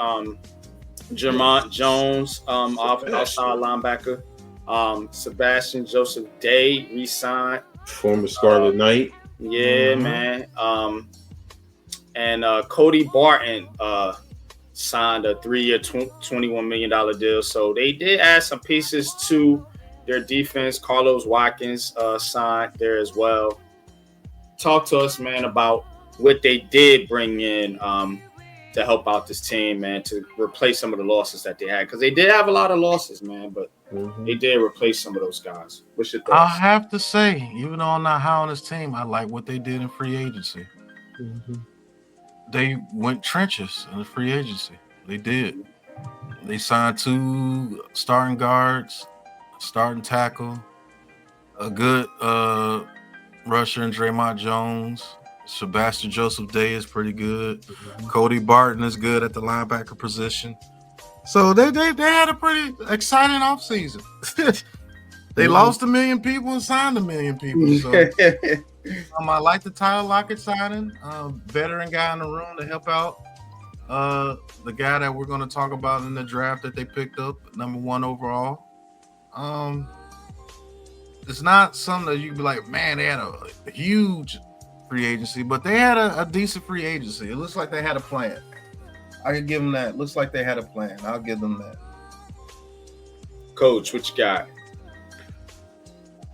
Jermont Jones, outside linebacker. Sebastian Joseph Day re-signed. Former Scarlet Knight. Yeah, man. And Cody Barton signed a 3-year, $21 million deal. So they did add some pieces to their defense. Carlos Watkins signed there as well. Talk to us, man, about what they did bring in to help out this team, man, to replace some of the losses that they had. Because they did have a lot of losses, man, but they did replace some of those guys. What's your thoughts? I have to say, even though I'm not high on this team, I like what they did in free agency. They went trenches in the free agency. They did. They signed 2 starting guards, starting tackle, a good rusher in Draymond Jones. Sebastian Joseph Day is pretty good. Cody Barton is good at the linebacker position. So they had a pretty exciting offseason. They lost 1 million people and signed 1 million people. So I like the Tyler Lockett signing. Veteran guy in the room to help out. The guy that we're going to talk about in the draft that they picked up, number 1 overall. It's not something that you be like, man, they had a huge free agency, but they had a decent free agency. It looks like they had a plan. I can give them that. Looks like they had a plan. I'll give them that. Coach, what you got?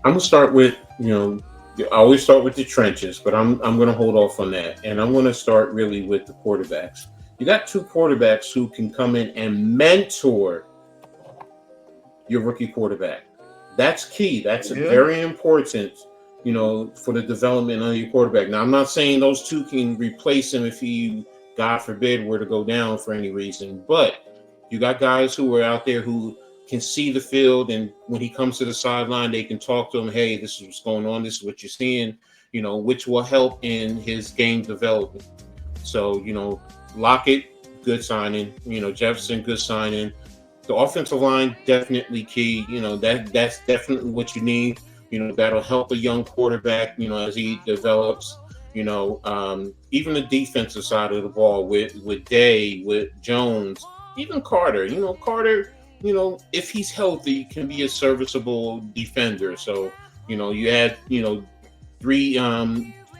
I'm gonna start with, I always start with the trenches, but I'm gonna hold off on that, and I'm gonna start really with the quarterbacks. You got 2 quarterbacks who can come in and mentor your rookie quarterback. That's key. That's very important, for the development of your quarterback. Now, I'm not saying those 2 can replace him if he, God forbid, were to go down for any reason, but you got guys who are out there who can see the field, and when he comes to the sideline, they can talk to him, hey, this is what's going on, this is what you're seeing, which will help in his game development. So, Lockett, good signing, Jefferson, good signing. The offensive line, definitely key. That's definitely what you need. That'll help a young quarterback, as he develops. Even the defensive side of the ball with Day, with Jones, even Carter. Carter, if he's healthy, can be a serviceable defender. So, you had, 1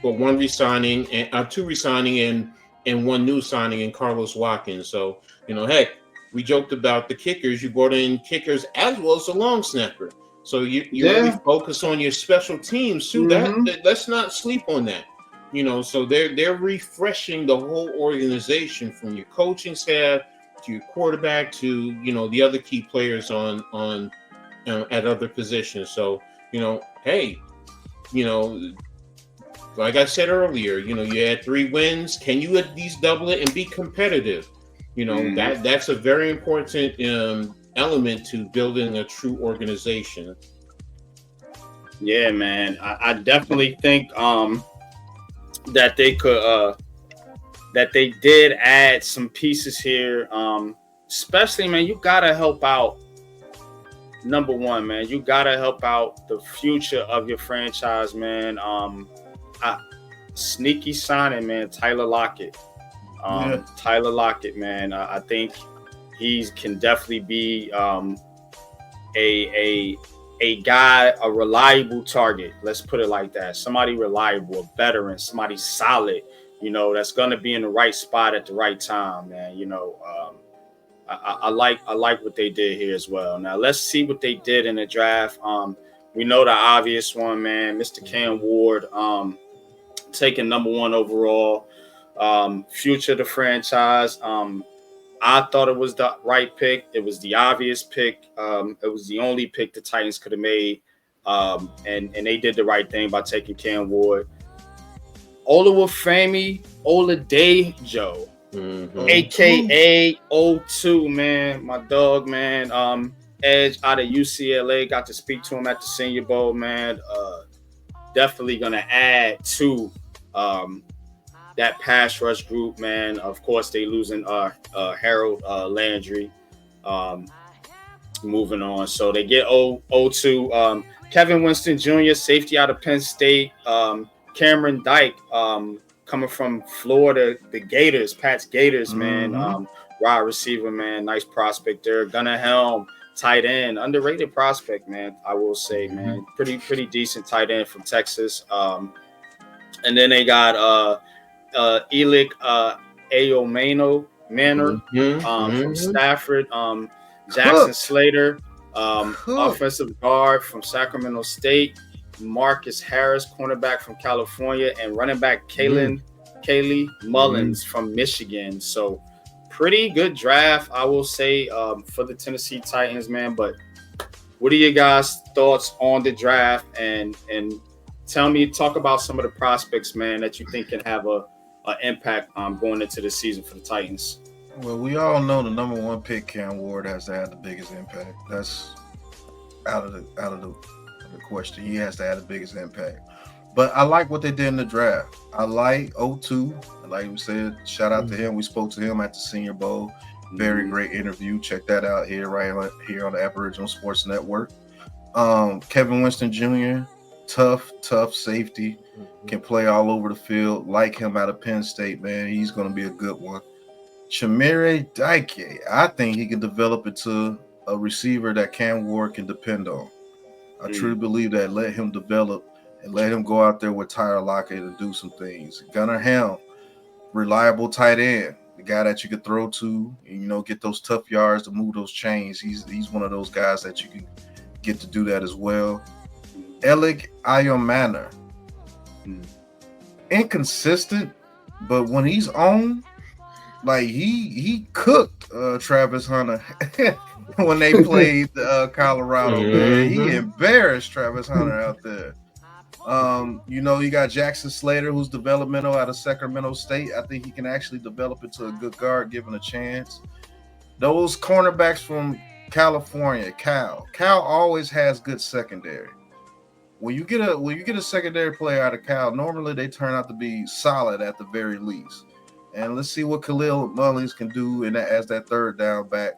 resigning and 2 resigning and 1 new signing in Carlos Watkins. So, heck, we joked about the kickers. You brought in kickers as well as the long snapper. So you really focus on your special teams too. That let's not sleep on that. So they're refreshing the whole organization from your coaching staff to your quarterback to the other key players on at other positions. So hey, like I said earlier, you had 3 wins. Can you at least double it and be competitive? That's a very important element to building a true organization. Yeah, man. I definitely think that they could that they did add some pieces here. Especially, man, you gotta help out. Number 1, man, you gotta help out the future of your franchise, man. Sneaky signing, man, Tyler Lockett. Tyler Lockett, man. I think he can definitely be a guy, a reliable target. Let's put it like that. Somebody reliable, a veteran, somebody solid. That's gonna be in the right spot at the right time, man. I like what they did here as well. Now let's see what they did in the draft. We know the obvious one, man. Mr. Cam Ward, taking number 1 overall. Future of the franchise. I thought it was the right pick. It was the obvious pick. It was the only pick the Titans could have made. And they did the right thing by taking Cam Ward. Olawafemi Oladejo, aka O2, man, my dog, man. Edge out of UCLA, got to speak to him at the Senior Bowl, man. Definitely gonna add to that pass rush group, man. Of course, they losing Harold Landry. Moving on, so they get O2. Kevin Winston Jr., safety out of Penn State. Cameron Dyke, coming from Florida, the Gators, Pat's Gators, man. Wide receiver, man. Nice prospect there. Gunnar Helm, tight end, underrated prospect, man. I will say, man, pretty decent tight end from Texas. And then they got Elick Ayomano Manor from Stafford. Jackson Slater, offensive guard from Sacramento State. Marcus Harris, cornerback from California, and running back Kaylee Mullins from Michigan. So pretty good draft, I will say, for the Tennessee Titans, man. But what are your guys' thoughts on the draft? And talk about some of the prospects, man, that you think can have an impact going into the season for the Titans. Well, we all know the number one pick, Cam Ward, has to have the biggest impact. That's out of the question. He has to have the biggest impact. But I like what they did in the draft. I like O2. Like we said, shout out to him. We spoke to him at the Senior Bowl. Very great interview. Check that out here on the Aboriginal Sports Network. Kevin Winston Jr., tough safety, can play all over the field. Like him out of Penn State, man. He's going to be a good one. Chimere Dike, I think he can develop into a receiver that Cam Ward can depend on. I truly believe that. Let him develop and let him go out there with Tyler Lockett and do some things. Gunnar Helm, reliable tight end, the guy that you could throw to and, get those tough yards to move those chains. He's one of those guys that you can get to do that as well. Elick Ayomana, inconsistent, but when he's on, like he cooked Travis Hunter when they played Colorado. Man, he embarrassed Travis Hunter out there. You got Jackson Slater, who's developmental out of Sacramento State. I think he can actually develop into a good guard given a chance. Those cornerbacks from California, Cal always has good secondary. When you get a secondary player out of Cal, normally they turn out to be solid at the very least. And let's see what Khalil Mullins can do as that third down back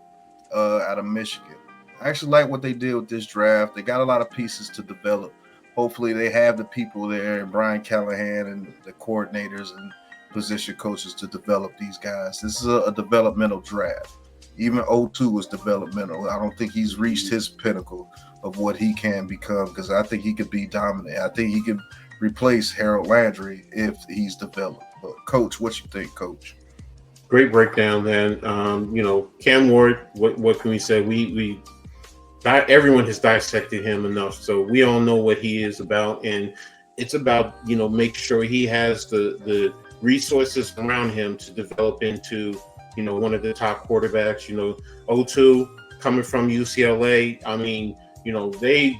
out of Michigan. I actually like what they did with this draft. They got a lot of pieces to develop. Hopefully they have the people there, and Brian Callahan and the coordinators and position coaches to develop these guys. This is a developmental draft. Even O2 was developmental. I don't think he's reached his pinnacle of what he can become, because I think he could be dominant. I think he can replace Harold Landry if he's developed. But Coach, what you think, Coach? Great breakdown, man. Cam Ward, what can we say? Everyone has dissected him enough, so we all know what he is about, and it's about make sure he has the resources around him to develop into one of the top quarterbacks. O2 coming from UCLA. I mean, they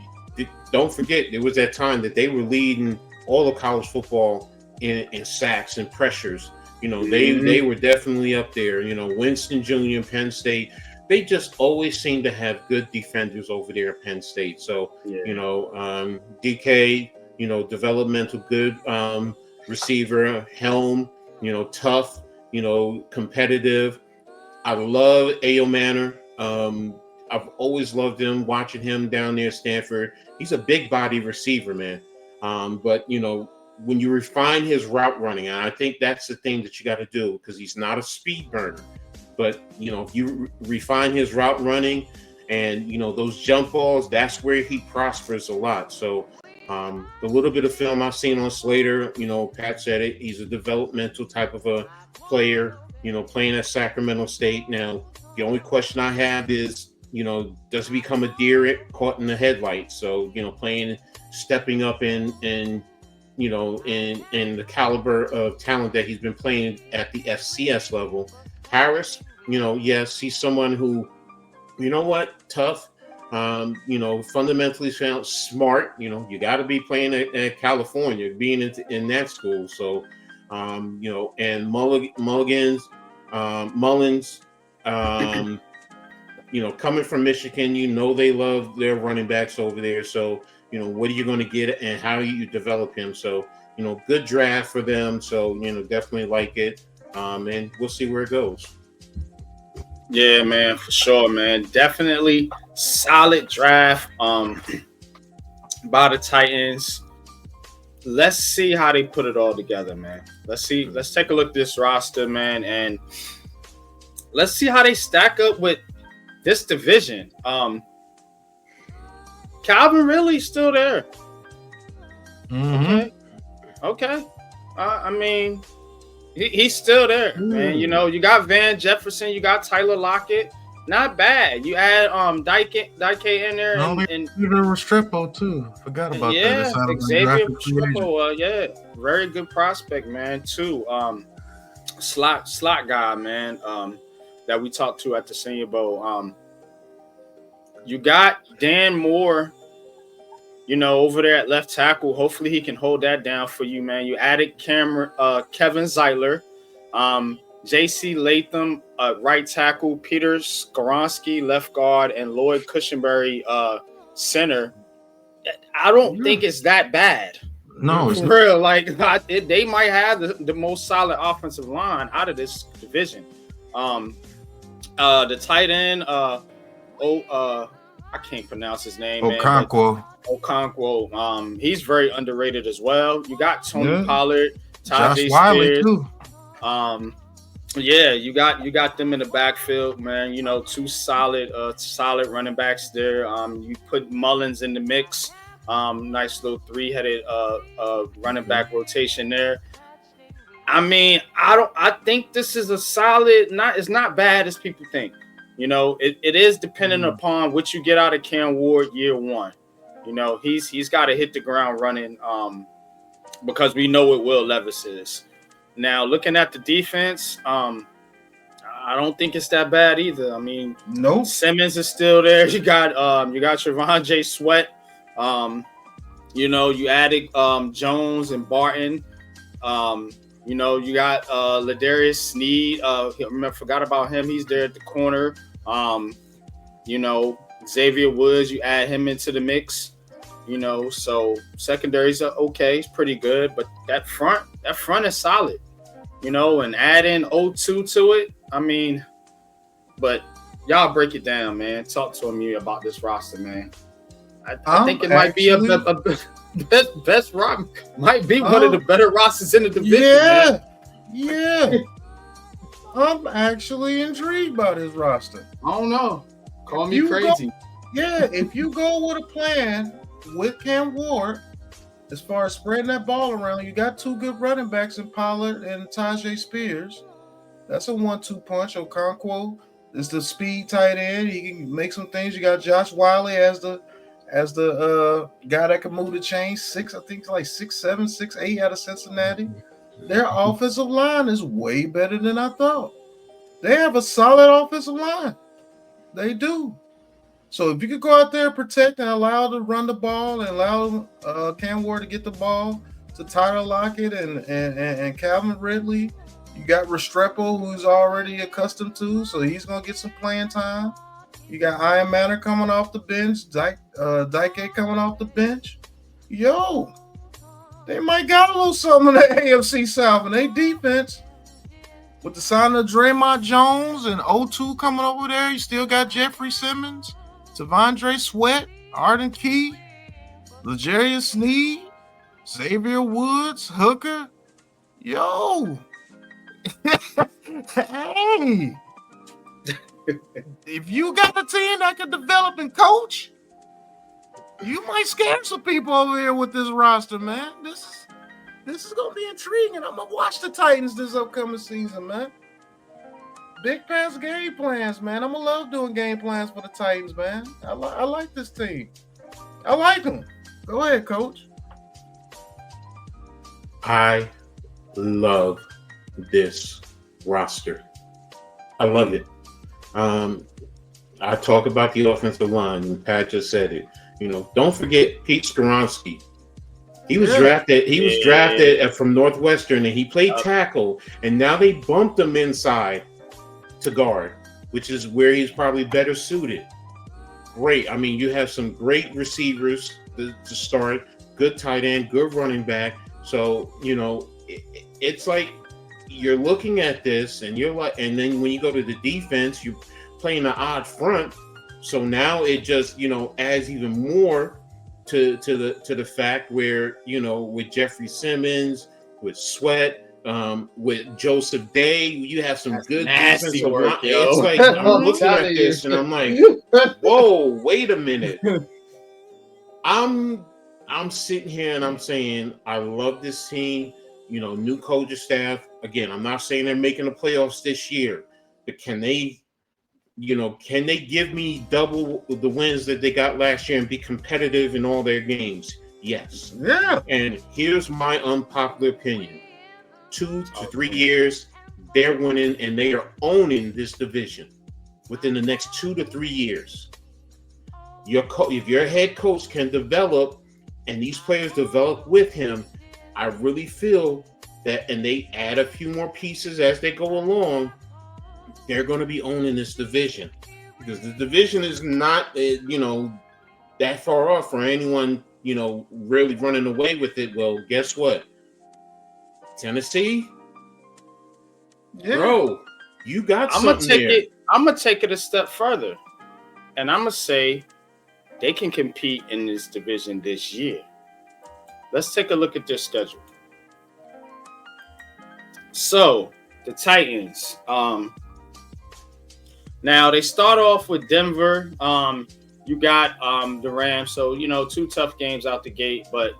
don't forget there was that time that they were leading all of college football in sacks and pressures. They were definitely up there. Winston Jr. Penn State. They just always seem to have good defenders over there at Penn State. So, DK, developmental good receiver. Helm, tough, competitive. I love Ayomana. I've always loved him, watching him down there at Stanford. He's a big body receiver, man. But when you refine his route running, and I think that's the thing that you got to do, because he's not a speed burner. But, if you refine his route running and, those jump balls, that's where he prospers a lot. So the little bit of film I've seen on Slater, Pat said it, he's a developmental type of a player, playing at Sacramento State. Now, the only question I have is, does he become a deer caught in the headlights? So, stepping up in the caliber of talent that he's been playing at the FCS level. Harris, yes, he's someone who, tough, Fundamentally sound smart. You got to be playing at California, being in that school. So, and Mullins, coming from Michigan, they love their running backs over there. So, what are you going to get and how you develop him? So, good draft for them. So, definitely like it. And we'll see where it goes. Yeah, man, for sure, man. Definitely solid draft by the Titans. Let's see how they put it all together, man. Let's take a look at this roster, man, and let's see how they stack up with this division. Calvin Ridley's still there. Mm-hmm. Okay. I mean, he's still there, man. You got Van Jefferson, you got Tyler Lockett. Not bad. You add Dyke in there, and Restrepo too. Forgot about that. Yeah, Xavier Restrepo. Very good prospect, man. Too. Slot guy, man. That we talked to at the Senior Bowl. You got Dan Moore, over there at left tackle. Hopefully he can hold that down for you, man. You added Kevin Zeitler, J.C. Latham, right tackle, Peter Skoronski, left guard, and Lloyd Cushenberry, center. I don't think it's that bad. No, it's real. They might have the most solid offensive line out of this division. The tight end, I can't pronounce his name. Okonkwo. He's very underrated as well. You got Tony Pollard, Josh Wiley too. You got them in the backfield, man. Two solid running backs there. You put Mullins in the mix. Nice little three-headed running back rotation there. I mean, I think this is a solid. It's not bad as people think. It is dependent upon what you get out of Cam Ward year one. He's got to hit the ground running because we know what Will Levis is. Now, looking at the defense, I don't think it's that bad either. I mean, nope. Simmons is still there. You got Trevon J. Sweat. You added Jones and Barton. You got Ladarius Sneed. Forgot about him. He's there at the corner. Xavier Woods, you add him into the mix. So secondaries are okay. It's pretty good. But that front is solid. And adding O2 to it. I mean, but y'all break it down, man. Talk to me about this roster, man. I think it might be a best rock. Might be one of the better rosters in the division. Yeah. I'm actually intrigued by this roster. I don't know. Call me crazy. If you go with a plan with Cam Ward, as far as spreading that ball around, you got two good running backs in Pollard and Tajay Spears. That's a 1-2 punch. Okonkwo is the speed tight end. He can make some things. You got Josh Wiley as the guy that can move the chains. I think it's like 6'7", 6'8" out of Cincinnati. Their offensive line is way better than I thought. They have a solid offensive line. They do. So if you could go out there and protect and allow to run the ball and allow Cam Ward to get the ball to Tyler Lockett and Calvin Ridley, you got Restrepo, who's already accustomed to, so he's going to get some playing time. You got Iron Manor coming off the bench, Dyke coming off the bench. Yo, they might got a little something in the AFC South and they defense. With the sign of Draymond Jones and O2 coming over there, you still got Jeffrey Simmons, Tavondre Sweat, Arden Key, L'Jarius Sneed, Xavier Woods, Hooker. Yo. Hey. If you got a team that can develop and coach, you might scare some people over here with this roster, man. This is going to be intriguing. I'm going to watch the Titans this upcoming season, man. Big Pat's game plans, man. I'm going to love doing game plans for the Titans, man. I like this team. I like them. Go ahead, Coach. I love this roster. I love it. I talk about the offensive line, and Pat just said it. Don't forget Pete Skoronski. He was drafted. He was drafted from Northwestern, and he played tackle. And now they bumped him inside to guard, which is where he's probably better suited. Great. I mean, you have some great receivers to start. Good tight end, good running back. So it's like you're looking at this, and you're like, and then when you go to the defense, you're playing an odd front. So now it just adds even more to the fact where with Jeffrey Simmons, with Sweat, with Joseph Day, you have some good defensive work. It's like I'm looking at this and I'm like, whoa, wait a minute. I'm sitting here and I'm saying I love this team. New coaching staff. Again, I'm not saying they're making the playoffs this year, but can they give me double the wins that they got last year and be competitive in all their games? Yes. Yeah. And here's my unpopular opinion. 2 to 3 years, they're winning and they are owning this division within the next 2 to 3 years. If your head coach can develop and these players develop with him, I really feel that, and they add a few more pieces as they go along, they're going to be owning this division, because the division is not, that far off for anyone, really running away with it. Well, guess what? Tennessee, bro, you got something there. I'm going to take it a step further, and I'm going to say they can compete in this division this year. Let's take a look at their schedule. So, the Titans, now they start off with Denver. You got the Rams, so 2 tough games out the gate. But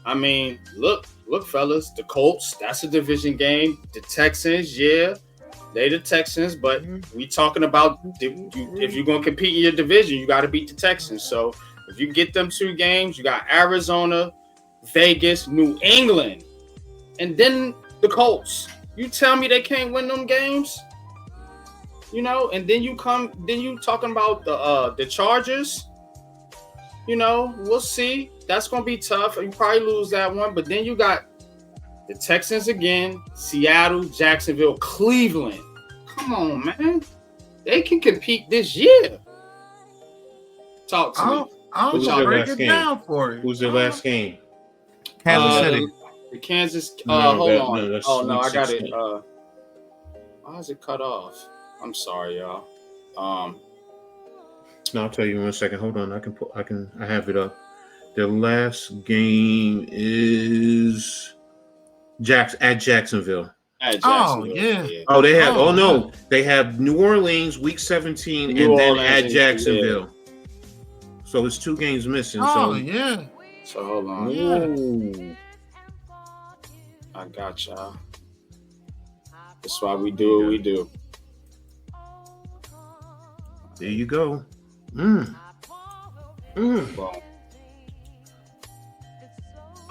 I mean, look, fellas, the Colts, that's a division game. The Texans, they the Texans, but we talking about if you're gonna compete in your division, you got to beat the Texans. So if you get them 2 games, you got Arizona, Vegas, New England, and then the Colts. You tell me they can't win them games? And then you talking about the Chargers. We'll see. That's gonna be tough. You probably lose that one, but then you got the Texans again, Seattle, Jacksonville, Cleveland. Come on, man. They can compete this year. Talk to me. I'll break it down for you. Who's their last game? Kansas City. The Kansas. No, hold on. No, I got it. Why is it cut off? I'm sorry, y'all. No, I'll tell you in 1 second. Hold on. I have it up. Their last game is at Jacksonville. At Jacksonville. Oh, yeah. Oh, they have. They have New Orleans week 17 and then at Jacksonville. So it's 2 games missing. Yeah. So hold on. Yeah. I got y'all. That's why we do what we do. There you go. Well,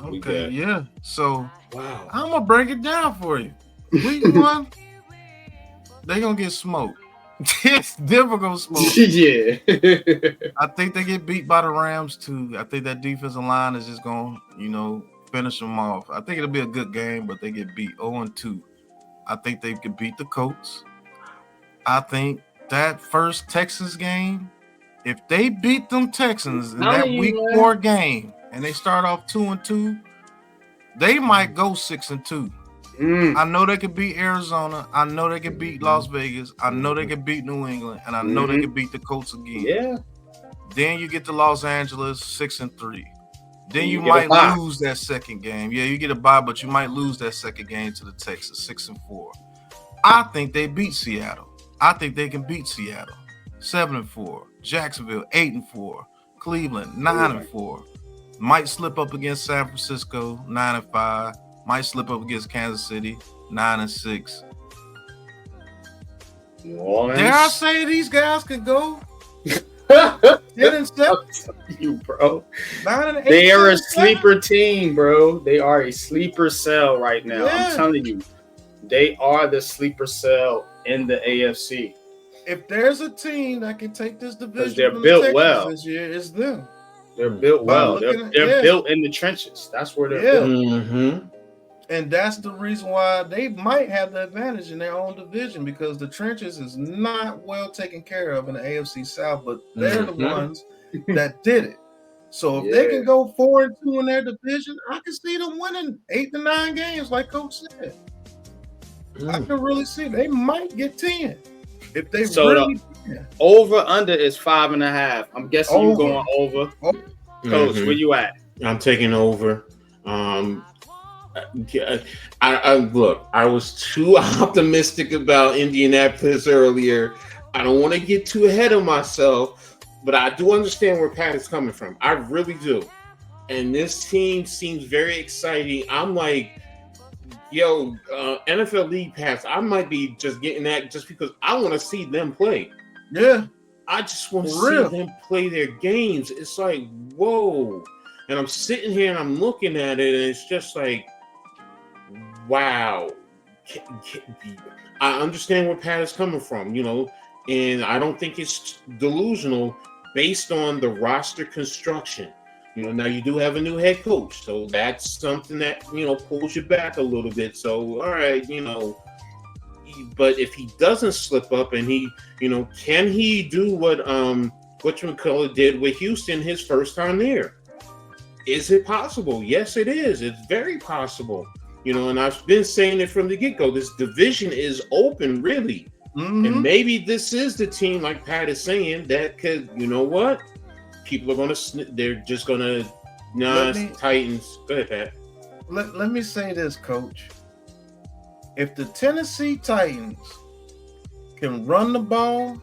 Okay, yeah. So wow, I'm gonna break it down for you. Week 1, they gonna get smoked. Denver gonna smoke. Yeah. I think they get beat by the Rams too. I think that defensive line is just gonna, finish them off. I think it'll be a good game, but they get beat 0-2. I think they could beat the Colts. I think that first Texans game, if they beat them Texans in that week 4 game and they start off 2-2, they might go 6-2. I know they could beat Arizona. I know they could beat Las Vegas. I know they could beat New England, and I know they could beat the Colts again. Yeah. Then you get to Los Angeles 6-3. Then you might lose that second game. Yeah, you get a bye, but you might lose that second game to the Texans 6-4. I think they beat Seattle. I think they can beat Seattle 7-4. Jacksonville 8-4. Cleveland 9-4. Might slip up against San Francisco 9-5. Might slip up against Kansas City 9-6. Dare I say these guys could go 10-7? You, bro. 9-8. They are a sleeper team, bro. They are a sleeper cell right now. Yeah. I'm telling you, they are the sleeper cell in the AFC. if there's a team that can take this division they're from built the Texans well. this year, it's them. They're built By well. looking They're at- built in the trenches. That's where they're Yeah. built. Mm-hmm. And that's the reason why they might have the advantage in their own division, because the trenches is not well taken care of in the AFC South, but they're the ones that did it. So if they can go 4-2 in their division, I can see them winning 8 to 9 games, like Coach said. I can really see they might get 10 if they really can. Over under is 5.5. I'm guessing you're going over. Coach, where you at? I'm taking over. I look, I was too optimistic about Indianapolis earlier. I don't want to get too ahead of myself, but I do understand where Pat is coming from. I really do. And this team seems very exciting. I'm like, yo, NFL League Pass, I might be just getting that just because I want to see them play. Yeah. I just want to see them play their games. It's like, whoa. And I'm sitting here and I'm looking at it, and it's just like, wow. I understand where Pat is coming from, and I don't think it's delusional based on the roster construction. Now you do have a new head coach, so that's something that, pulls you back a little bit. So, all right, but if he doesn't slip up and he, can he do what McCullough did with Houston his first time there? Is it possible? Yes, it is. It's very possible. And I've been saying it from the get-go. This division is open, really. Mm-hmm. And maybe this is the team, like Pat is saying, that could, what? People are going to, they're just going to, Titans. Go ahead, Pat. Let me say this, Coach. If the Tennessee Titans can run the ball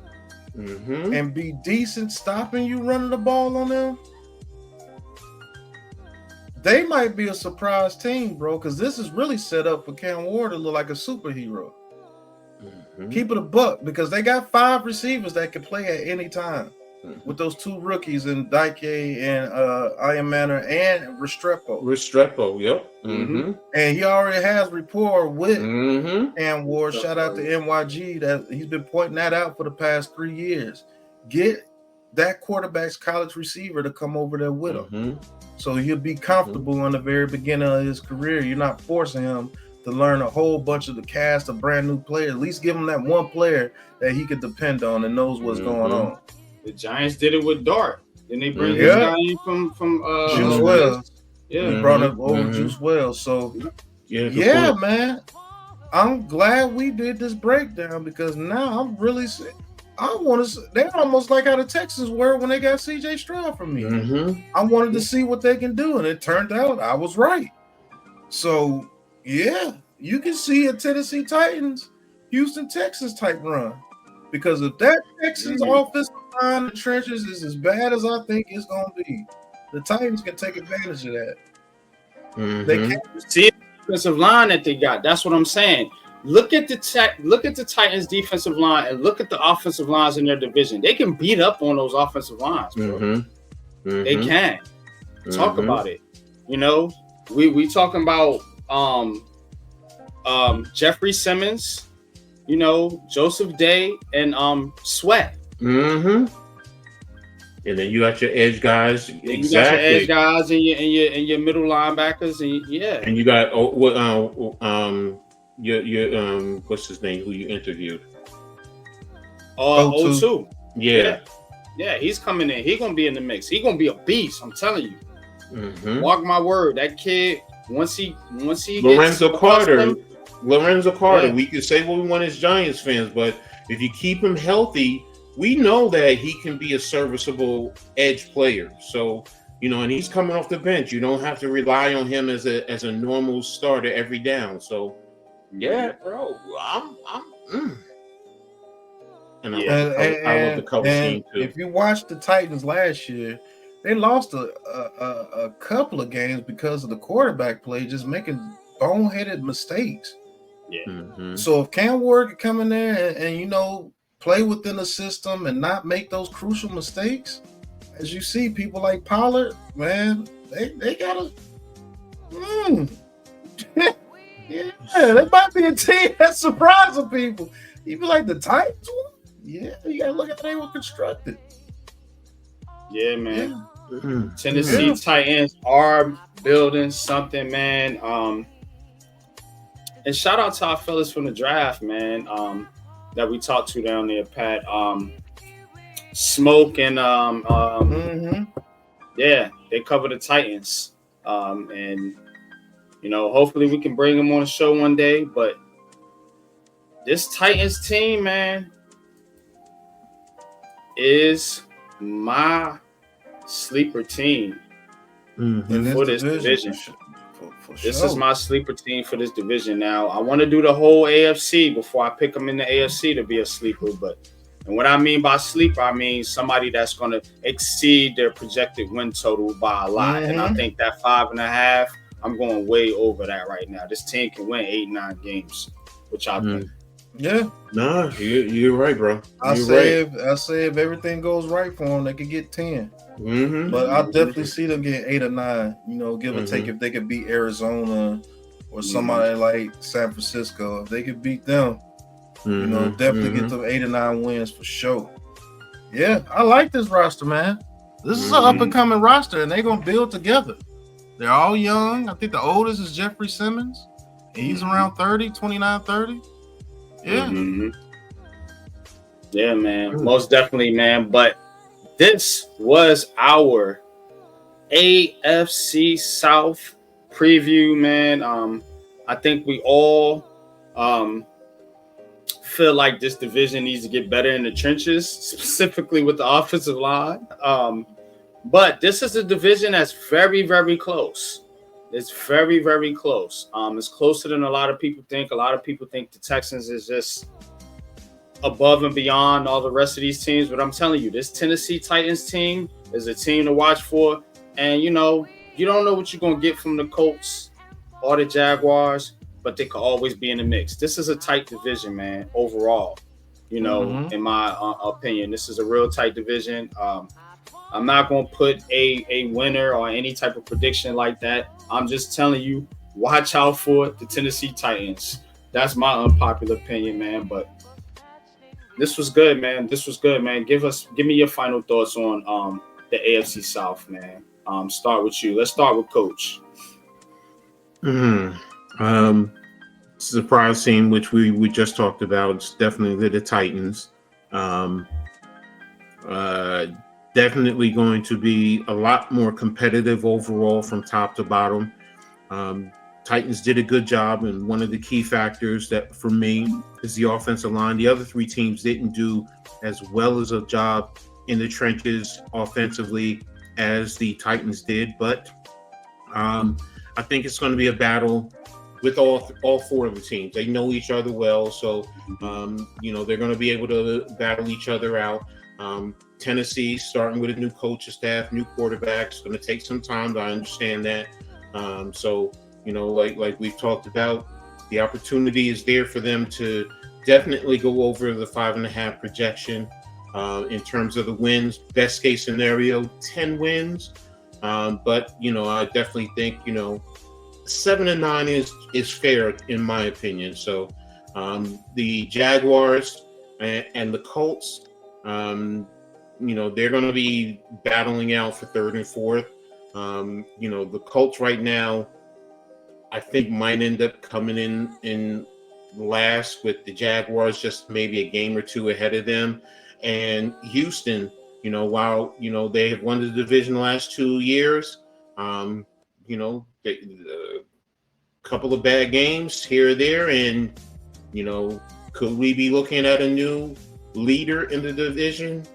and be decent stopping you running the ball on them, they might be a surprise team, bro, because this is really set up for Cam Ward to look like a superhero. Keep it a buck, because they got 5 receivers that can play at any time with those 2 rookies in Dike and Iron Manor and Restrepo. Yep. And he already has rapport with Cam Ward. Shout out to NYG that he's been pointing that out for the past 3 years. Get that quarterback's college receiver to come over there with him. So he'll be comfortable in the very beginning of his career. You're not forcing him to learn a whole bunch of the cast of brand new players. At least give him that one player that he could depend on and knows what's going on. The Giants did it with Dart. Then they bring this guy in from Juice Wells. Yeah, he brought up old Juice Wells. So man, I'm glad we did this breakdown, because now I'm really. I want to. They're almost like how the Texans were when they got C.J. Stroud from me. I wanted to see what they can do, and it turned out I was right. So you can see a Tennessee Titans, Houston Texans type run, because if that Texans offensive line in the trenches is as bad as I think it's going to be, the Titans can take advantage of that. They can see the defensive line that they got. That's what I'm saying. Look at the Titans defensive line and look at the offensive lines in their division. They can beat up on those offensive lines, bro. They can. Talk about it. We talking about Jeffrey Simmons, Joseph Day and Sweat. And then you got your edge guys. Exactly. You got your edge guys and your middle linebackers and And you got your what's his name? Who you interviewed? O2. Yeah, he's coming in. He's gonna be in the mix. He's gonna be a beast. I'm telling you. Mark my word. That kid, once he Lorenzo Carter. We can say what we want as Giants fans, but if you keep him healthy, we know that he can be a serviceable edge player. So, and he's coming off the bench. You don't have to rely on him as a normal starter every down. So, yeah, bro, And I love the cover scheme too. If you watch the Titans last year, they lost a couple of games because of the quarterback play, just making boneheaded mistakes. So if Cam Ward could come in there and play within the system and not make those crucial mistakes, as you see, people like Pollard, man, they gotta. They might be a team that's surprising people. Even like the Titans. Yeah, you gotta look at how they were constructed. Yeah, man. Yeah. Tennessee Titans are building something, man. And shout out to our fellas from the draft, man. That we talked to down there, Pat. Smoke and yeah, they cover the Titans. And you know, hopefully we can bring them on the show one day. But this Titans team, man, is my sleeper team for this division. For This sure. is my sleeper team for this division. Now, I want to do the whole AFC before I pick them in the AFC to be a sleeper. And what I mean by sleeper, I mean somebody that's going to exceed their projected win total by a lot. And I think that 5.5, I'm going way over that right now. This team can win 8-9 games, which I think. Yeah. No, you're right, bro. I say if everything goes right for them, they could get 10. But I definitely see them getting 8 or 9. You know, give or take if they could beat Arizona or somebody like San Francisco. If they could beat them, you know, definitely get them 8 or 9 wins for sure. Yeah, I like this roster, man. This is an up and coming roster, and they're gonna build together. They're all young. I think the oldest is Jeffrey Simmons. He's around 30, 29, 30. Yeah. Yeah, man. Most definitely, man. But this was our AFC South preview, man. I think we all feel like this division needs to get better in the trenches, specifically with the offensive line. But this is a division that's very, very close. It's very, very close. It's closer than a lot of people think. A lot of people think the Texans is just above and beyond all the rest of these teams. But I'm telling you, this Tennessee Titans team is a team to watch for. And, you know, you don't know what you're going to get from the Colts or the Jaguars, but they could always be in the mix. This is a tight division, man, overall. You know, in my opinion, this is a real tight division. I'm not going to put a winner or any type of prediction like that. I'm just telling you, watch out for the Tennessee Titans. That's my unpopular opinion, man. But this was good, man. This was good, man. Give me your final thoughts on the AFC South, man. Start with you. Let's start with Coach. Surprise team, which we just talked about. It's definitely the Titans. Definitely going to be a lot more competitive overall from top to bottom. Titans did a good job, and one of the key factors that for me is the offensive line. The other three teams didn't do as well as a job in the trenches offensively as the Titans did, but I think it's going to be a battle with all four of the teams. They know each other well, so you know, they're going to be able to battle each other out. Tennessee starting with a new coaching staff, new quarterbacks, going to take some time. I understand that. So, you know, like we've talked about, the opportunity is there for them to definitely go over the 5.5 projection in terms of the wins. Best case scenario, 10 wins. But, you know, I definitely think, you know, 7-9 is fair in my opinion. So the Jaguars and the Colts, you know, they're going to be battling out for third and fourth. You know, the Colts right now, I think might end up coming in last, with the Jaguars just maybe a game or two ahead of them. And Houston, you know, while, you know, they have won the division the last 2 years, you know, a couple of bad games here or there. And, you know, could we be looking at a new leader in the division?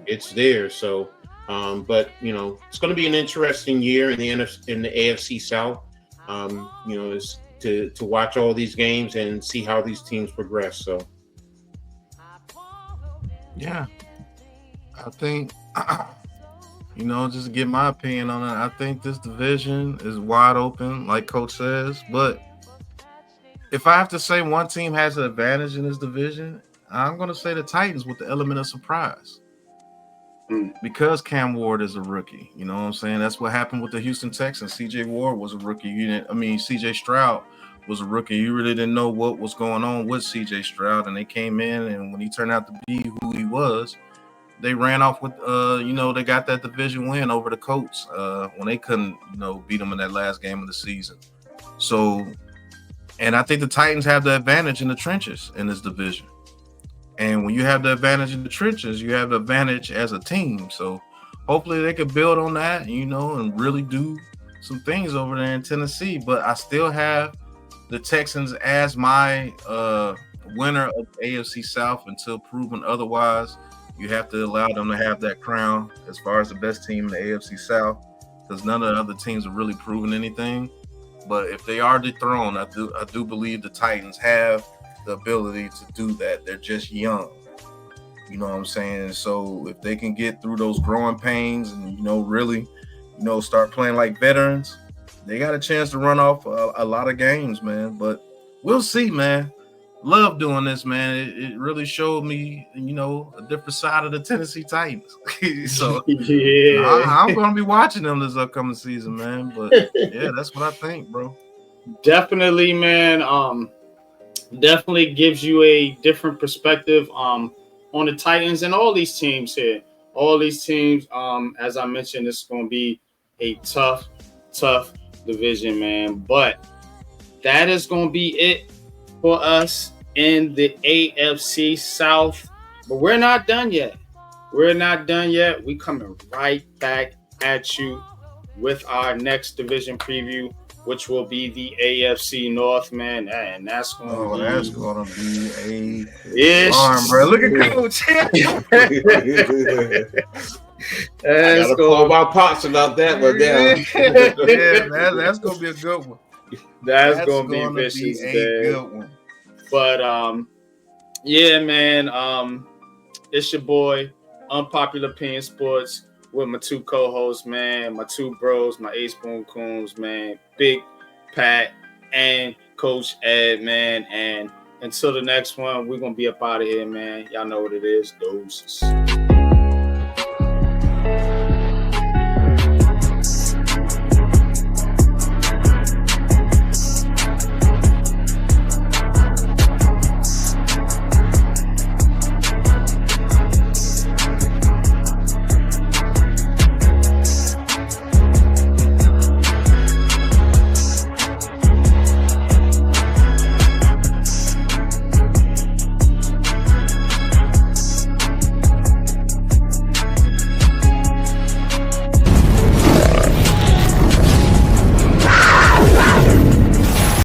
It's there. So, but, you know, it's going to be an interesting year in the AFC South. You know, is to watch all these games and see how these teams progress. So, yeah, I think, you know, just to get my opinion on it, I think this division is wide open, like Coach says. But if I have to say one team has an advantage in this division, I'm going to say the Titans with the element of surprise. Because Cam Ward is a rookie. You know what I'm saying? That's what happened with the Houston Texans. CJ Ward was a rookie. CJ Stroud was a rookie. You really didn't know what was going on with CJ Stroud, and they came in, and when he turned out to be who was. They ran off with, they got that division win over the Colts when they couldn't, beat them in that last game of the season. So, and I think the Titans have the advantage in the trenches in this division. And when you have the advantage in the trenches, you have the advantage as a team. So hopefully they can build on that, and really do some things over there in Tennessee. But I still have the Texans as my winner of AFC South until proven otherwise. You have to allow them to have that crown as far as the best team in the AFC South, because none of the other teams have really proven anything. But if they are dethroned, I do believe the Titans have the ability to do that. They're just young. You know what I'm saying? So if they can get through those growing pains and, really, start playing like veterans, they got a chance to run off a lot of games, man. But we'll see, man. Love doing this, man. It really showed me, a different side of the Tennessee Titans. So yeah, I'm going to be watching them this upcoming season, man. But yeah, that's what I think, bro. Definitely, man. Definitely gives you a different perspective on the Titans and all these teams here. All these teams, as I mentioned, it's going to be a tough division, man. But that is going to be it for us in the AFC South. But we're not done yet. We're coming right back at you with our next division preview, which will be the AFC North, man. And that's going to be... that's going to be a arm, bro. Look at Coach. I got to call my pops about that one down. Yeah, that's going to be a good one. That's going to be vicious, a good one. But, yeah, man, it's your boy, Unpopular Opinion Sports, with my two co-hosts, man, my two bros, my Ace Boom Coons, man, Big Pat and Coach Ed, man. And until the next one, we're going to be up out of here, man. Y'all know what it is. Doses.